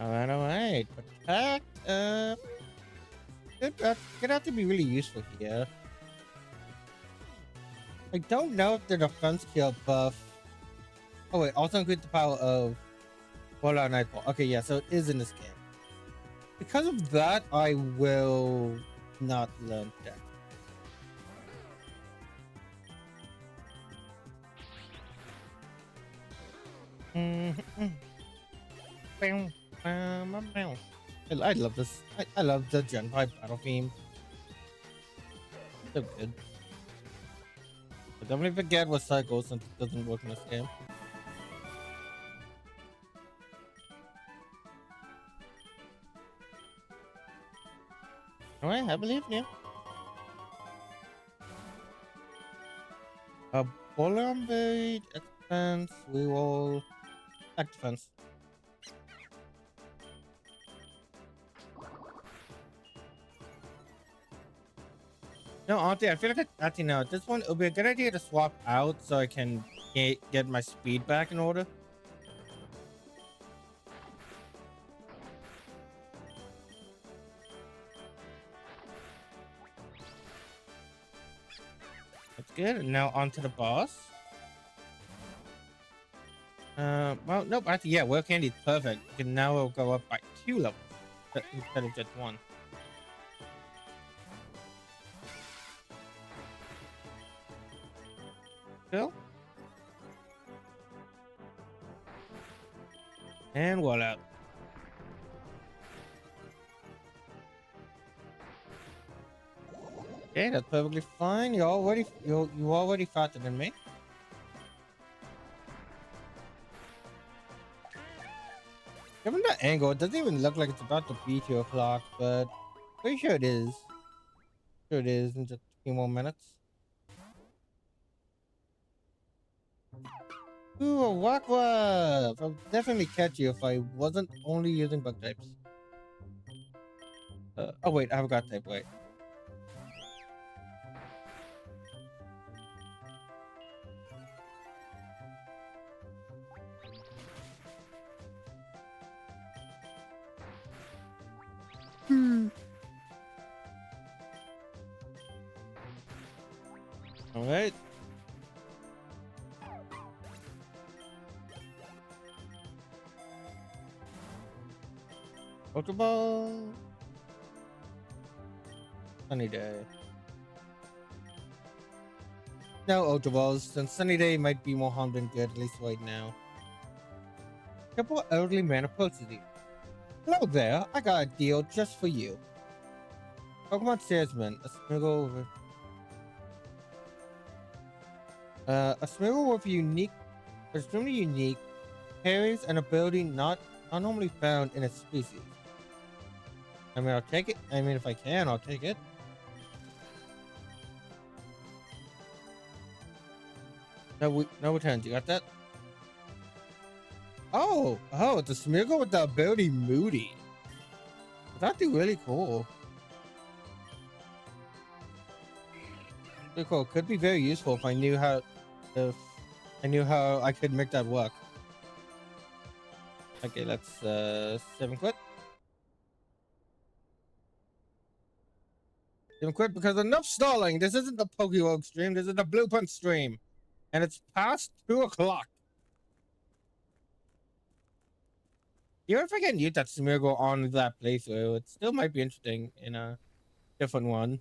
Alright. Protect. Could have to be really useful here. I don't know if the defense skill buff. Oh wait, also include the power of Polar Nightfall. Okay, yeah, so it is in this game. Because of that, I will not learn that. I love this. I love the Gen 5 battle theme. So good. But definitely forget what cycle since it doesn't work in this game. Alright, I believe you. A Bolambe defense, we will attack defense. No, honestly, I feel like actually no. This one, it would be a good idea to swap out so I can get my speed back in order. That's good. And now on to the boss. Well, nope. Actually, yeah, World Candy is perfect. And now we'll go up by 2 levels instead of just 1. Still. And voila. Okay, that's perfectly fine. You already faster than me. Given the angle, it doesn't even look like it's about to be 2 o'clock, but pretty sure it is. Sure it is in just a few more minutes. Ooh, a Wackwaf! I'll definitely catch you if I wasn't only using bug types. Oh wait, I forgot type, wait. Alright. Pokeball. Sunny Day. No Ultra Balls, since Sunny Day might be more harm than good, at least right now. Simple elderly man approaches you. Hello there, I got a deal just for you. Pokemon salesman, a Smeargle with extremely unique, carries an ability not normally found in its species. I mean, I'll take it. I mean, if I can, I'll take it. No returns. You got that? Oh, it's a Smeargle with the ability Moody. That'd be really cool. Pretty cool. Could be very useful if I knew how I could make that work. Okay, let's 7 quit. 7 quit because enough stalling. This isn't the Pokewog stream. This is the Blueprint stream, and it's past 2 o'clock. Even if I can use that Smeargle on that playthrough, it still might be interesting in a different one.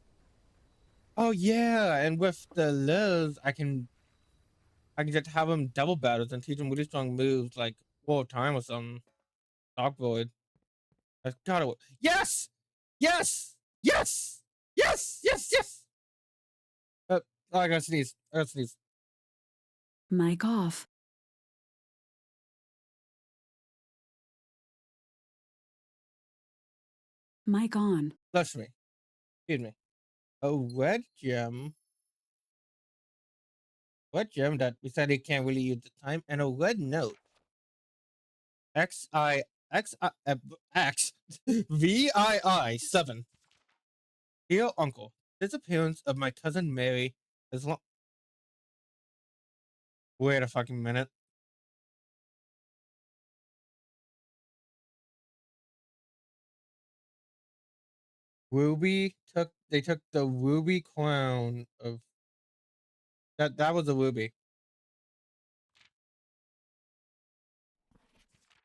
Oh yeah, and with the Liz, I can just have him double battles and teach him really strong moves like War of Time or some Dark Void. That's gotta work. Yes! Yes! Yes! Yes! Yes! Yes! Oh, I gotta sneeze. I gotta sneeze. Mic off. Mic on. Bless me. Excuse me. A red gem. Red gem that we said he can't really use the time, and a red note. X I X I X VII 7. Dear Uncle, disappearance of my cousin Mary is long. Wait a fucking minute. They took the ruby crown of that was a ruby.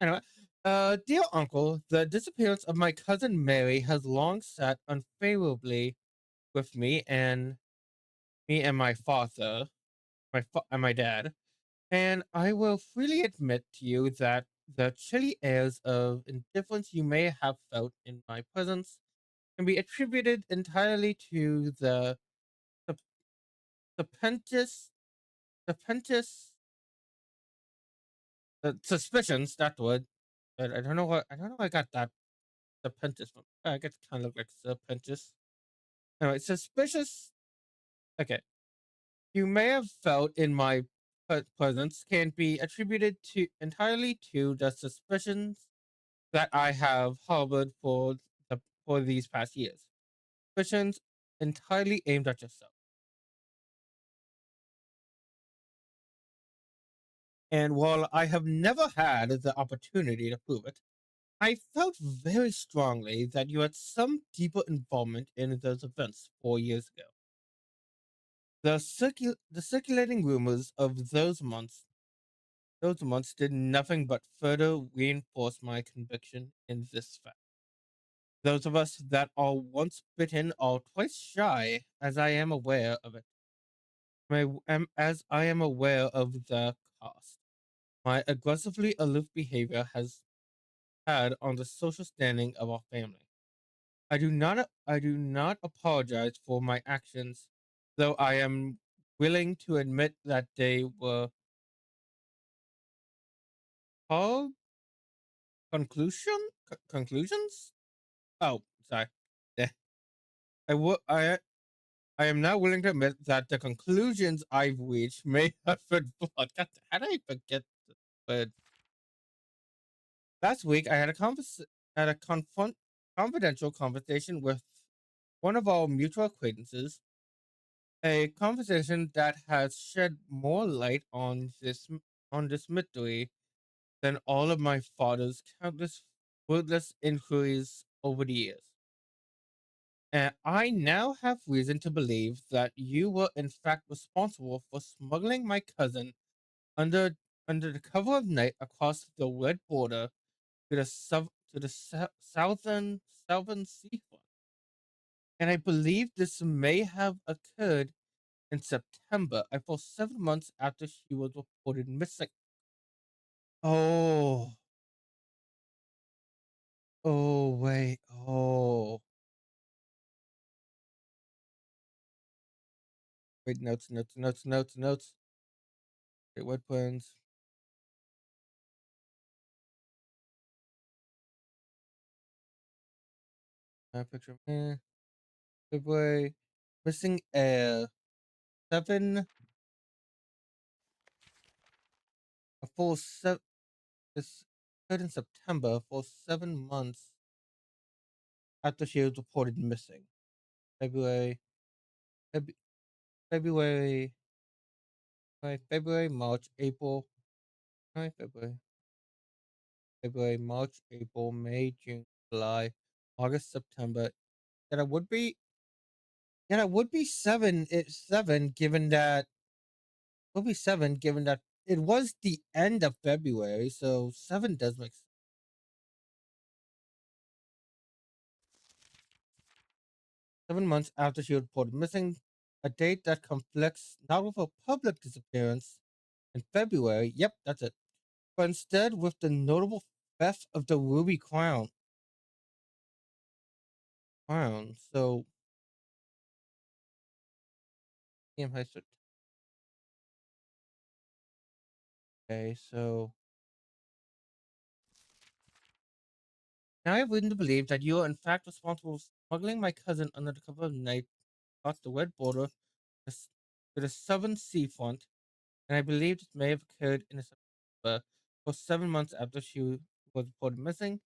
Anyway, dear Uncle, the disappearance of my cousin Mary has long sat unfavorably with me and my father, and my dad, and I will freely admit to you that the chilly airs of indifference you may have felt in my presence can be attributed entirely to the stupendous, stupendous suspicions. That word, but I don't know where I got that stupendous from. I guess it kind of look like stupendous. Anyway, suspicious. Okay, you may have felt in my presence can be attributed to entirely to the suspicions that I have harbored for these past years. Suspicions entirely aimed at yourself. And while I have never had the opportunity to prove it, I felt very strongly that you had some deeper involvement in those events 4 years ago. The circulating rumors of those months did nothing but further reinforce my conviction in this fact. Those of us that are once bitten are twice shy, as I am aware of it. As I am aware of the cost my aggressively aloof behavior has had on the social standing of our family. I do not apologize for my actions, though I am willing to admit that they were called conclusions. Oh, sorry. Eh, I wo- I am now willing to admit that the conclusions I've reached may have been flawed. God, how did I forget the word? Last week, I had a confidential conversation with one of our mutual acquaintances, a conversation that has shed more light on this mystery than all of my father's countless wordless inquiries over the years. And I now have reason to believe that you were in fact responsible for smuggling my cousin under the cover of night across the red border to the southern seafront. And I believe this may have occurred in September, for 7 months after she was reported missing. Oh, Wait, notes. Wait, weapons. Picture. February. Missing a 7. A full 7. This occurred in September, for 7 months after she was reported missing. February. Feb- February. February, March, April. February. February, March, April, May, June, July, August, September. Yeah, that would be. Yeah, that would be 7. It's 7, given that. Would be 7, given that it was the end of February, so 7 does make sense. 7 months after she was reported missing, a date that conflicts not with her public disappearance in February. Yep, that's it. But instead with the notable theft of the ruby crown. So, damn, okay, so now I have reason to believe that you are in fact responsible for smuggling my cousin under the cover of night across the red border to the southern seafront, and I believe this may have occurred in September, for 7 months after she was reported missing,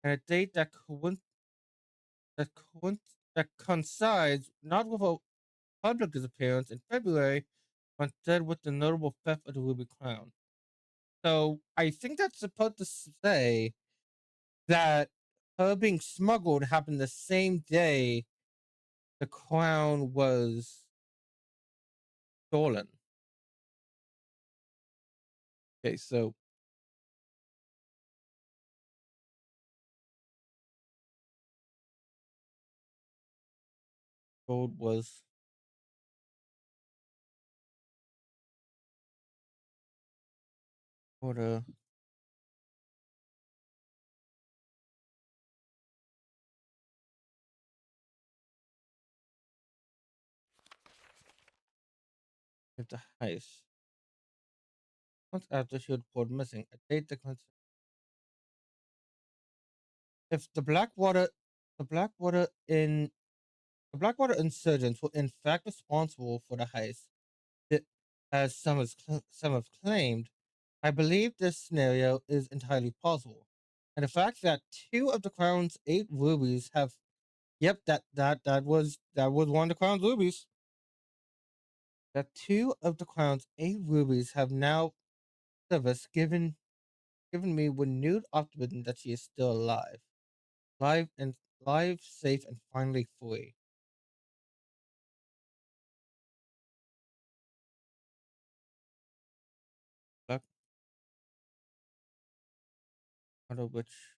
and a date that, that coincides not with her public disappearance in February, but instead with the notable theft of the Ruby Crown. So I think that's supposed to say that her being smuggled happened the same day the crown was stolen. Okay, so gold was for the heist. Months after she was reported missing, a date that if the Blackwater insurgents were in fact responsible for the heist, it, as some have claimed, I believe this scenario is entirely plausible. And the fact that 2 of the crown's 8 rubies have, yep, that was one of the crown's rubies. That 2 of the crown's 8 rubies have now surfaced, given me renewed optimism that she is still alive, safe, and finally free. Black, out of which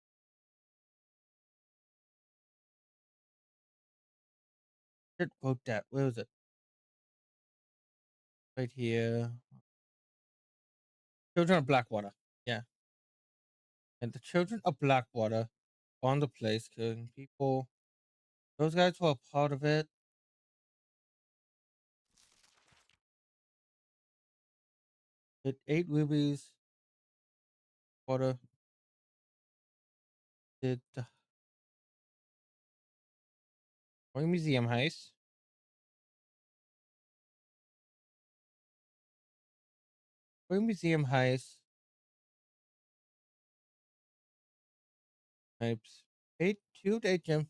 did quote that. Where was it? Right here. Children of Blackwater. Yeah. And the children of Blackwater on the place, killing people. Those guys were a part of it. It 8 rubies. Water did the Royal Museum heist. Royal Museum heist. Types 8 gem.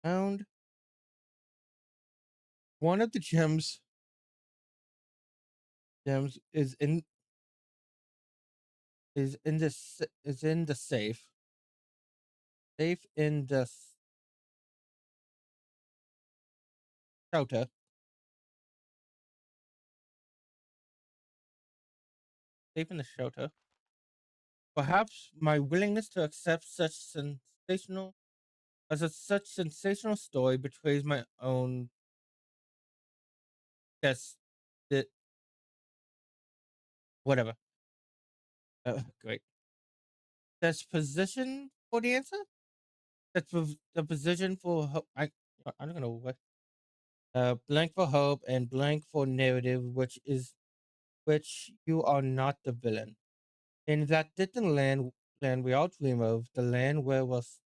Found one of the gems is in the safe. Safe in the shelter. Safe in the shelter. Perhaps my willingness to accept such sensational story betrays my own des- di- whatever. Great. Disposition for the answer? That's the position for hope. I don't know what. Blank for hope and blank for narrative, which you are not the villain. In that distant land we all dream of, the land where was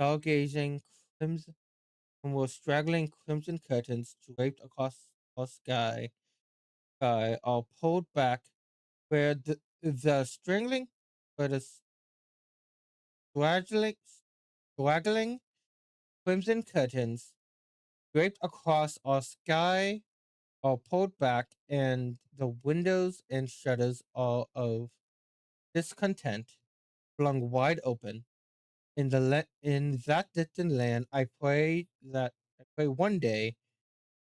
stargazing crimson and were straggling crimson curtains draped across the sky are pulled back, where the strangling, where the straggling, straggling crimson curtains draped across our sky are pulled back, and the windows and shutters are of discontent flung wide open. In that distant land, I pray one day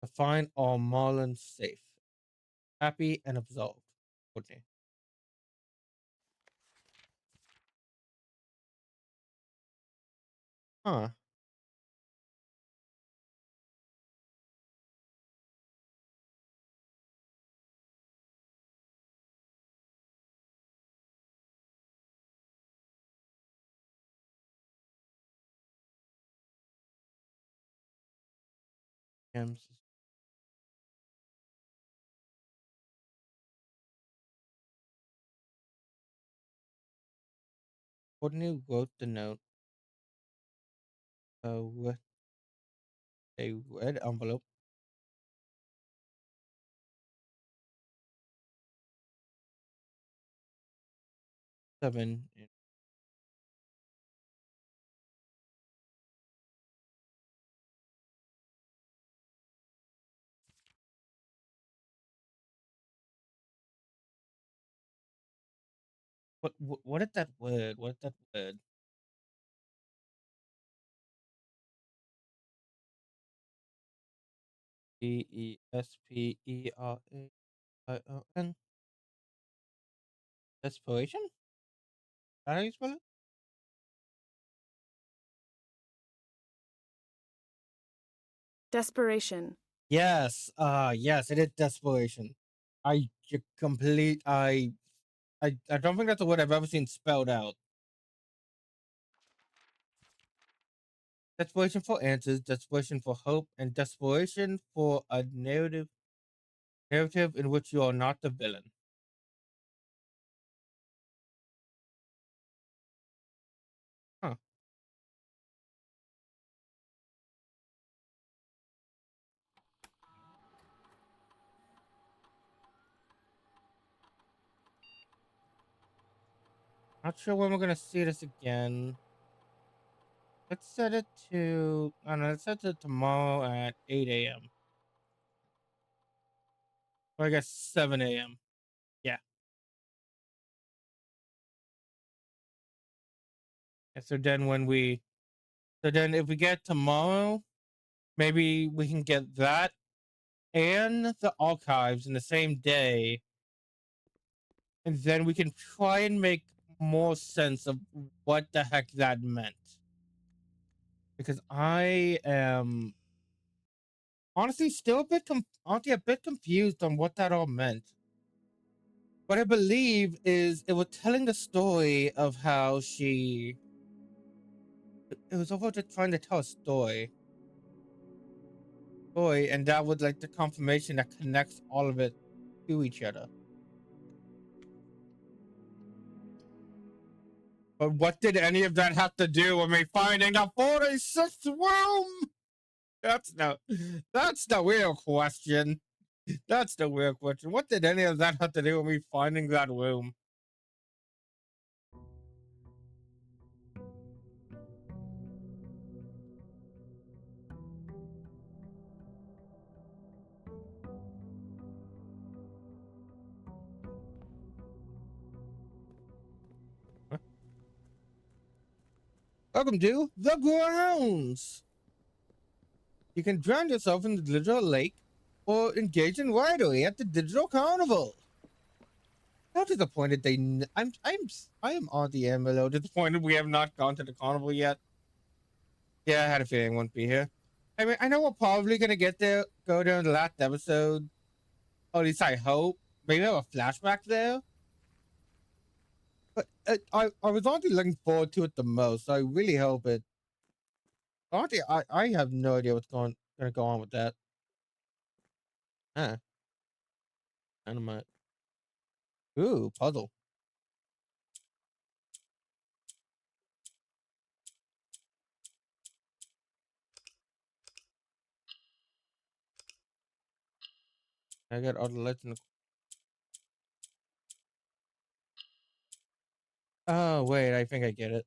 to find all Marlins safe, happy, and absolved. Courtney. Huh. James. Courtney wrote the note with a red envelope. Seven. What is that word? What is that word? Desperation? Desperation? How do you spell it? Desperation. Yes, it is desperation. I j- complete I don't think that's a word I've ever seen spelled out. Desperation for answers, desperation for hope, and desperation for a narrative in which you are not the villain. Huh. Not sure when we're gonna see this again. Let's set it to I don't know, let's set it tomorrow at 8 a.m. Or I guess 7 a.m. Yeah. And so then if we get tomorrow, maybe we can get that and the archives in the same day, and then we can try and make more sense of what the heck that meant. Because I am honestly still honestly a bit confused on what that all meant. What I believe is it was telling the story of how it was over to trying to tell a story, and that was like the confirmation that connects all of it to each other. But what did any of that have to do with me finding the 46th room? That's the real question. That's the real question. What did any of that have to do with me finding that room? Welcome to the grounds. You can drown yourself in the digital lake or engage in ridery at the digital carnival. How disappointed I am on the end a little disappointed we have not gone to the carnival yet. Yeah, I had a feeling we wouldn't be here. I mean, I know we're probably gonna go there in the last episode. Or at least I hope. Maybe have a flashback there. But I was honestly looking forward to it the most. So I really hope it Honestly, I have no idea what's gonna go on with that. Huh. Dynamite. Ooh, puzzle. I got all the lights in the. Oh wait, I think I get it.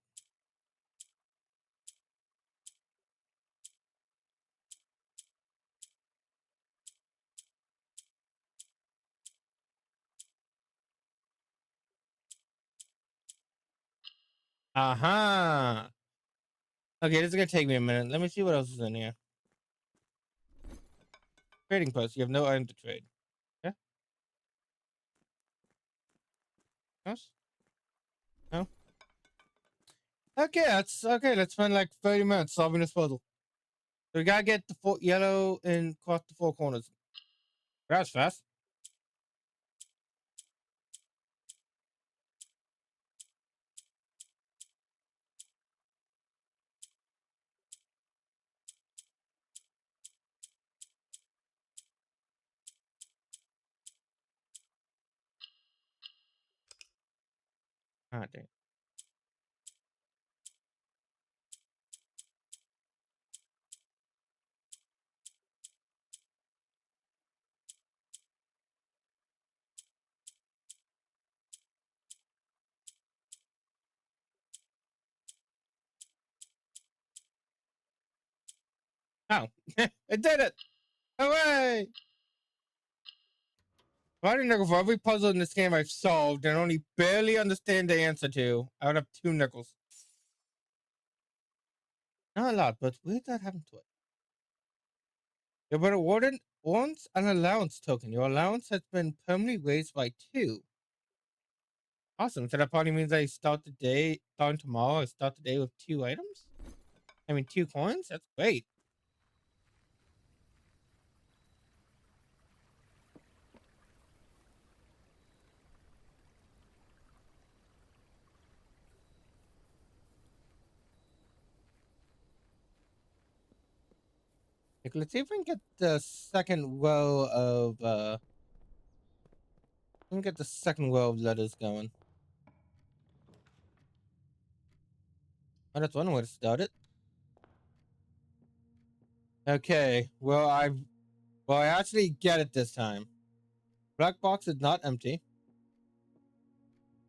Aha. Okay, this is gonna take me a minute. Let me see what else is in here. Trading post. You have no item to trade. Yeah. Yes. No. Okay, that's okay. Let's spend like 30 minutes solving this puzzle. So we gotta get the four yellow and across the four corners. That's fast. Ah, dang. Oh, it did it! Hooray! Finding nickel for every puzzle in this game I've solved and only barely understand the answer to. I would have 2 nickels. Not a lot, but weird that happened to it. Yeah, but it wants an allowance token. Your allowance has been permanently raised by 2. Awesome. So that probably means I start the day, starting tomorrow, I start the day with 2 items? I mean, 2 coins? That's great. Like, let's see if we can get the second row of, we can get the second row of letters going. Oh, that's one way to start it. Okay, well, I actually get it this time. Black box is not empty.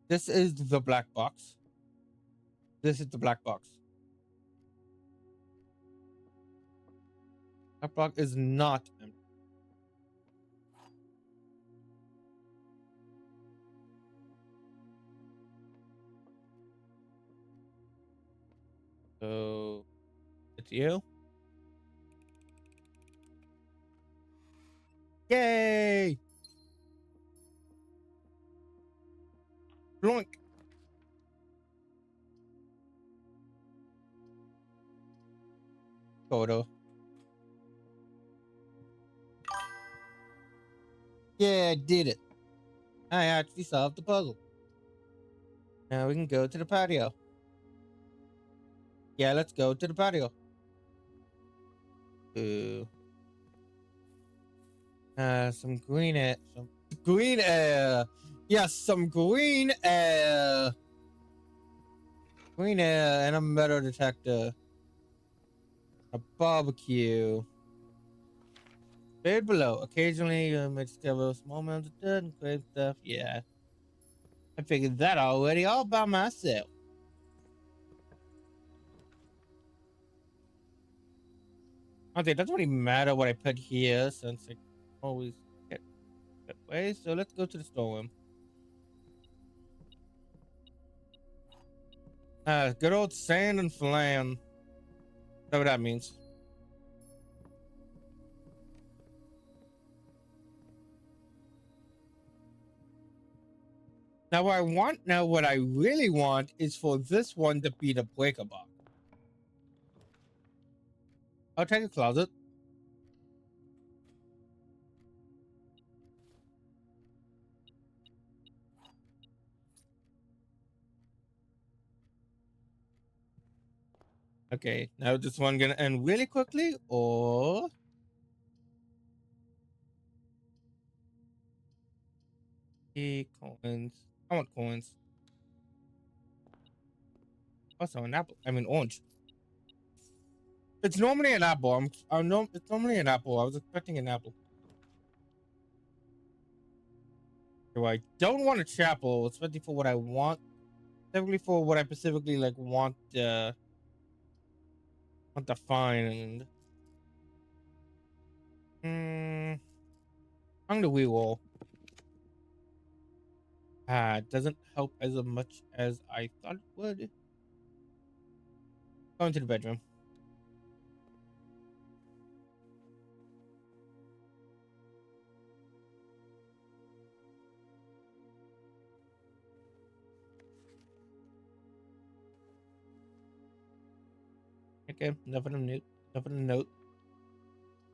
This is the black box. This is the black box. Black box is not empty. So it's you. Yay! Bloink. Photo. Yeah, I did it. I actually solved the puzzle. Now we can go to the patio. Yeah, let's go to the patio. Ooh. Some green air. Some green air. Yes, some green air. Green air and a metal detector. A barbecue. Buried below. Occasionally, you may discover small amounts of dirt and great stuff. Yeah. I figured that already all by myself. I think it doesn't really matter what I put here since I always get that way. So let's go to the storeroom. Good old sand and flan. That's what that means. Now what I really want is for this one to be the breaker box. I'll take a closet. Okay, now this one gonna end really quickly, or coins. I want coins. Also an apple. I mean orange. It's normally an apple. It's normally an apple. I was expecting an apple. So I don't want a chapel, especially for what I want. Specifically for what I specifically like want to find. On the reroll. It doesn't help as much as I thought it would. Go into the bedroom. Okay, nothing to note. Nothing to note.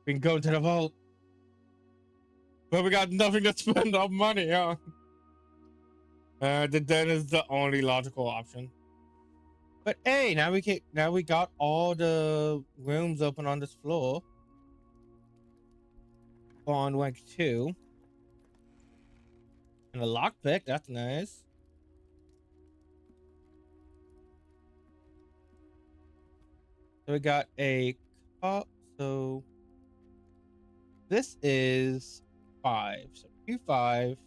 We can go into the vault. But we got nothing to spend our money on. The den is the only logical option. But hey, now we got all the rooms open on this floor. On rank 2. And a lockpick, that's nice. So we got a so this is 5. So Q5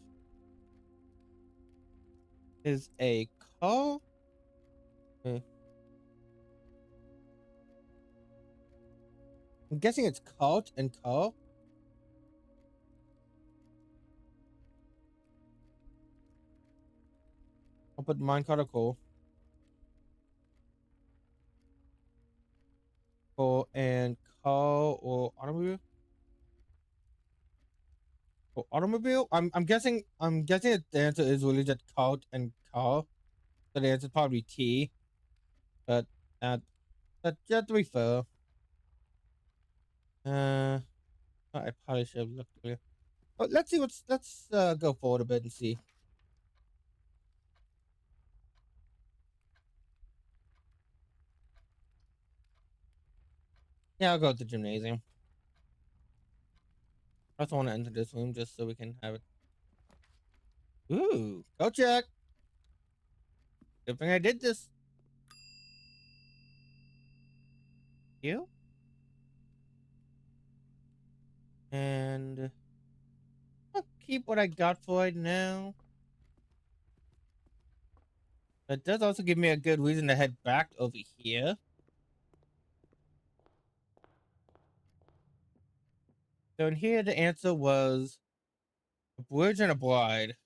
is a call. I'm guessing it's cult and call. I'll put minecart or coal. Coal and call or automobile. Or automobile. I'm guessing that the answer is really just cult and call. So the answer is probably T. But just to be fair. I probably should have looked earlier. But let's see let's go forward a bit and see. Yeah, I'll go to the gymnasium. I also want to enter this room just so we can have it. Ooh, go check. Good thing I did this. You? And I'll keep what I got for it now. It does also give me a good reason to head back over here. So in here, the answer was a bridge and a bride.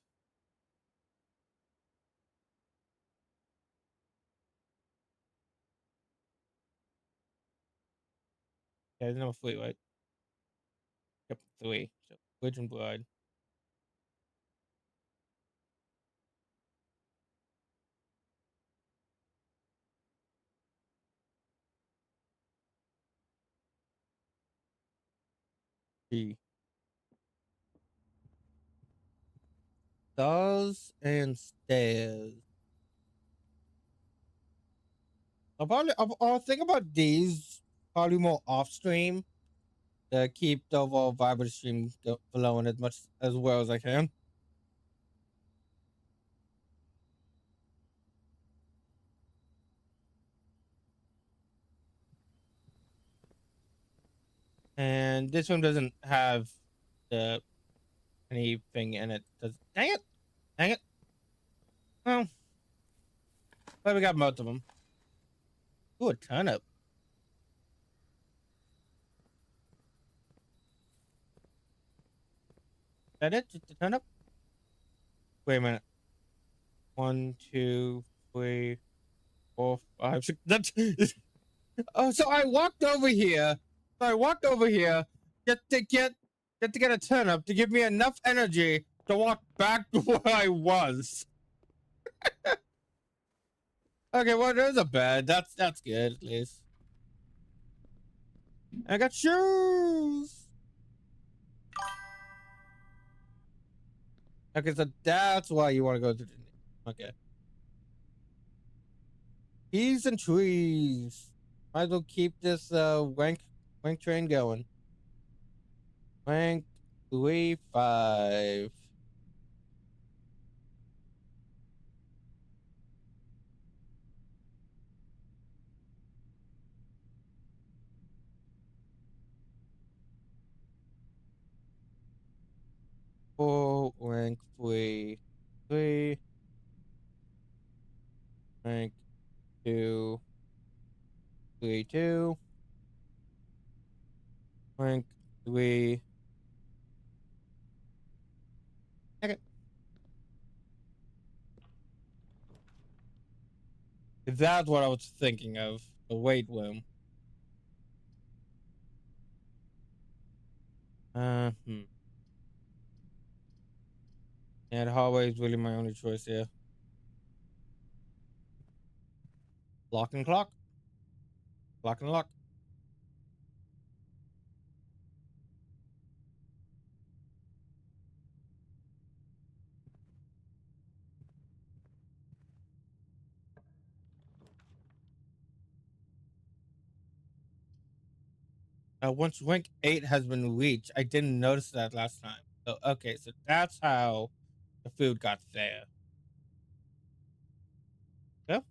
Yeah, there's number 3, right? Yep, 3. So bridge and bride. G. Stars and stairs. I'll think about these probably more off stream to keep the overall vibe of the stream flowing as much as well as I can. And this one doesn't have the anything in it. Dang it! Dang it! Well, but we got most of them. Ooh, a turnip. Is that it? Just a turnip? Wait a minute. 1, 2, 3, 4, 5, 6. That's oh. So I walked over here. Just to get a turnip to give me enough energy to walk back to where I was. Okay, well, there's a bed. That's good at least. I got shoes. Okay, so that's why you want to go to the. Okay. Peas and trees. Might as well keep this wank train going. Wank 3-5. Four wank 3-3. Wank 2-3-2. Wank 3. Okay. That's what I was thinking of. The weight room. Hmm. Yeah, the hallway is really my only choice here. Lock and clock. Lock and lock. Once rank 8 has been reached, I didn't notice that last time. So, okay, so that's how the food got there. Yep.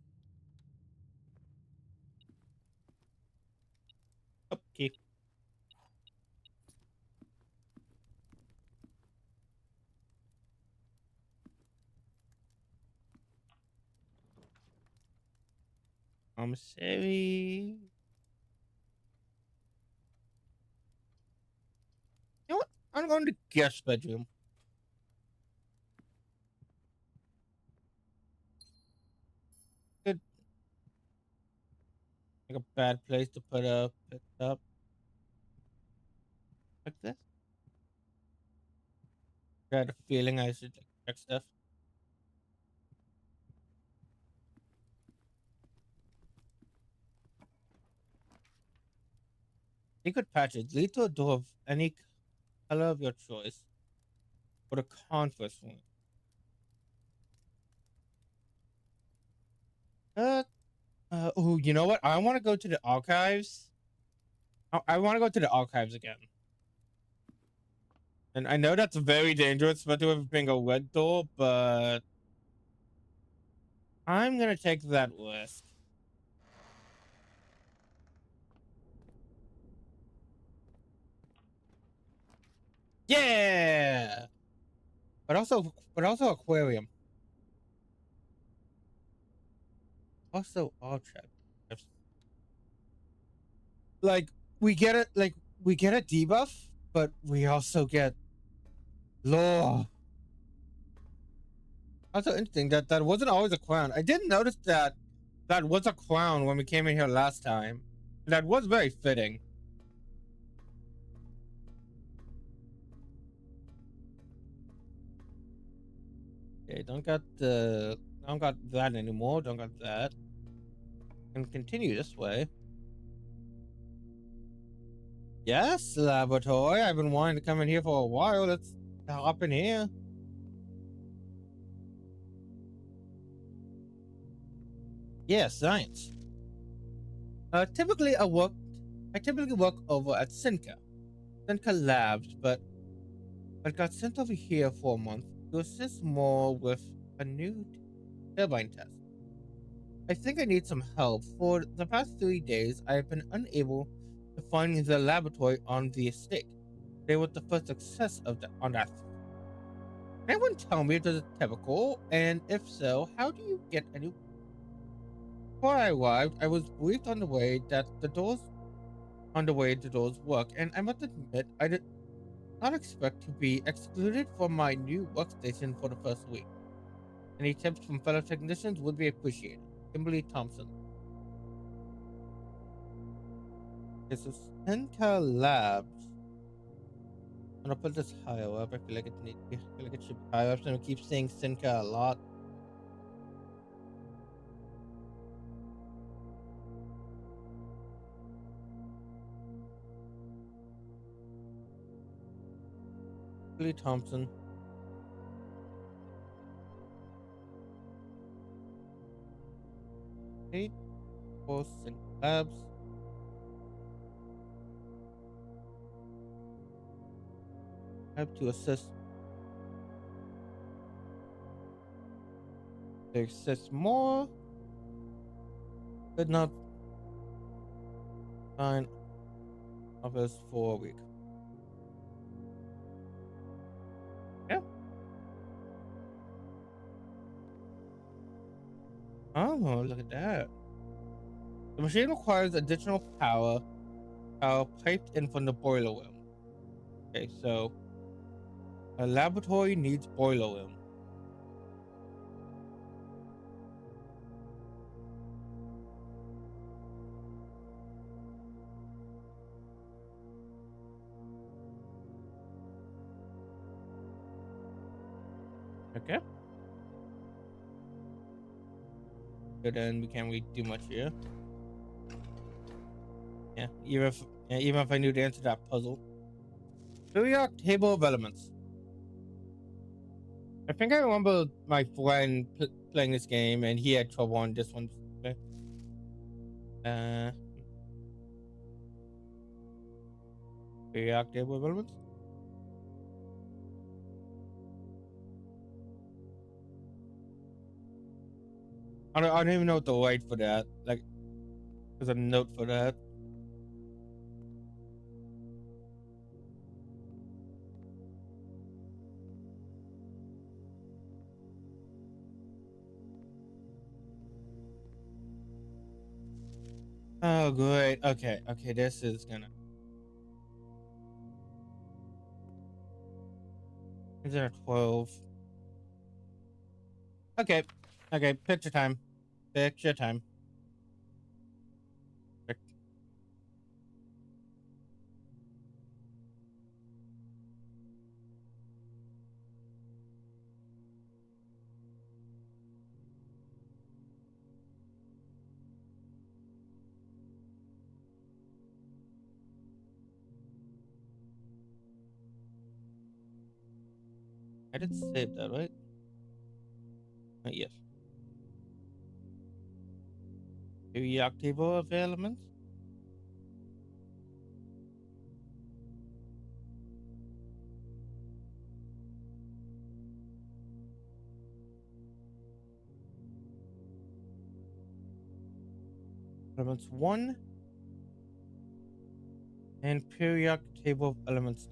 Okay. I'm sorry. You know what? I'm going to guest bedroom. Good. Like a bad place to put it up like this. I had a feeling I should like check stuff. Secret patches lead to a door of any color of your choice for the conference room. Uh, oh, you know what? I want to go to the archives. I want to go to the archives again. And I know that's very dangerous, especially with it being a red door, but I'm gonna take that risk. Yeah, but also aquarium. Also all check. Like we get a debuff, but we also get law. Also interesting that that wasn't always a crown. I didn't notice that that was a crown when we came in here last time. That was very fitting. Okay, don't got that anymore. Don't got that. And continue this way. Yes, laboratory. I've been wanting to come in here for a while. Let's hop in here. Yeah, science. Typically I typically work over at Sinca Labs, but got sent over here for a month to assist more with a new turbine test. I think I need some help. For the past 3 days, I have been unable to find the laboratory on the estate. They were the first success on that. Can anyone tell me if this is typical? And if so, how do you get any? Before I arrived, I was briefed on the way the doors work, and I must admit I did not expect to be excluded from my new workstation for the first week. Any tips from fellow technicians would be appreciated. Kimberly Thompson. This is Senka Labs. I'm gonna put this higher up. I feel like it should be higher up. So I keep saying Senka a lot. Kimberly Thompson. Eight for Senka Labs. Have to assist. To assist more. Could not find office for a week. Yeah. Oh, look at that. The machine requires additional power piped in from the boiler room. Okay, so a laboratory needs boiler room. Okay. So then we can't really do much here. Yeah, even if I knew the answer to that puzzle. Periodic table of elements. I think I remember my friend playing this game, and he had trouble on this one. Uh, periodic table of elements. I don't even know what to write for that. Like, there's a note for that. Oh, great. Okay, okay, this is gonna. Is there 12? Okay, okay, picture time. Picture time. Pic- I did save that, right? Yes. Periodic table of elements. Elements 1 and periodic table of elements.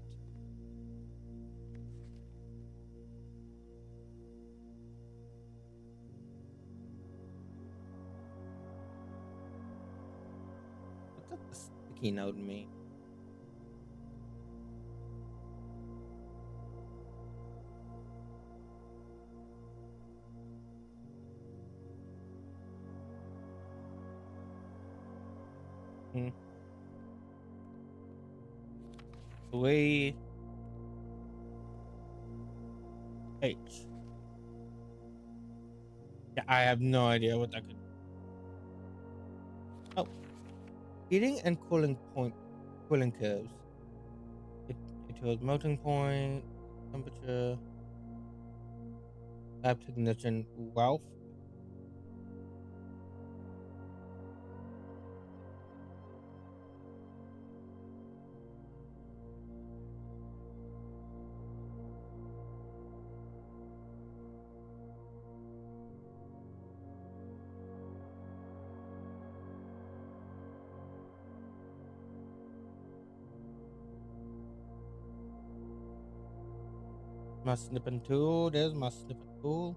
What does the sticky note mean? Hmm. 3 H. Yeah, I have no idea what that could. Oh, heating and cooling curves. It was melting point, temperature, lab technician Ralph. My snipping tool. There's my snipping tool.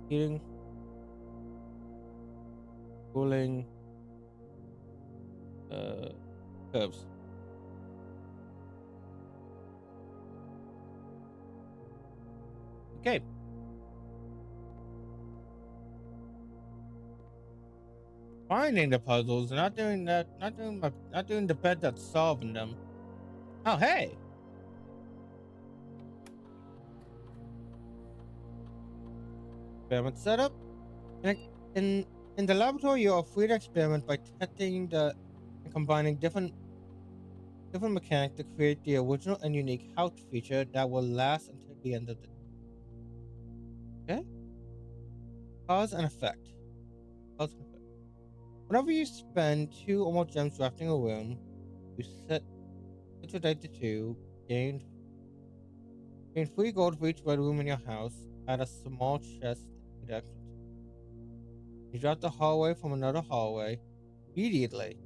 Heating, cooling, curves. Okay. Finding the puzzles, not doing that, not doing the bit that's solving them. Oh, hey. Experiment setup. In, in in the laboratory, you are free to experiment by testing and combining different mechanics to create the original and unique house feature that will last until the end of the. Okay. Cause and effect. Cause and effect. Whenever you spend 2 or more gems drafting a room, you set your data to gain 3 gold for each red room in your house. Add a small chest to the extra. You draft the hallway from another hallway immediately.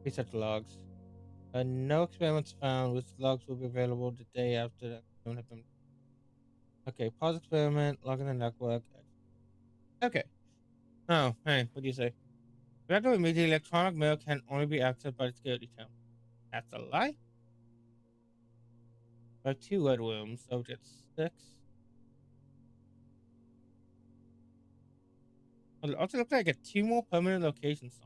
Research logs. No experiments found, which logs will be available the day after that. Don't have them. Okay, pause experiment, log in the network. Okay. Oh, hey, what do you say? Reactor immediately electronic mail can only be accessed by the security team. That's a lie. I have 2 red rooms, so it's 6. It also looks like I get 2 more permanent locations.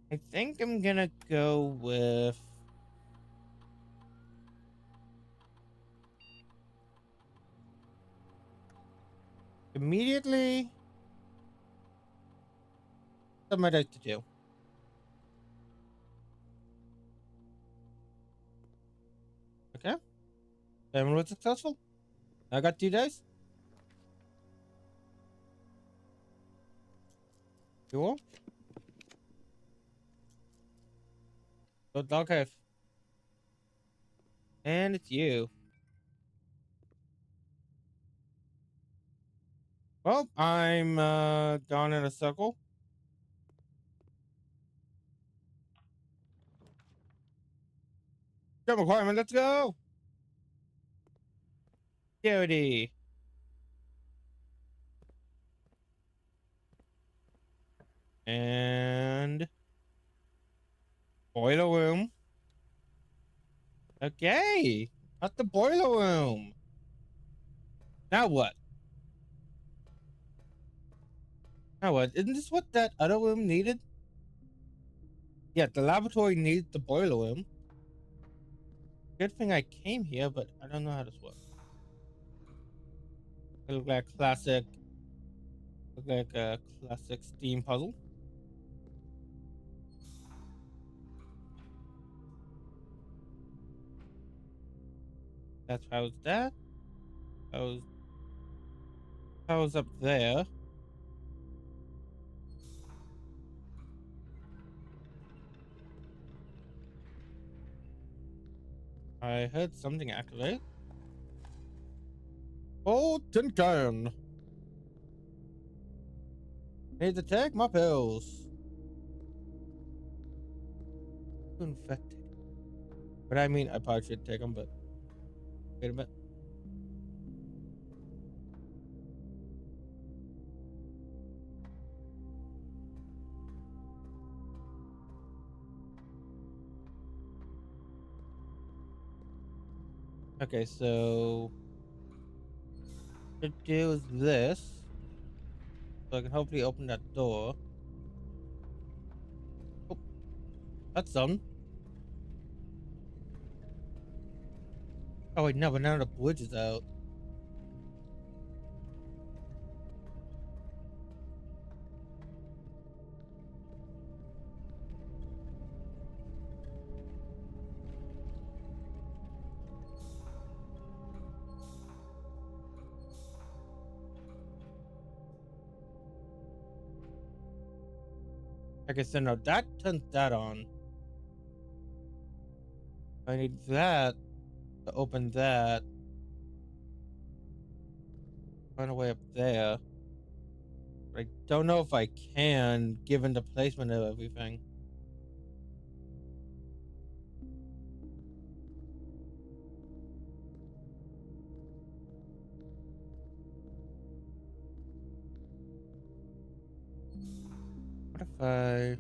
I think I'm gonna go with immediately. What am I like to do? Okay. Everyone was successful. I got 2 days. Cool. Go dog cave. And it's you. Well, I'm gone in a circle. Jump requirement, let's go! Security. And boiler room. Okay. Not the boiler room. Now what? Now what? Isn't this what that other room needed? Yeah, the laboratory needs the boiler room. Good thing I came here, but I don't know how this works. It look like a classic Steam puzzle. That's how's that. How's up there. I heard something activate. Oh, tin can. Need to take my pills. Infected. But I mean, I probably should take them, but wait a minute. Okay, so to do is this. So I can hopefully open that door. Oh, that's something. Oh wait, no, but now the bridge is out. Okay, so now that turns that on. I need that to open that. Find a way up there. But I don't know if I can, given the placement of everything. What if I...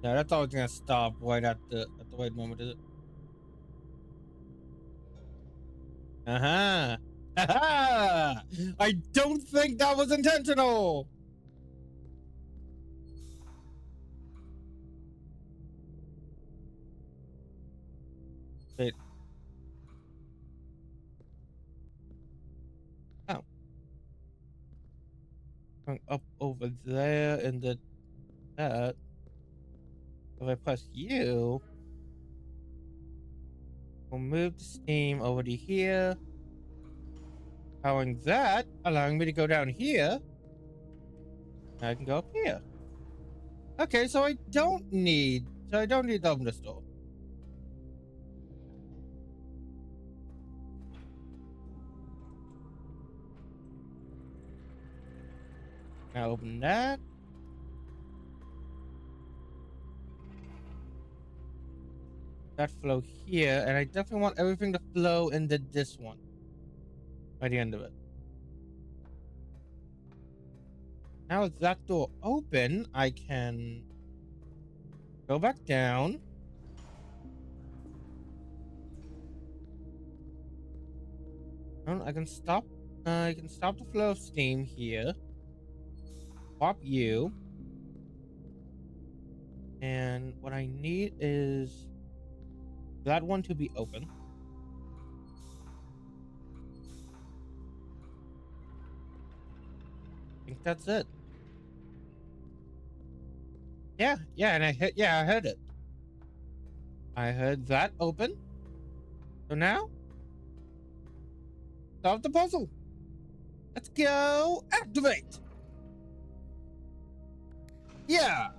Yeah, that's always gonna stop right at the right moment, is it? Uh-huh. Aha! I don't think that was intentional. Wait. Oh. Going up over there and that. If I press U, we'll move the steam over to here. Powering that, allowing me to go down here. I can go up here. Okay, so I don't need to open this door. Now open that. That flow here, and I definitely want everything to flow into this one by the end of it. Now with that door open, I can go back down. I can stop. I can stop the flow of steam here. Pop you. And what I need is that one to be open. I think that's it. Yeah, and I heard it. I heard that open. So now, solve the puzzle. Let's go activate. Yeah.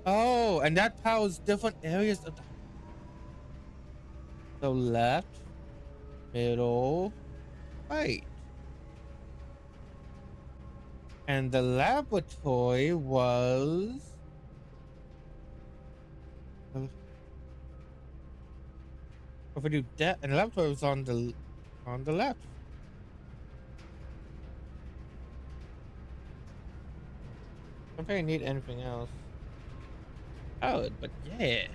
Oh, and that powers different areas of the. So left, middle, right. And the laboratory was. If we do that, and the laboratory was on the left. I don't think I need anything else. Oh, but yeah.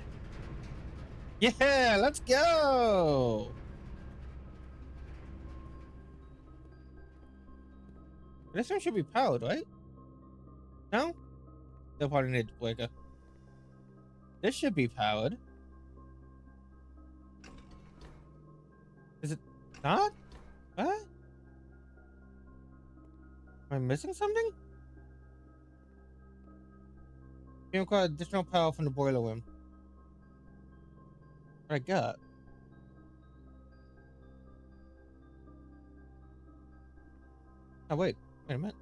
Yeah, let's go. This one should be powered, right? No? They'll probably need a breaker. This should be powered. Is it not? What? Am I missing something? You require additional power from the boiler room. What I got? Oh, wait a minute.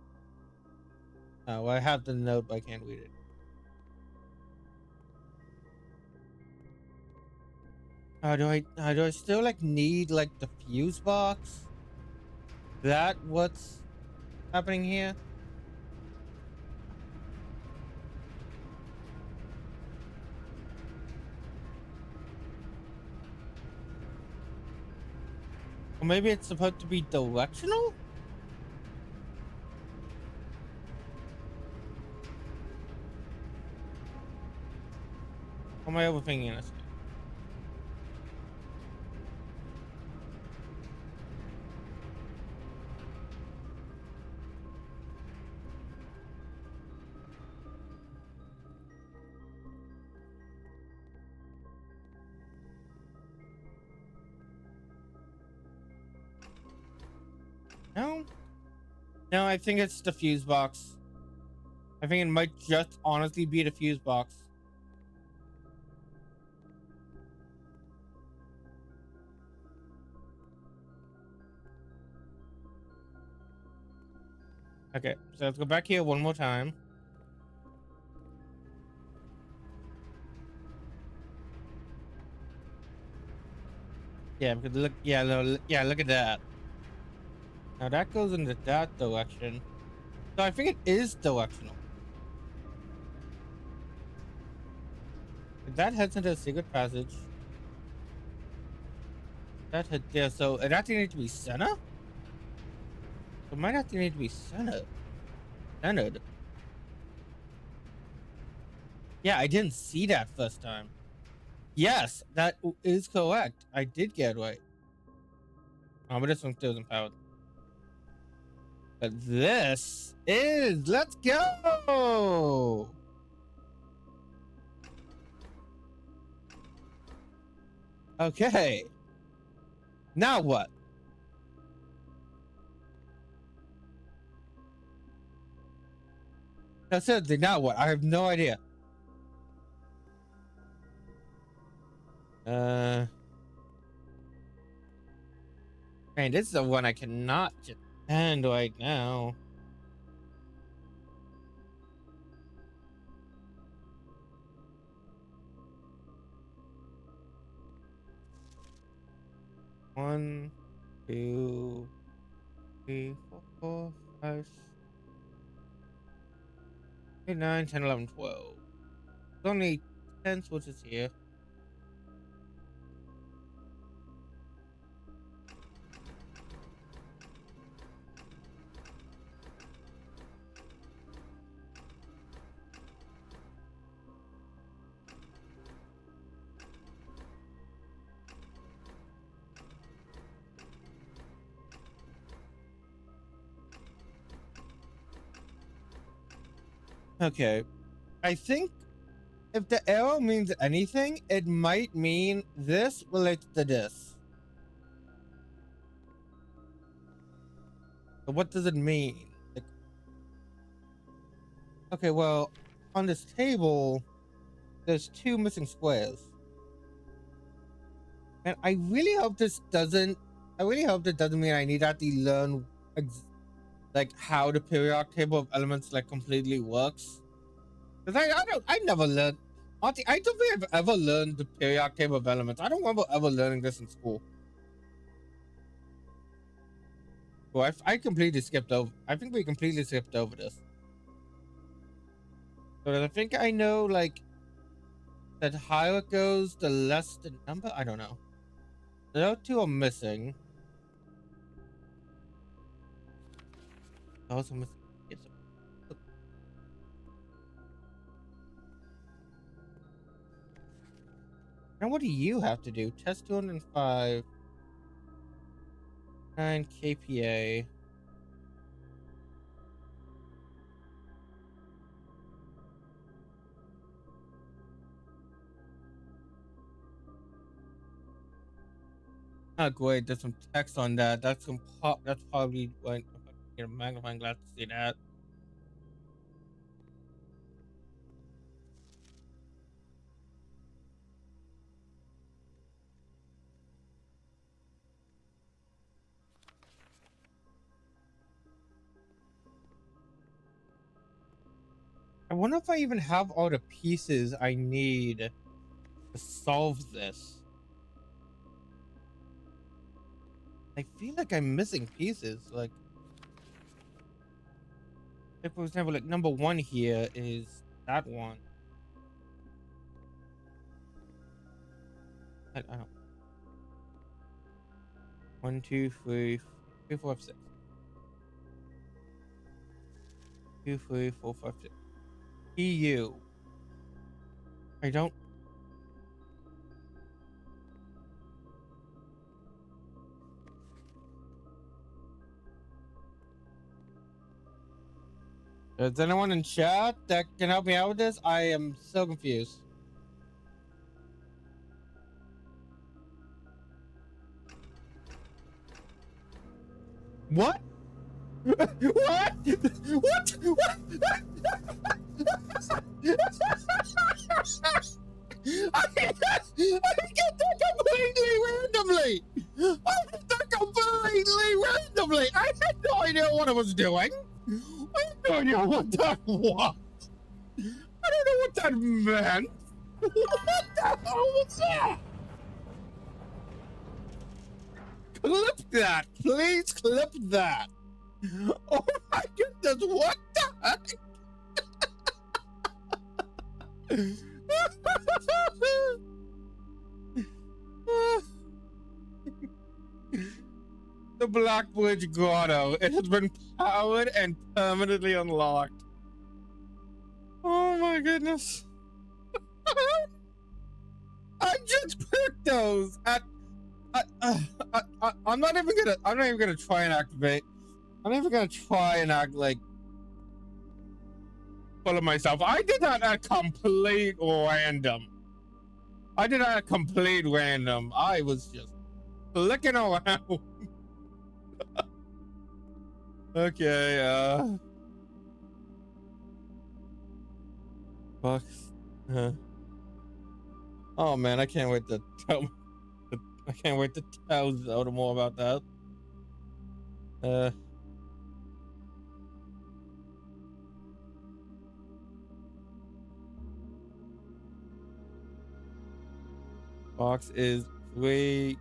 Oh, well, I have the note, but I can't read it. Do I still like need like the fuse box? That what's happening here? Or maybe it's supposed to be directional? Or am I overthinking this? No? No, I think it's the fuse box. I think it might just honestly be the fuse box. Okay, so let's go back here one more time. Yeah, because look, look at that. Now that goes into that direction. So I think it is directional. That heads into a secret passage. That head there, so it actually needs to be center? It might actually need to be centered. Yeah, I didn't see that first time. Yes, that is correct. I did get it right. Oh, but this one still isn't powered. But this is, let's go. Okay. Now what? That's it. Now what? I have no idea. Man, this is the one I cannot just end right now. One, two, three, four, 5, 8, 9, 10, 11, 12. There's only 10 switches here. Okay. I think if the arrow means anything, it might mean this relates to this. So what does it mean? Like, okay, well, on this table, there's 2 missing squares. And I really hope this doesn't mean I need to actually learn like how the periodic table of elements like completely works. Because I never learned. Auntie, I don't think I've ever learned the periodic table of elements. I don't remember ever learning this in school. Well, I completely skipped over. I think we completely skipped over this. So I think I know, like, that higher it goes, the less the number. I don't know. The other 2 are missing. Also missing. Yes. Now, what do you have to do? Test 205. 9 KPA. Oh, great. There's some text on that. That's probably when I get a magnifying glass to see that. I wonder if I even have all the pieces I need to solve this. I feel like I'm missing pieces. Like for example, like number 1 here is that one. I don't. 1, 2, 3, 4, 5, 6. 2, 3, 4, 5, 6. EU. I don't. Is anyone in chat that can help me out with this? I am so confused. What? What? What? What? I get that completely randomly. I get that completely randomly. I had no idea what I was doing. I had no idea what that was. I don't know what that meant. What the hell was that? Clip that. Please clip that. Oh my goodness, what the heck? The Black Bridge Grotto. It has been powered and permanently unlocked. Oh my goodness. just picked those. I'm not even gonna try and activate. I'm not even gonna try and act like full of myself. I did that at complete random. I did that at complete random. I was just looking around. Okay, Bucks. Oh man, I can't wait to tell. I can't wait to tell Zelda more about that. Fox is sweet.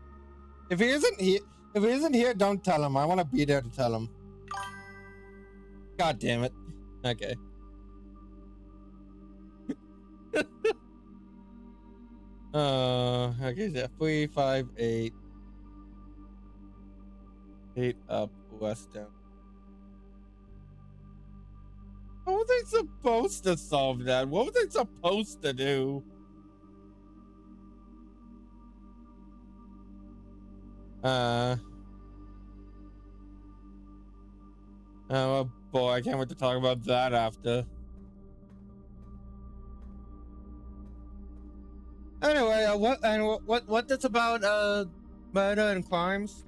If he isn't here, don't tell him. I want to be there to tell him. God damn it. Okay. Okay, so 3, 5, 8. 8 up, west down. How was I supposed to solve that? What was I supposed to do? Oh boy, I can't wait to talk about that after. Anyway, what that's about murder and crimes?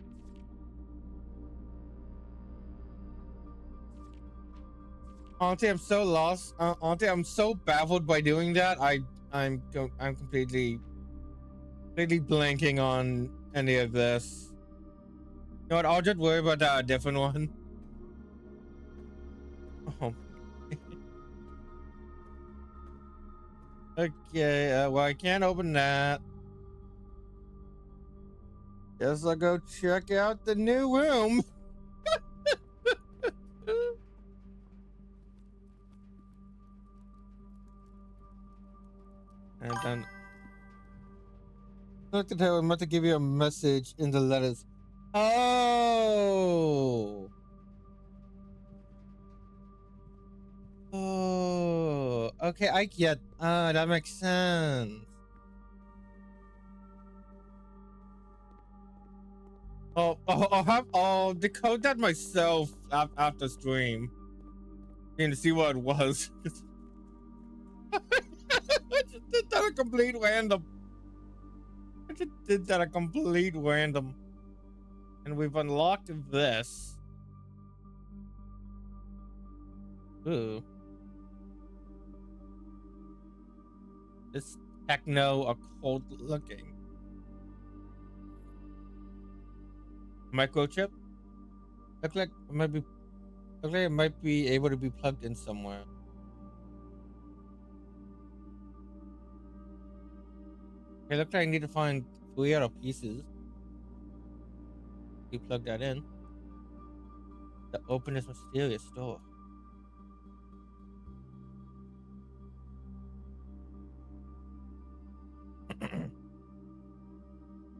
Auntie, I'm so lost. Auntie, I'm so baffled by doing that. I'm completely blanking on any of this. You know what? I'll just worry about that a different one. Oh. Okay. Well, I can't open that. Guess I'll go check out the new room. And then look at how I'm about to give you a message in the letters. Oh. Oh. Okay, I get. That makes sense. I'll decode that myself after stream. And to see what it was. I just did that a complete random. And we've unlocked this. Ooh. It's techno occult looking. Microchip? Look like it might be able to be plugged in somewhere. Okay, looks like I need to find 3 other pieces. You plug that in. To open this mysterious door.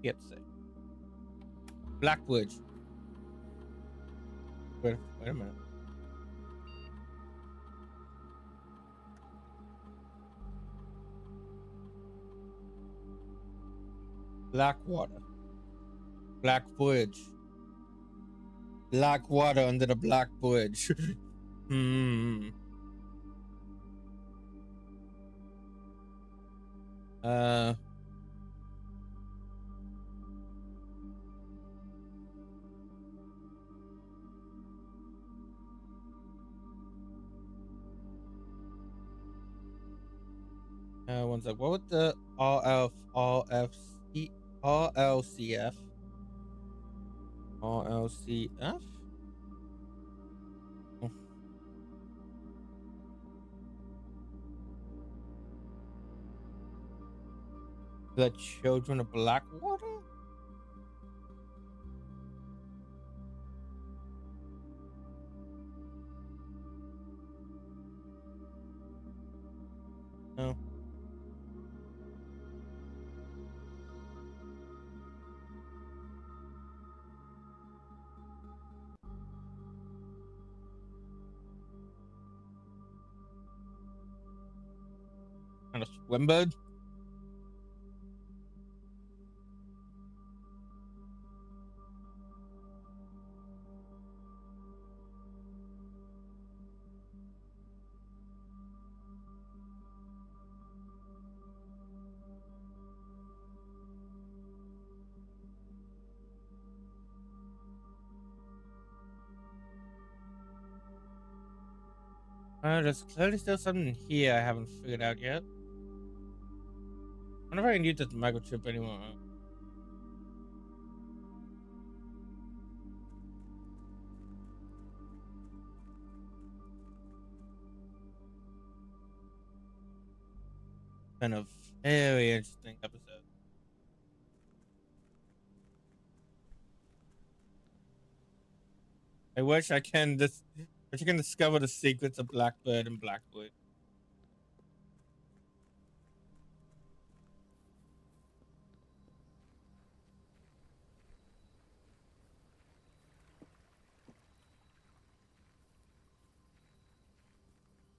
Yep, say. Blackwood. Wait a minute. Blackwater. Black bridge. Black water under the black bridge. Hmm. One sec. What would the RLCF? RLCF? Oh. The Children of Blackwater? No. And a Swimbird? There's clearly still something here I haven't figured out yet. I wonder if I can use this microchip anymore. Been a very interesting episode. I wish I can discover the secrets of Blackbird and Blackwood.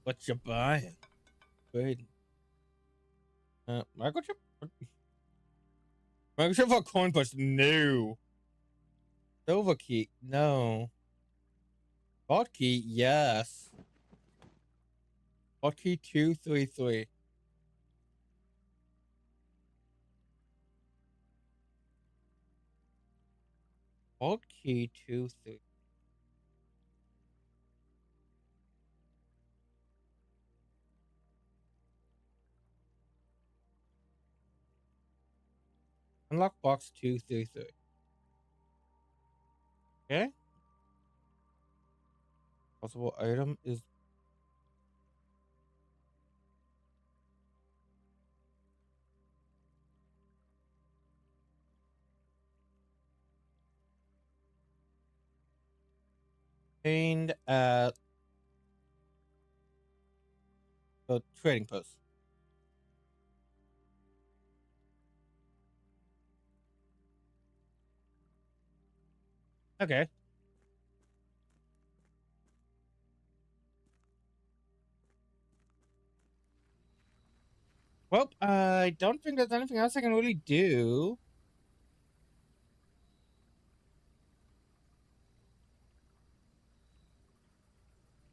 What you buying? Great. Microchip? Microchip for coin push? No. Silver key? No. Bot key? Yes. Bot key 233. Bot key 23. Unlock box 233. Okay. Possible item is contained at the trading post. Okay. Well, I don't think there's anything else I can really do.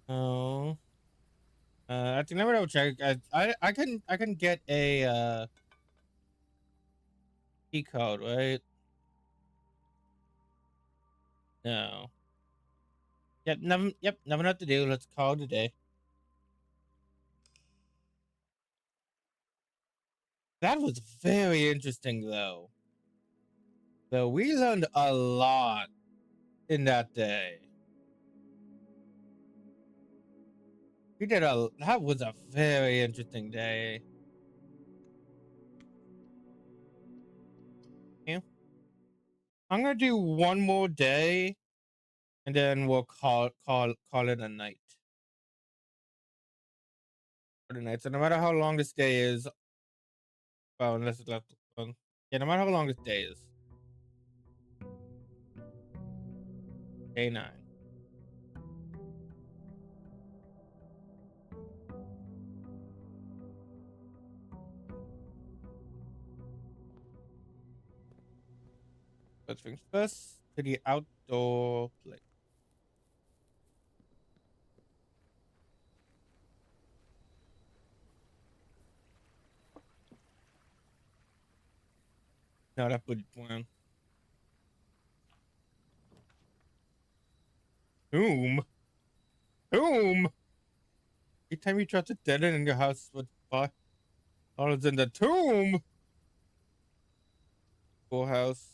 Oh. I think let me double check. I can get a key code, right? No. Nothing else to do. Let's call it a day. That was very interesting though. So we learned a lot in that day. That was a very interesting day. Yeah. I'm gonna do one more day and then we'll call it a night. For the night. So no matter how long this day is, well, unless it's left. Yeah, no matter how long this day is. Day 9. First things first, to the outdoor play. No, that would one. Whom? Whom? Every time you try to dead end in your house with dollars in the tomb. Schoolhouse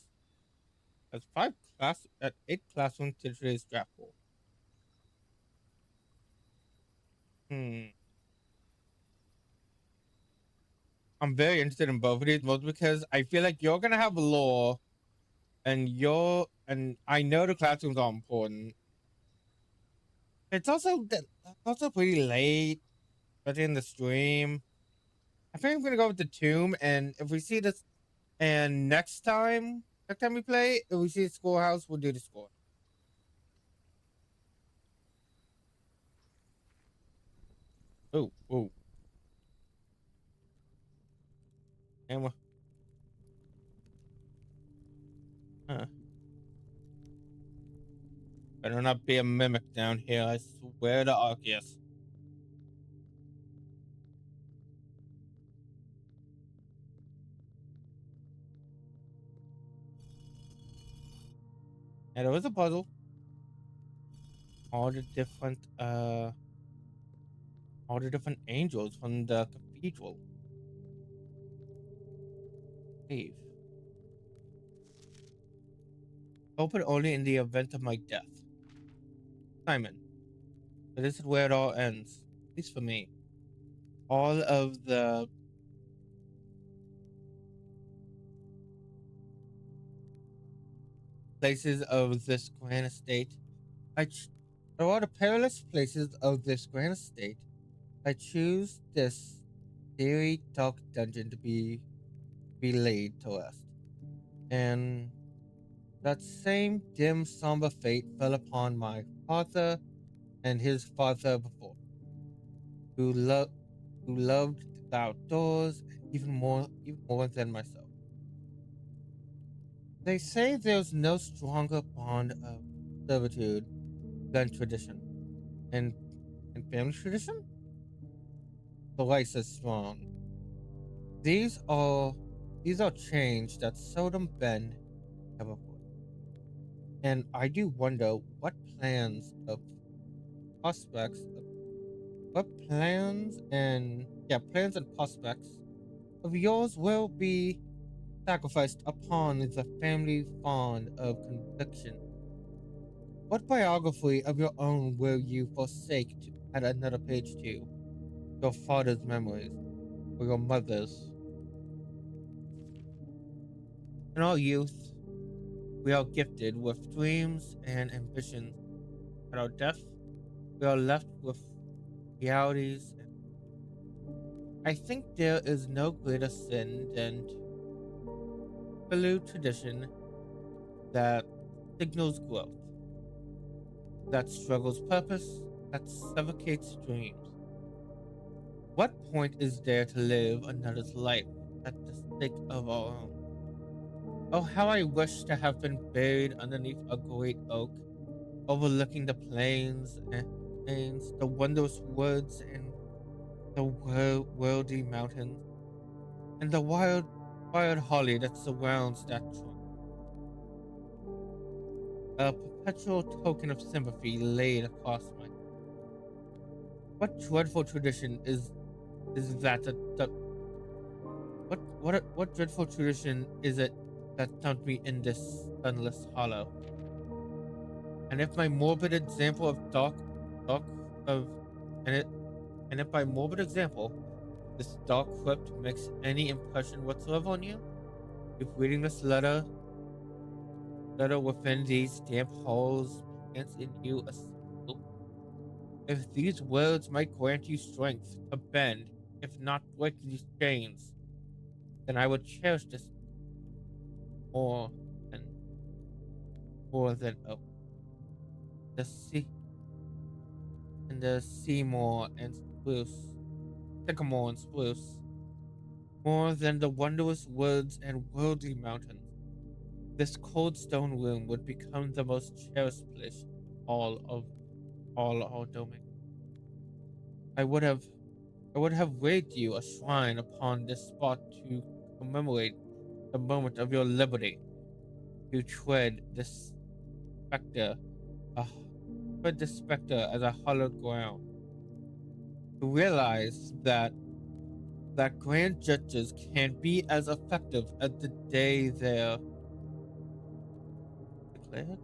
has 8 classrooms to today's draft pool. I'm very interested in both of these, most because I feel like you're gonna have law, and I know the classrooms are important. It's also pretty late, especially in the stream. I think I'm gonna go with the tomb, and if we see this, and next time we play, if we see the schoolhouse, we'll do the score. Oh, and we're, huh. Better not be a mimic down here. I swear to Arceus. And it was a puzzle. All the different all the different angels from the cathedral. Leave. Open only in the event of my death. Simon, but this is where it all ends. At least for me. All of the places of this grand estate, all the perilous places of this grand estate, I choose this very dark dungeon to be laid to rest. And that same dim, somber fate fell upon my father and his father before, who loved the outdoors even more than myself. They say there's no stronger bond of servitude than tradition, and family tradition. The lice is strong. These are chains that seldom bend ever would. And I do wonder what plans of prospects what plans and prospects of yours will be sacrificed upon the family fond of conviction. What biography of your own will you forsake to add another page to? Your father's memories, or your mother's? In our youth, we are gifted with dreams and ambitions. At our death, we are left with realities. I think there is no greater sin than to pollute tradition that signals growth, that struggles purpose, that suffocates dreams. What point is there to live another's life at the sake of our own? Oh, how I wish to have been buried underneath a great oak, overlooking the plains and the wondrous woods and the worldy mountains, and the wild holly that surrounds that trunk. A perpetual token of sympathy laid across my. What dreadful tradition is that? What dreadful tradition is it that dumped me in this sunless hollow? And if my morbid example of dark of and it and if by morbid example this dark crypt makes any impression whatsoever on you, if reading this letter within these damp halls plants in you a hope, if these words might grant you strength to bend, if not break these chains, then I would cherish this more than oh, the sea and the Seymour and spruce, sycamore and spruce, more than the wondrous woods and worldly mountains. This cold stone room would become the most cherished place all our domain. I would have raised you a shrine upon this spot to commemorate the moment of your liberty, to tread this specter, uh, tread this specter as a hallowed ground, to realize that grand judges can be as effective as the day they're declared,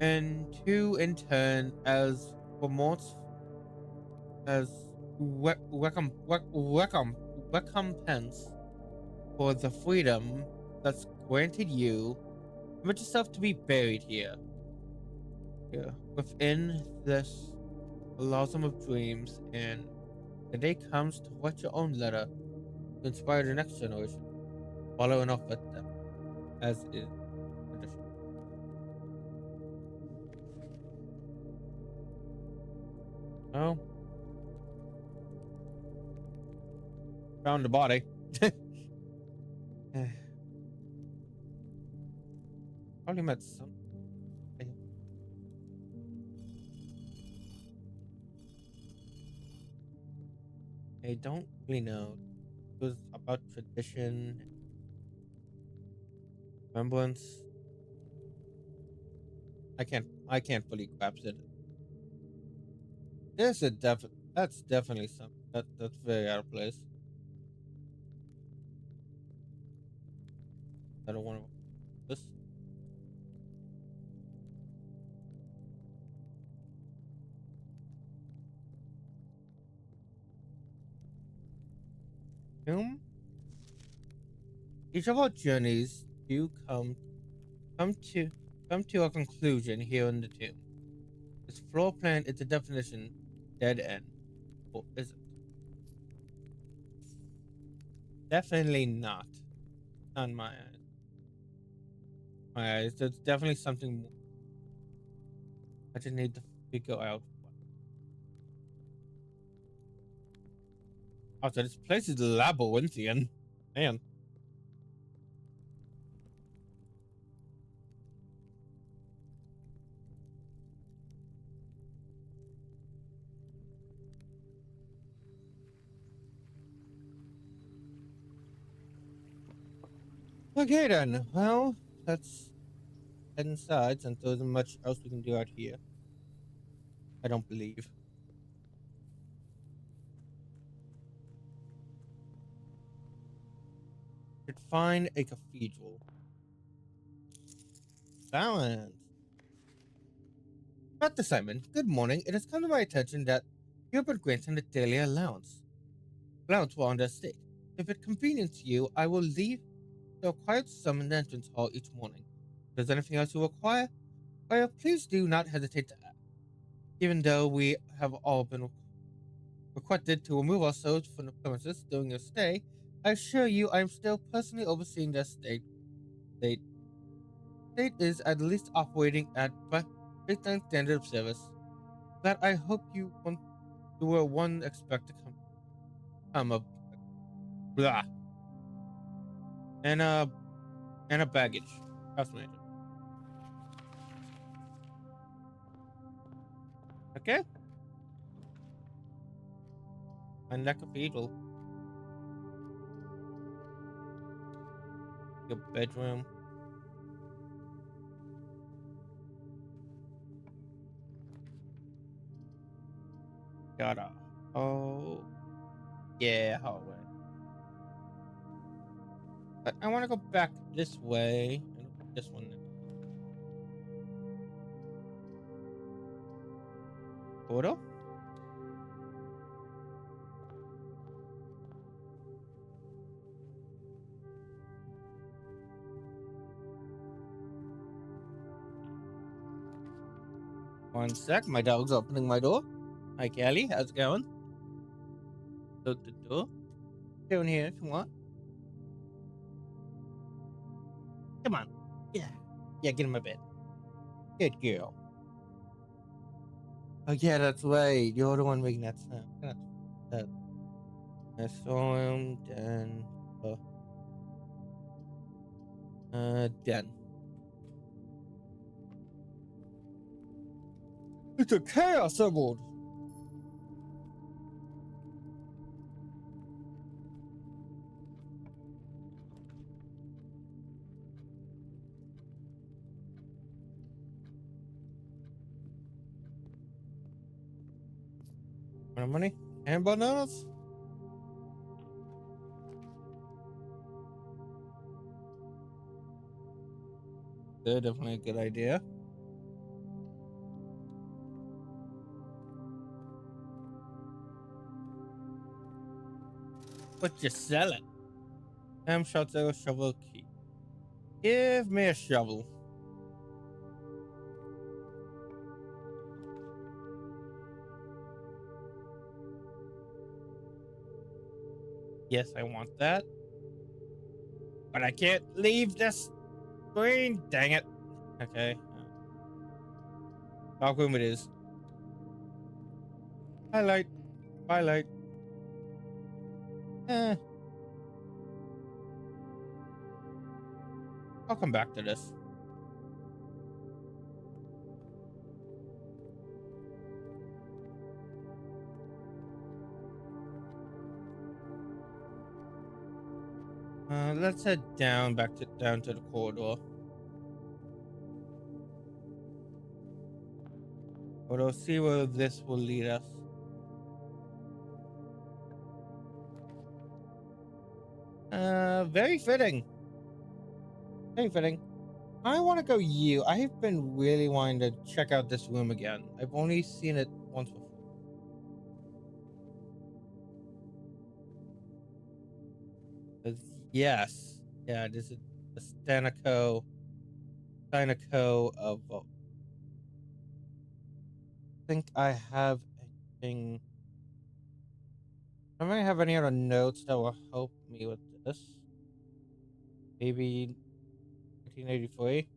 and to in turn as remorseful as recompense for the freedom that's granted you. Permit yourself to be buried here, within this blossom of dreams, and the day comes to write your own letter to inspire the next generation, following off with them, as is tradition. Oh, found the body. Probably met some. I don't really know. It was about tradition, remembrance. I can't fully grasp it. There's a that's definitely some that's very out of place. I don't want to this. Tomb. Each of our journeys do come to come to a conclusion here in the tomb. This floor plan is the definition dead end. Or is it? Definitely not. On my eyes. My eyes. There's definitely something more. I just need to figure out what. Also, this place is labyrinthian. Man. Okay then. Well, let's head inside since there isn't much else we can do out here. I don't believe. Should find a cathedral. Balance. Dr. Simon, good morning. It has come to my attention that you have been granted a daily allowance. Allowance for on the estate. If it convenience you, I will leave the required sum in the entrance hall each morning. If there's anything else you require, well, please do not hesitate to ask. Even though we have all been requested to remove ourselves from the premises during your stay, I assure you I am still personally overseeing the estate. The estate is at least operating at baseline standard of service. That I hope you will one expect to come a blah and a baggage. House manager. Okay. And that cathedral. Your bedroom. Got a yeah, hallway. But I want to go back this way and this one. Photo? One sec, my dog's opening my door. Hi, Kelly. How's it going? Open the door. Down here if you want. Come on. Yeah. Yeah, get in my bed. Good girl. Oh, yeah, that's right. You're the one making that sound. I saw him, then. Done. It's a chaos emerald. Want money and bananas? They're definitely a good idea. But you sell it. Ham shelter, shovel key. Give me a shovel. Yes, I want that. But I can't leave this screen. Dang it. Okay. Dark room it is. Highlight. Highlight. I'll come back to this. Let's head down down to the corridor. But I'll see where this will lead us. Very fitting. Very fitting. I want to go you. I've been really wanting to check out this room again. I've only seen it once before. Yes. Yeah, this is the Stanico of I think I have anything. I might have any other notes that will help me with this. Maybe 1983.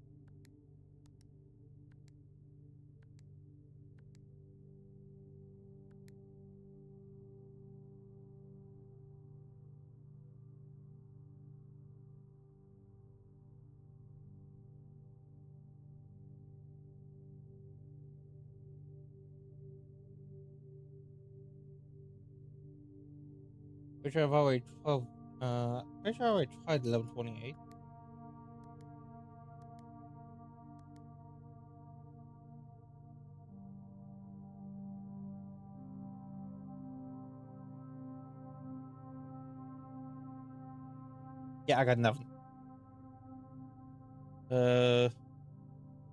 Pretty sure I've already 12. Pretty sure I already tried 1128. Yeah, I got nothing. Yeah,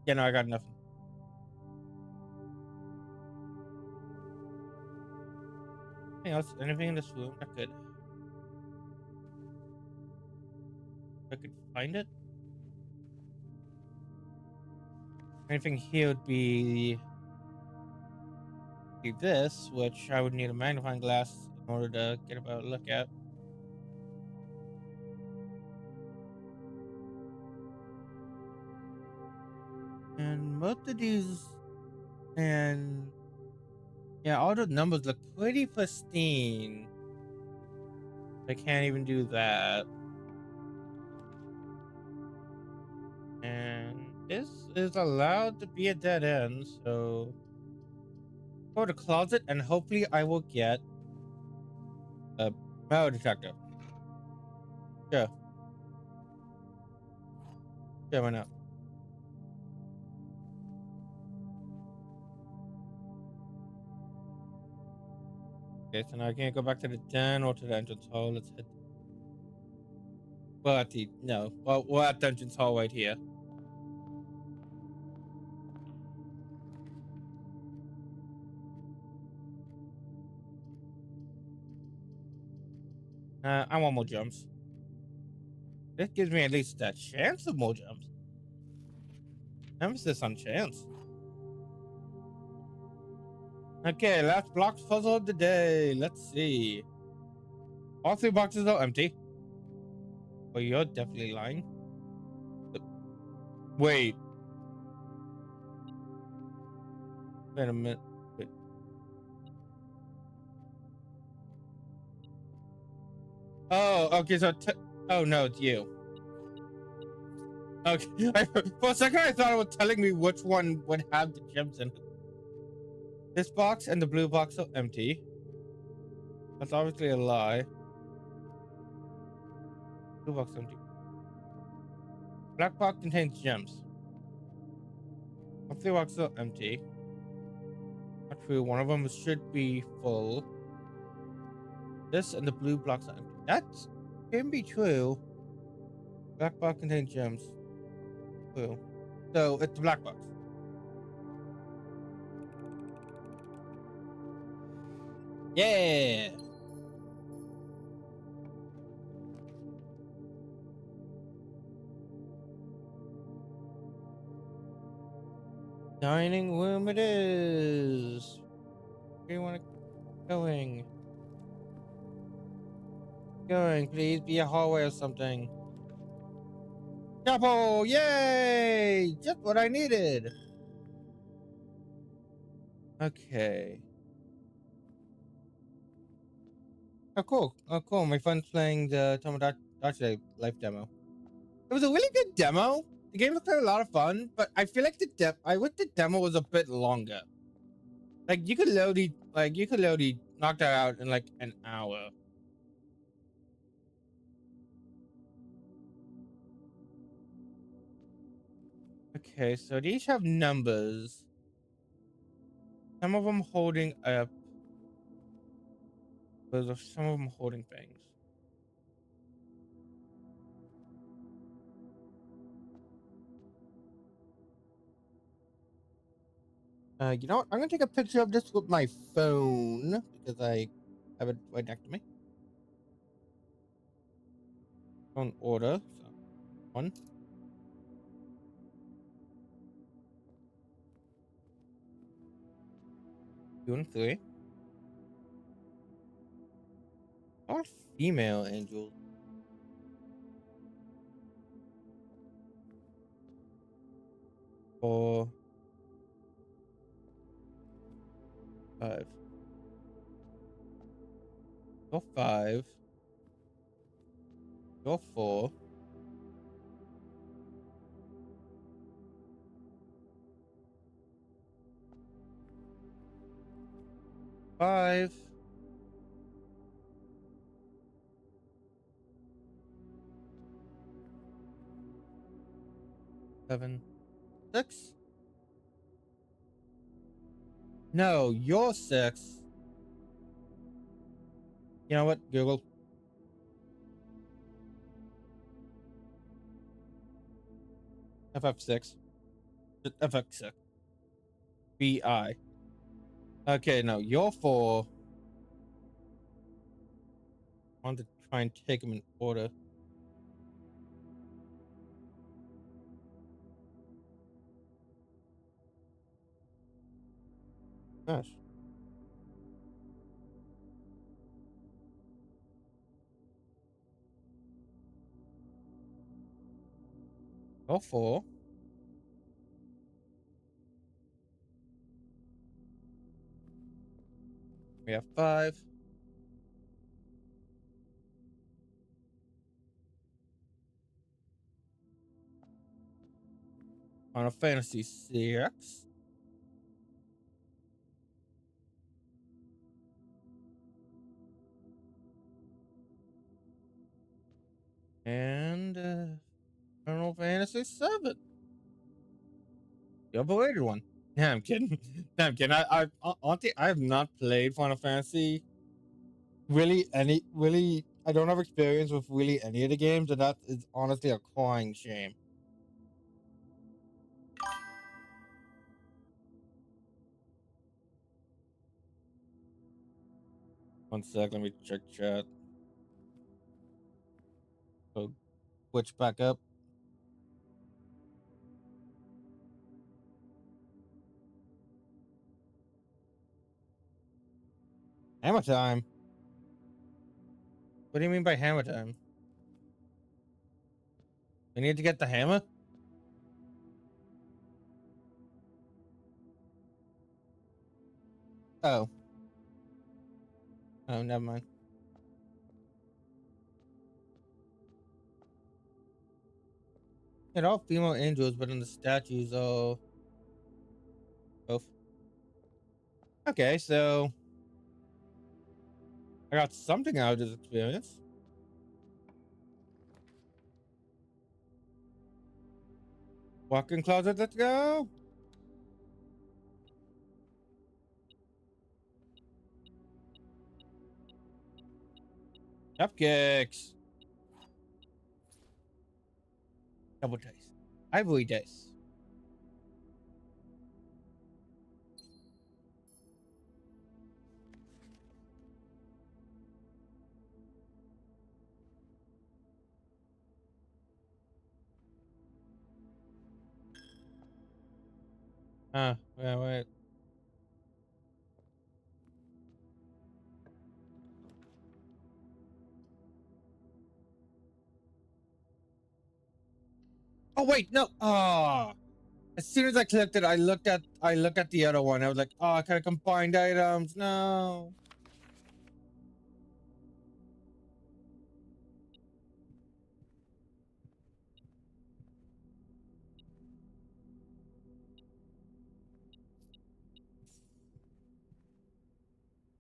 no, I got nothing. Anything else? Anything in this room I could find it? Anything here would be this, which I would need a magnifying glass in order to get a better look at. And most of these, and yeah, all the numbers look pretty pristine. I can't even do that. And this is allowed to be a dead end, so go to the closet and hopefully I will get a metal detector. Sure. Sure, why not? Okay, so now I can't go back to the den or to the entrance hall. Let's head. Well, we're at the entrance hall right here. I want more jumps. This gives me at least a chance of more jumps. Emphasis on chance. Okay, last block puzzle of the day. Let's see. All 3 boxes are empty. Well, you're definitely lying. Wait. Wait a minute. Wait. Oh, okay, so oh no, it's you. Okay. For a second I thought it was telling me which one would have the gems in it. This box and the blue box are empty. That's obviously a lie. Blue box empty. Black box contains gems. All 3 boxes are empty. Not true. One of them should be full. This and the blue blocks are empty. That can be true. Black box contains gems. True. So it's the black box. Yeah. Dining room it is. Where do you want to going? Going, please be a hallway or something. Chapel, yay! Just what I needed. Okay. Oh, cool. Oh, cool. My friend's playing the Tomodachi Life demo. It was a really good demo. The game looked like a lot of fun, but I feel like I wish the demo was a bit longer. Like you could literally knock that out in like an hour. Okay, so they each have numbers. Some of them holding up. Some of them holding things. You know what? I'm gonna take a picture of this with my phone because I have it right next to me. Phone order. So, one. Two and three. All female angels. Four. Five. Go five. Go four. Five. Seven. Six. No, you're six. You know what? Google. FF6. Just FX6. BI. Okay, no, you're four. I want to try and take them in order. Gosh. Go four. We have five. Final Fantasy 6. And Final Fantasy 7. The overrated one. Yeah, I'm kidding. No, I'm kidding. Honestly, I have not played Final Fantasy really. I don't have experience with really any of the games, and that is honestly a crying shame. One sec, let me check chat. So switch back up. Hammer time. What do you mean by hammer time? We need to get the hammer? Oh. Oh, never mind. They're all female angels, but in the statues, oh, both. Okay, so I got something out of this experience. Walk-in closet, let's go. Cupcakes. Double dice. Ivory dice. Wait. Oh wait, no. Oh, as soon as I clicked it, I looked at the other one. I was like, oh, I could have combined items. No.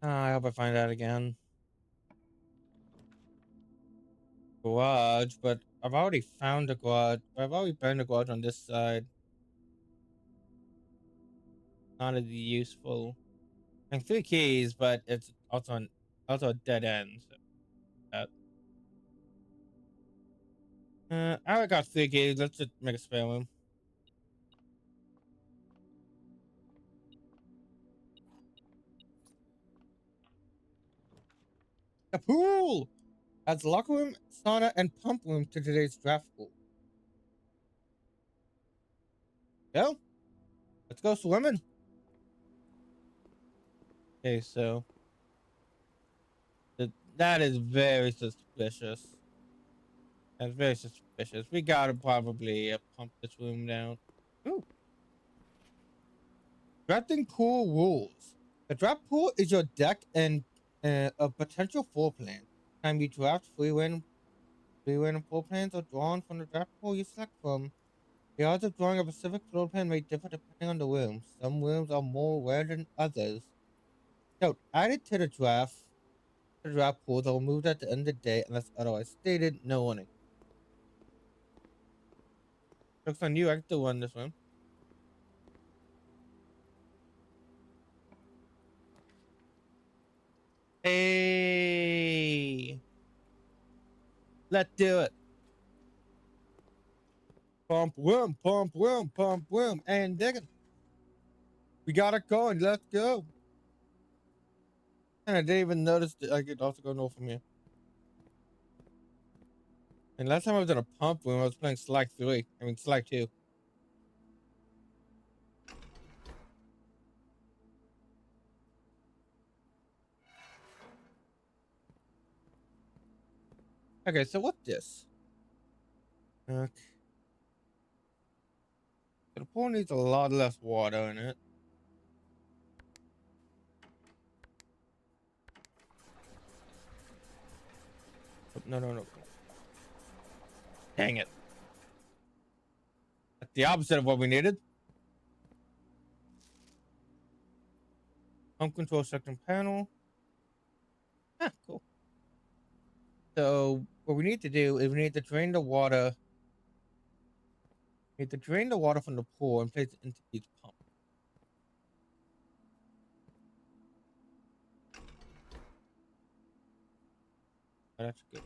I hope I find that again. Garage, but I've already found the garage. I've already found the garage on this side. Not as useful. And three keys, but it's also a dead end. So that. I already got three keys. Let's just make a spare room. A pool! Adds locker room, sauna, and pump room to today's draft pool. Go. Let's go swimming. Okay, so that is very suspicious. That's very suspicious. We gotta probably pump this room down. Ooh. Drafting pool rules. The draft pool is your deck and a potential floor plan. Time you draft three random floor plans are drawn from the draft pool you select from. The odds of drawing a specific floor plan may differ depending on the room. Some rooms are more rare than others. Note, added to the draft pools are removed at the end of the day unless otherwise stated. No warning. Looks on you. I can still run this one. Hey, let's do it. Pump room, and digging. We got it going. Let's go. And I didn't even notice that I could also go north from here. And last time I was in a pump room, I was playing Slack 3. I mean, Slack 2. Okay, so what's this? Okay. The pool needs a lot less water in it. No. Dang it. That's the opposite of what we needed. Pump control section panel. Ah, cool. So what we need to do is we need to drain the water. We need to drain the water from the pool and place it into these pumps. Oh, that's good.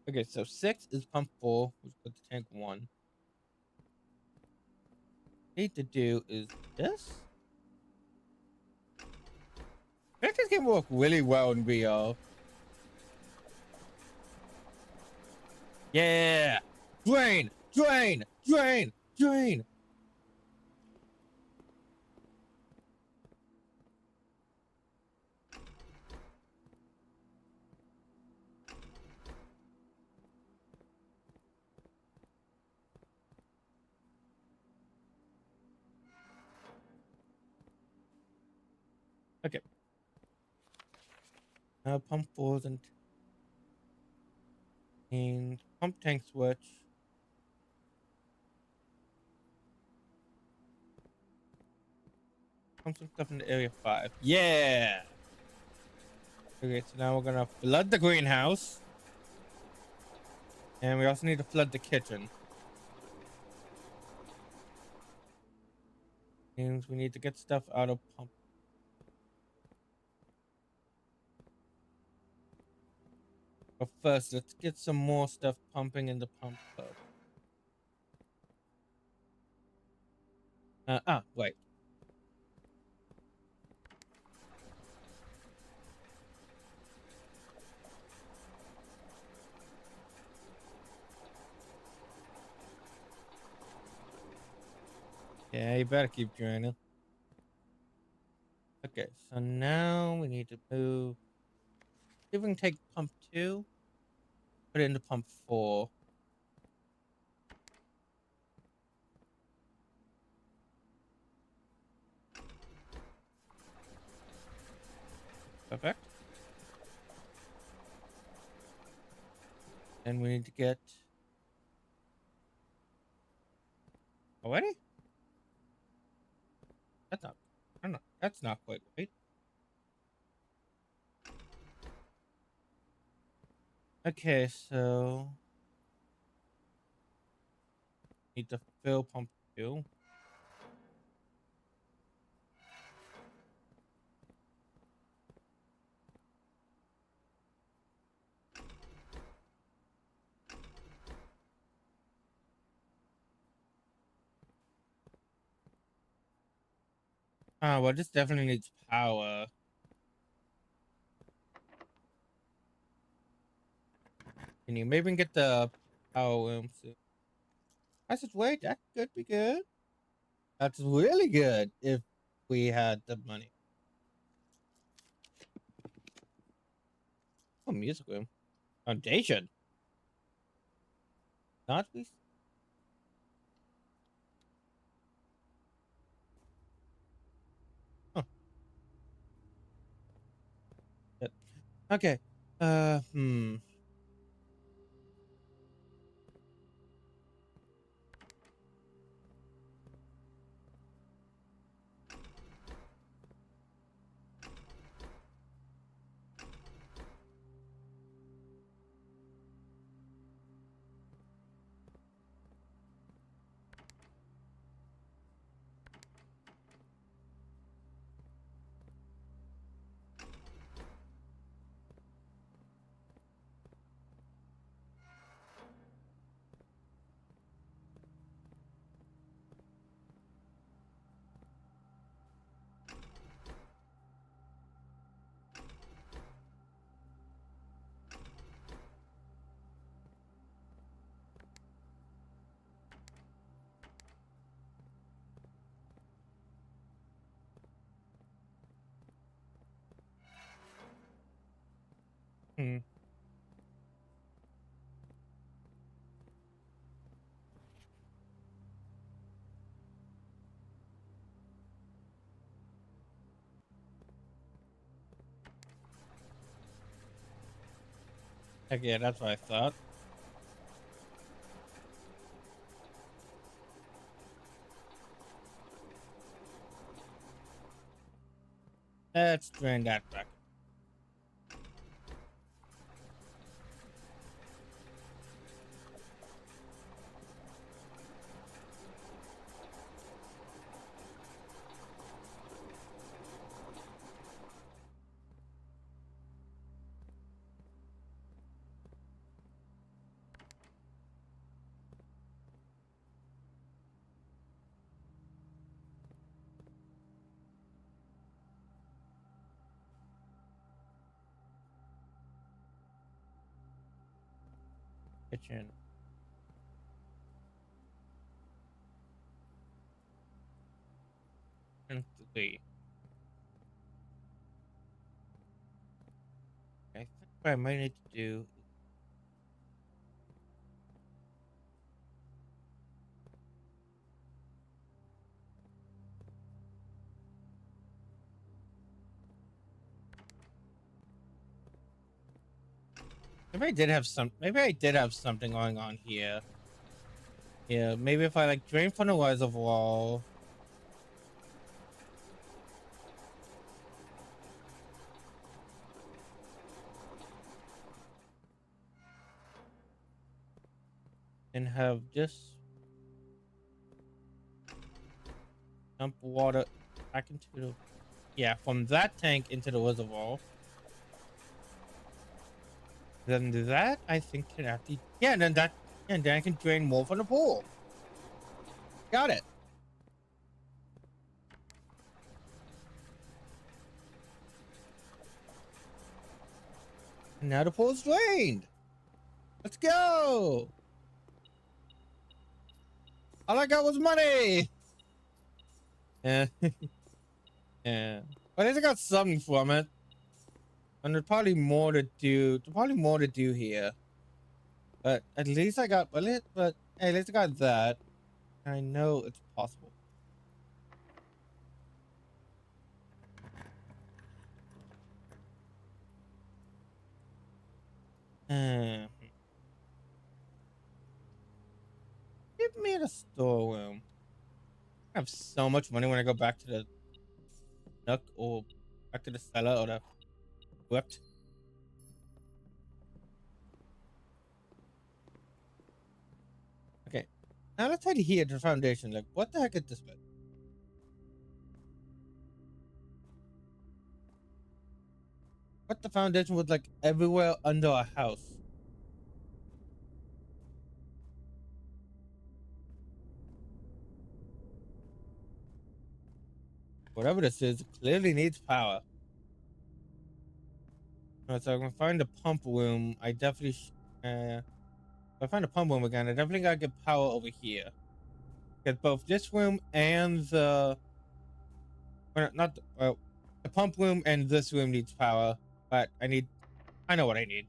Okay, so 6 is pump 4, which puts tank 1. Need to do is this. I think this game will work really well in VR. Yeah. Drain. Okay. Now pump 4's and pump tank switch. Pump some stuff into area 5. Yeah. Okay, so now we're gonna flood the greenhouse. And we also need to flood the kitchen. Means we need to get stuff out of pump. But first, let's get some more stuff pumping in the pump hub. Wait. Yeah, you better keep draining. Okay, so now we need to move. See if we can take pump 2, put it into pump 4. Perfect. And we need to get already? That's not, I don't know. That's not quite right. Okay, so need to fill pump 2. Well, this definitely needs power. Can you maybe get the power room soon? I said, wait, that could be good. That's really good if we had the money. Oh, music room. Foundation. Not we. Huh. Yep. Okay. Hmm. Hmm. Heck yeah, that's what I thought. Let's drain that back. Kitchen. And 3. I think what I might need to do. Maybe I did have some. Maybe I did have something going on here. Yeah, maybe if I like drain from the reservoir. And have just dump water back into the, yeah, from that tank into the reservoir. Then that I think can actually, yeah, and then that, and then I can drain more from the pool. Got it. And now the pool's drained. Let's go. All I got was money. Yeah. Yeah. But at least I got something from it. And there's probably more to do. There's probably more to do here. But at least I got, but hey, at least I got that. I know it's possible. Uh, Give me the storeroom. I have so much money when I go back to the nook or back to the cellar or the crypt. Okay. Now let's head here to the foundation. Like, what the heck is this bit? What the foundation was like everywhere under our house. Whatever this is, it clearly needs power. So I'm gonna find a pump room. I definitely, if I find a pump room again, I definitely gotta get power over here. Get both this room and the, well, not the, well, the pump room and this room needs power, but I know what I need.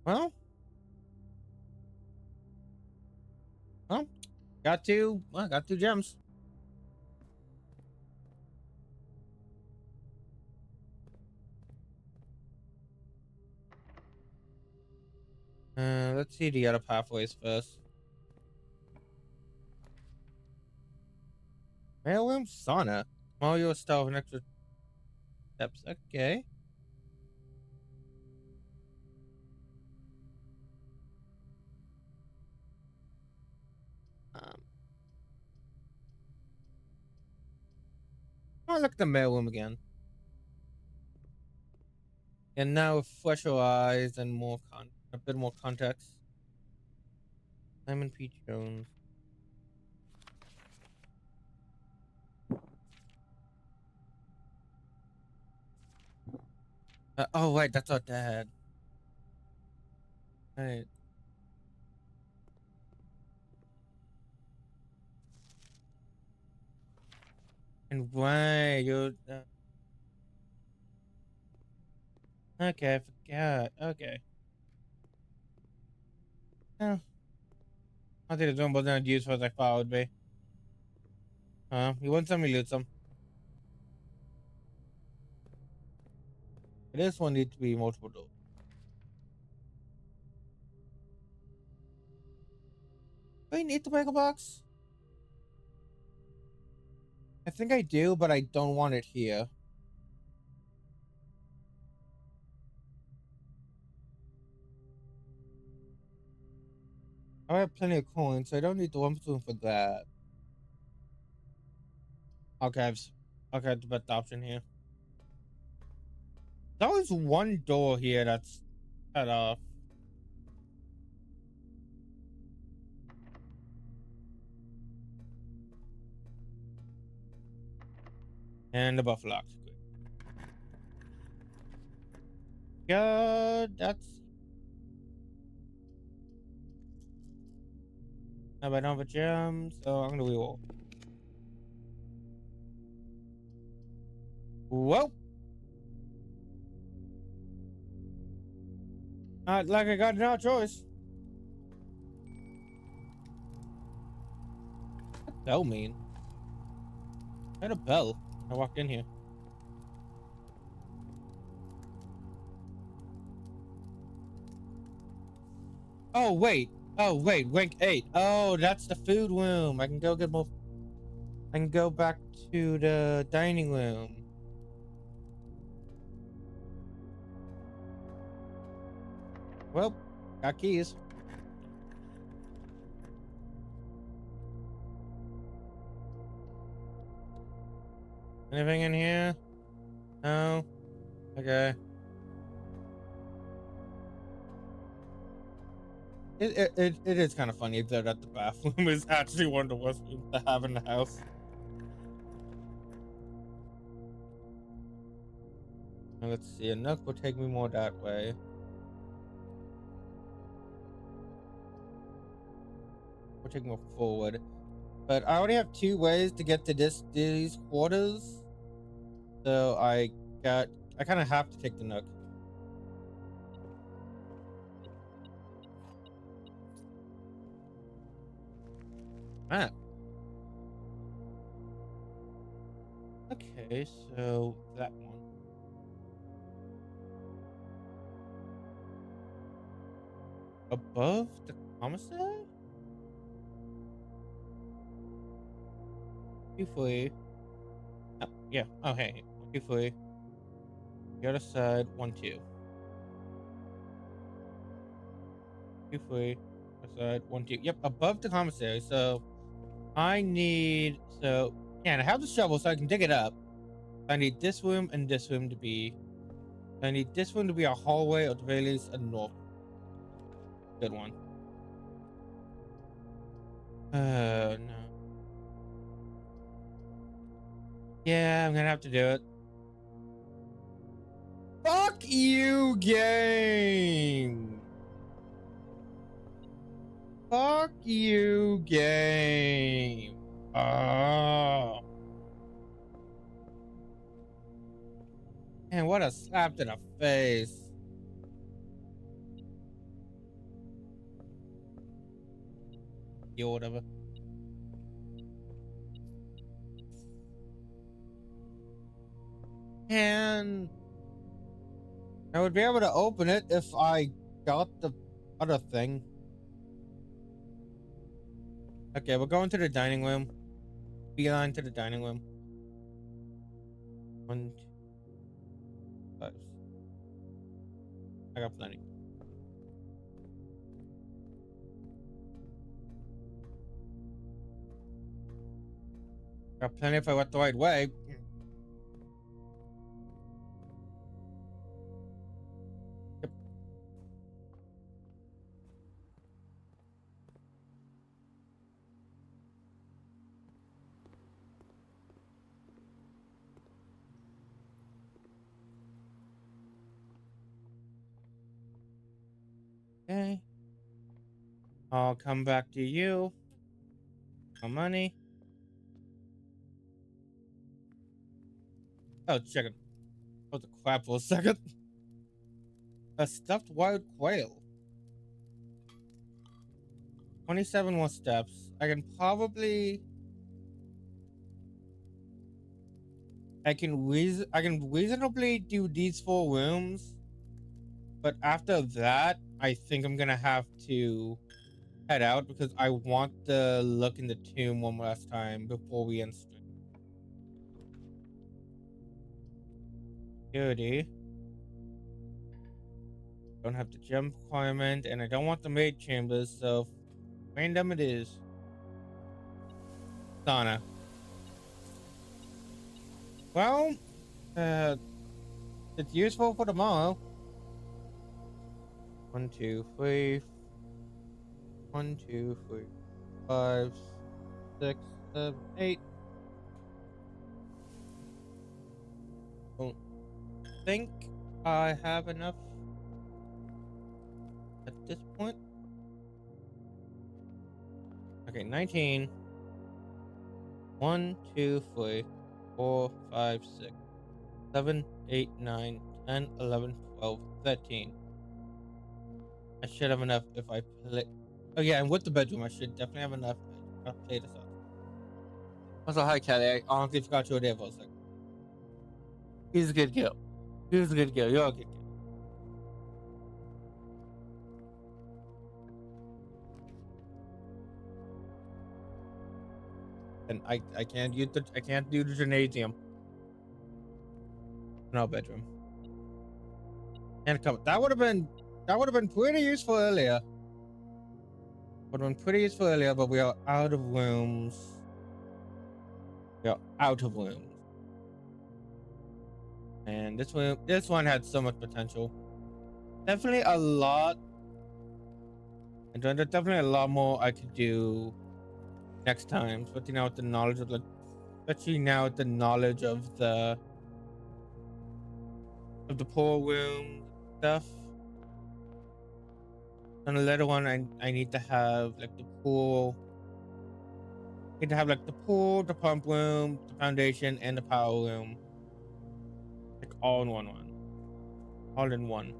Well, well, got two gems. Let's see the other pathways first. Mailroom sauna. Small your stove and extra steps. Okay. Um, I'll look at the mailroom again. And now with fresher eyes and a bit more context. Simon P. Jones. Oh wait, that's our dad. Right. And why you? Okay, I forgot. Okay. Yeah. I think the drone wasn't used as I thought it would be. You want some, you lose some. This one needs to be multiple doors. Do I need to make a box? I think I do, but I don't want it here. I have plenty of coins, so I don't need the one for that. Okay, okay, the best option here. There's always one door here that's cut off. And the buff locked. Yeah, that's. But I don't have a gem, so I'm gonna reroll. Whoa! Not like I got no choice. What bell mean? I had a bell. I walked in here. Oh wait. Oh wait. Rank 8. Oh, that's the food room. I can go get more. I can go back to the dining room. Well, got keys. Anything in here? No. Okay. It is kind of funny that the bathroom is actually one of the worst rooms to have in the house. Now, let's see. A nook will take me more that way. We'll take more forward. But I already have two ways to get to these quarters. So I kind of have to take the nook. Map. Okay, so that one. Above the commissary? Hopefully. Oh, yeah. Oh, hey. Hopefully. The other side, 1, 2. Hopefully. Other side, 1, 2. Yep, above the commissary. So I need. Yeah, and I have the shovel so I can dig it up. I need this room and this room to be I need this one to be a hallway, or at the very least a north. Good one. No. Yeah, I'm gonna have to do it. Fuck you, game! Fuck you, game! Oh. Man, what a slap to the face. You whatever. And I would be able to open it if I got the other thing. Okay, we're going to the dining room. Beeline to the dining room. 1, 2, 5. I got plenty. Got plenty if I went the right way. Yep. Okay. I'll come back to you. No money. Oh, chicken. What the crap for a second? A stuffed wild quail. 27 more steps. I can probably. I can reasonably do these 4 rooms, but after that, I think I'm gonna have to head out because I want to look in the tomb one last time before we end stream. Goody. Don't have the gem requirement, and I don't want the maid chambers, so random it is. Sauna. Well, it's useful for tomorrow. 1, 2, 3. 1, 2, 3, 5, 6, 7, 8. Don't think I have enough at this point. Okay, 19. 1, 2, 3, 4, 5, 6, 7, 8, 9, 10, 11, 12, 13. I should have enough if I play. Oh yeah, and with the bedroom, I should definitely have enough. I'll play this out. Also, hi Kelly. I honestly forgot you were there for a second. He's a good girl. He's a good girl. You're a good girl. And I can't use the I can't do the gymnasium. No bedroom. And come that would have been pretty useful earlier. Would have been pretty useful earlier, but we are out of rooms. We are out of rooms. And this one had so much potential. Definitely a lot. And there's definitely a lot more I could do next time. Especially now with the knowledge of the pool room stuff. And the later one I need to have like the pool. Need to have like the pool, the pump room, the foundation, and the power room. Like all in one. All in one.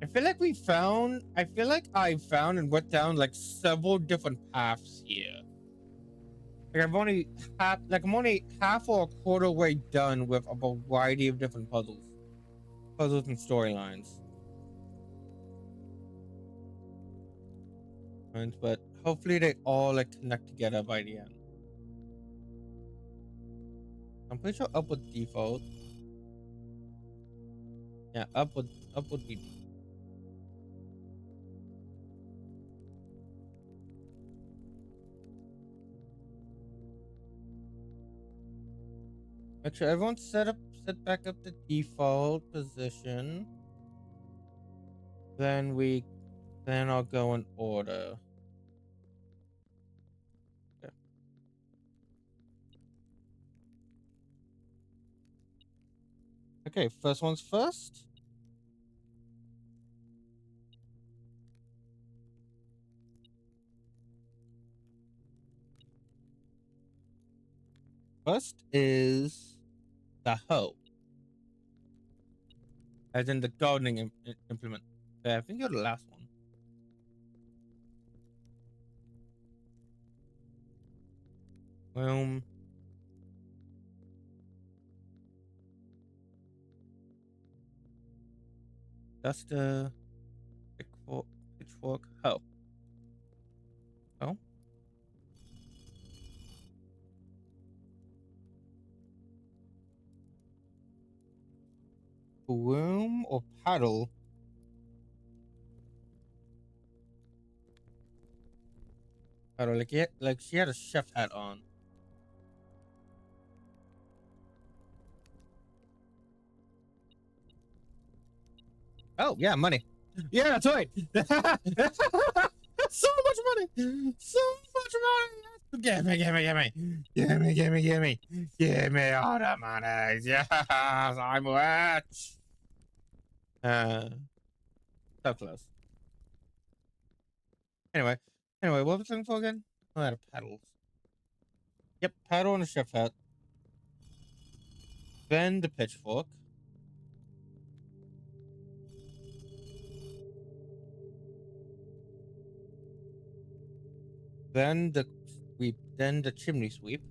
I feel like I found and went down like several different paths here. Like I'm only half or a quarter way done with a variety of different puzzles and storylines. But hopefully they all like connect together by the end. I'm pretty sure up would default. Yeah, up would be. Make sure everyone's set back up the default position. Then I'll go in order. Okay. Okay, first one's first. First is the hoe. As in the gardening implement. I think you're the last one. That's the pitchfork hoe. Oh. Broom or paddle? Paddle, like she had a chef hat on. Oh yeah, money. Yeah, that's right. So much money. So much money. Give me. Give me all the money. Yes, I'm rich. So close. Anyway, what was I looking for again? Oh, I had a paddles. Yep, paddle and a chef hat. Then the pitchfork. Then the sweep. Then the chimney sweep.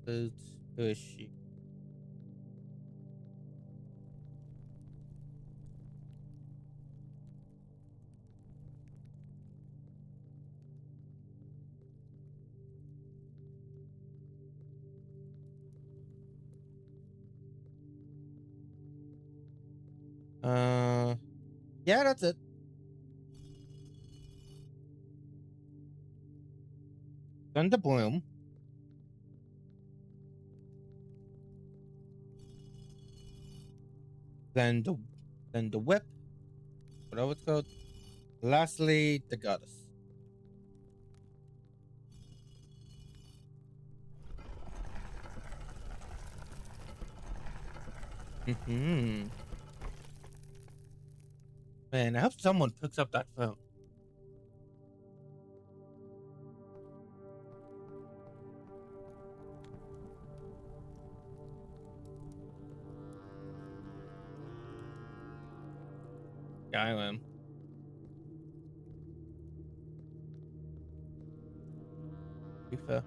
Who is she? Yeah, that's it. Then the bloom. Then the whip. Whatever it's called. Lastly, the goddess. Man, I hope someone picks up that phone. Yeah, I am. Be fair.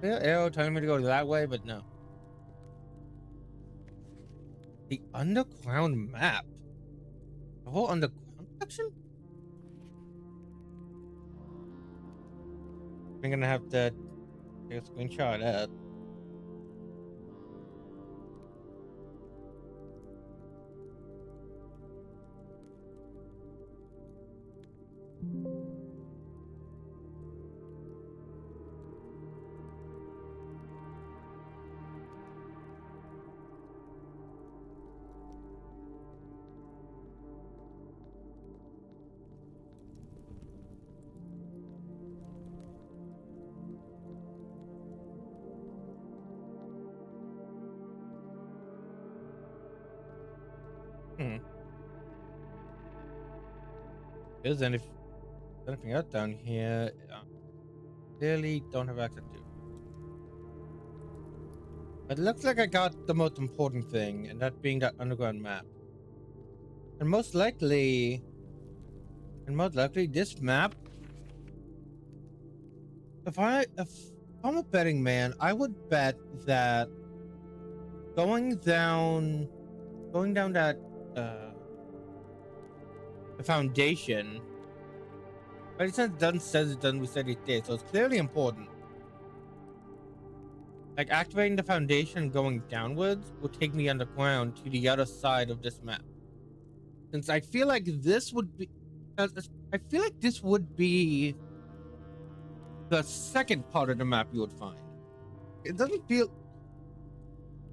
Yeah, arrow telling me to go that way, but no. The underground map. The whole underground section? I'm gonna have to take a screenshot of that. Is anything else down here? Clearly don't have access to. It looks like I got the most important thing, and that being that underground map. And most likely, this map. If I'm a betting man, I would bet that going down that the foundation. But it says it doesn't, we said it did, so it's clearly important. Like activating the foundation and going downwards will take me underground to the other side of this map. Since I feel like this would be I feel like this would be the second part of the map you would find. It doesn't feel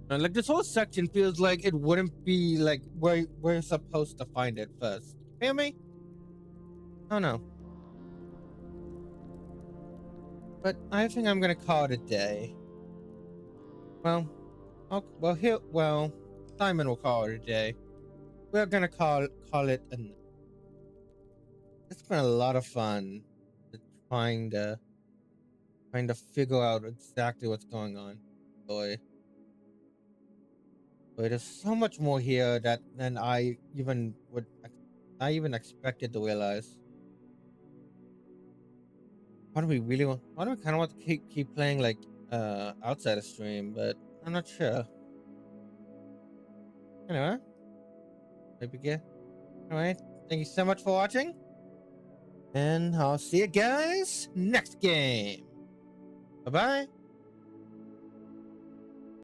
like this whole section feels like it wouldn't be like where we're supposed to find it first. You feel me? I don't know. But I think I'm gonna call it a day. Well, Simon will call it a day. We're gonna call it a. It's been a lot of fun trying to figure out exactly what's going on. Boy, there's so much more here than I even expected to realize. Why do we kind of want to keep playing like outside of stream, but I'm not sure. Anyway, maybe get. Alright, thank you so much for watching. And I'll see you guys next game. Bye bye.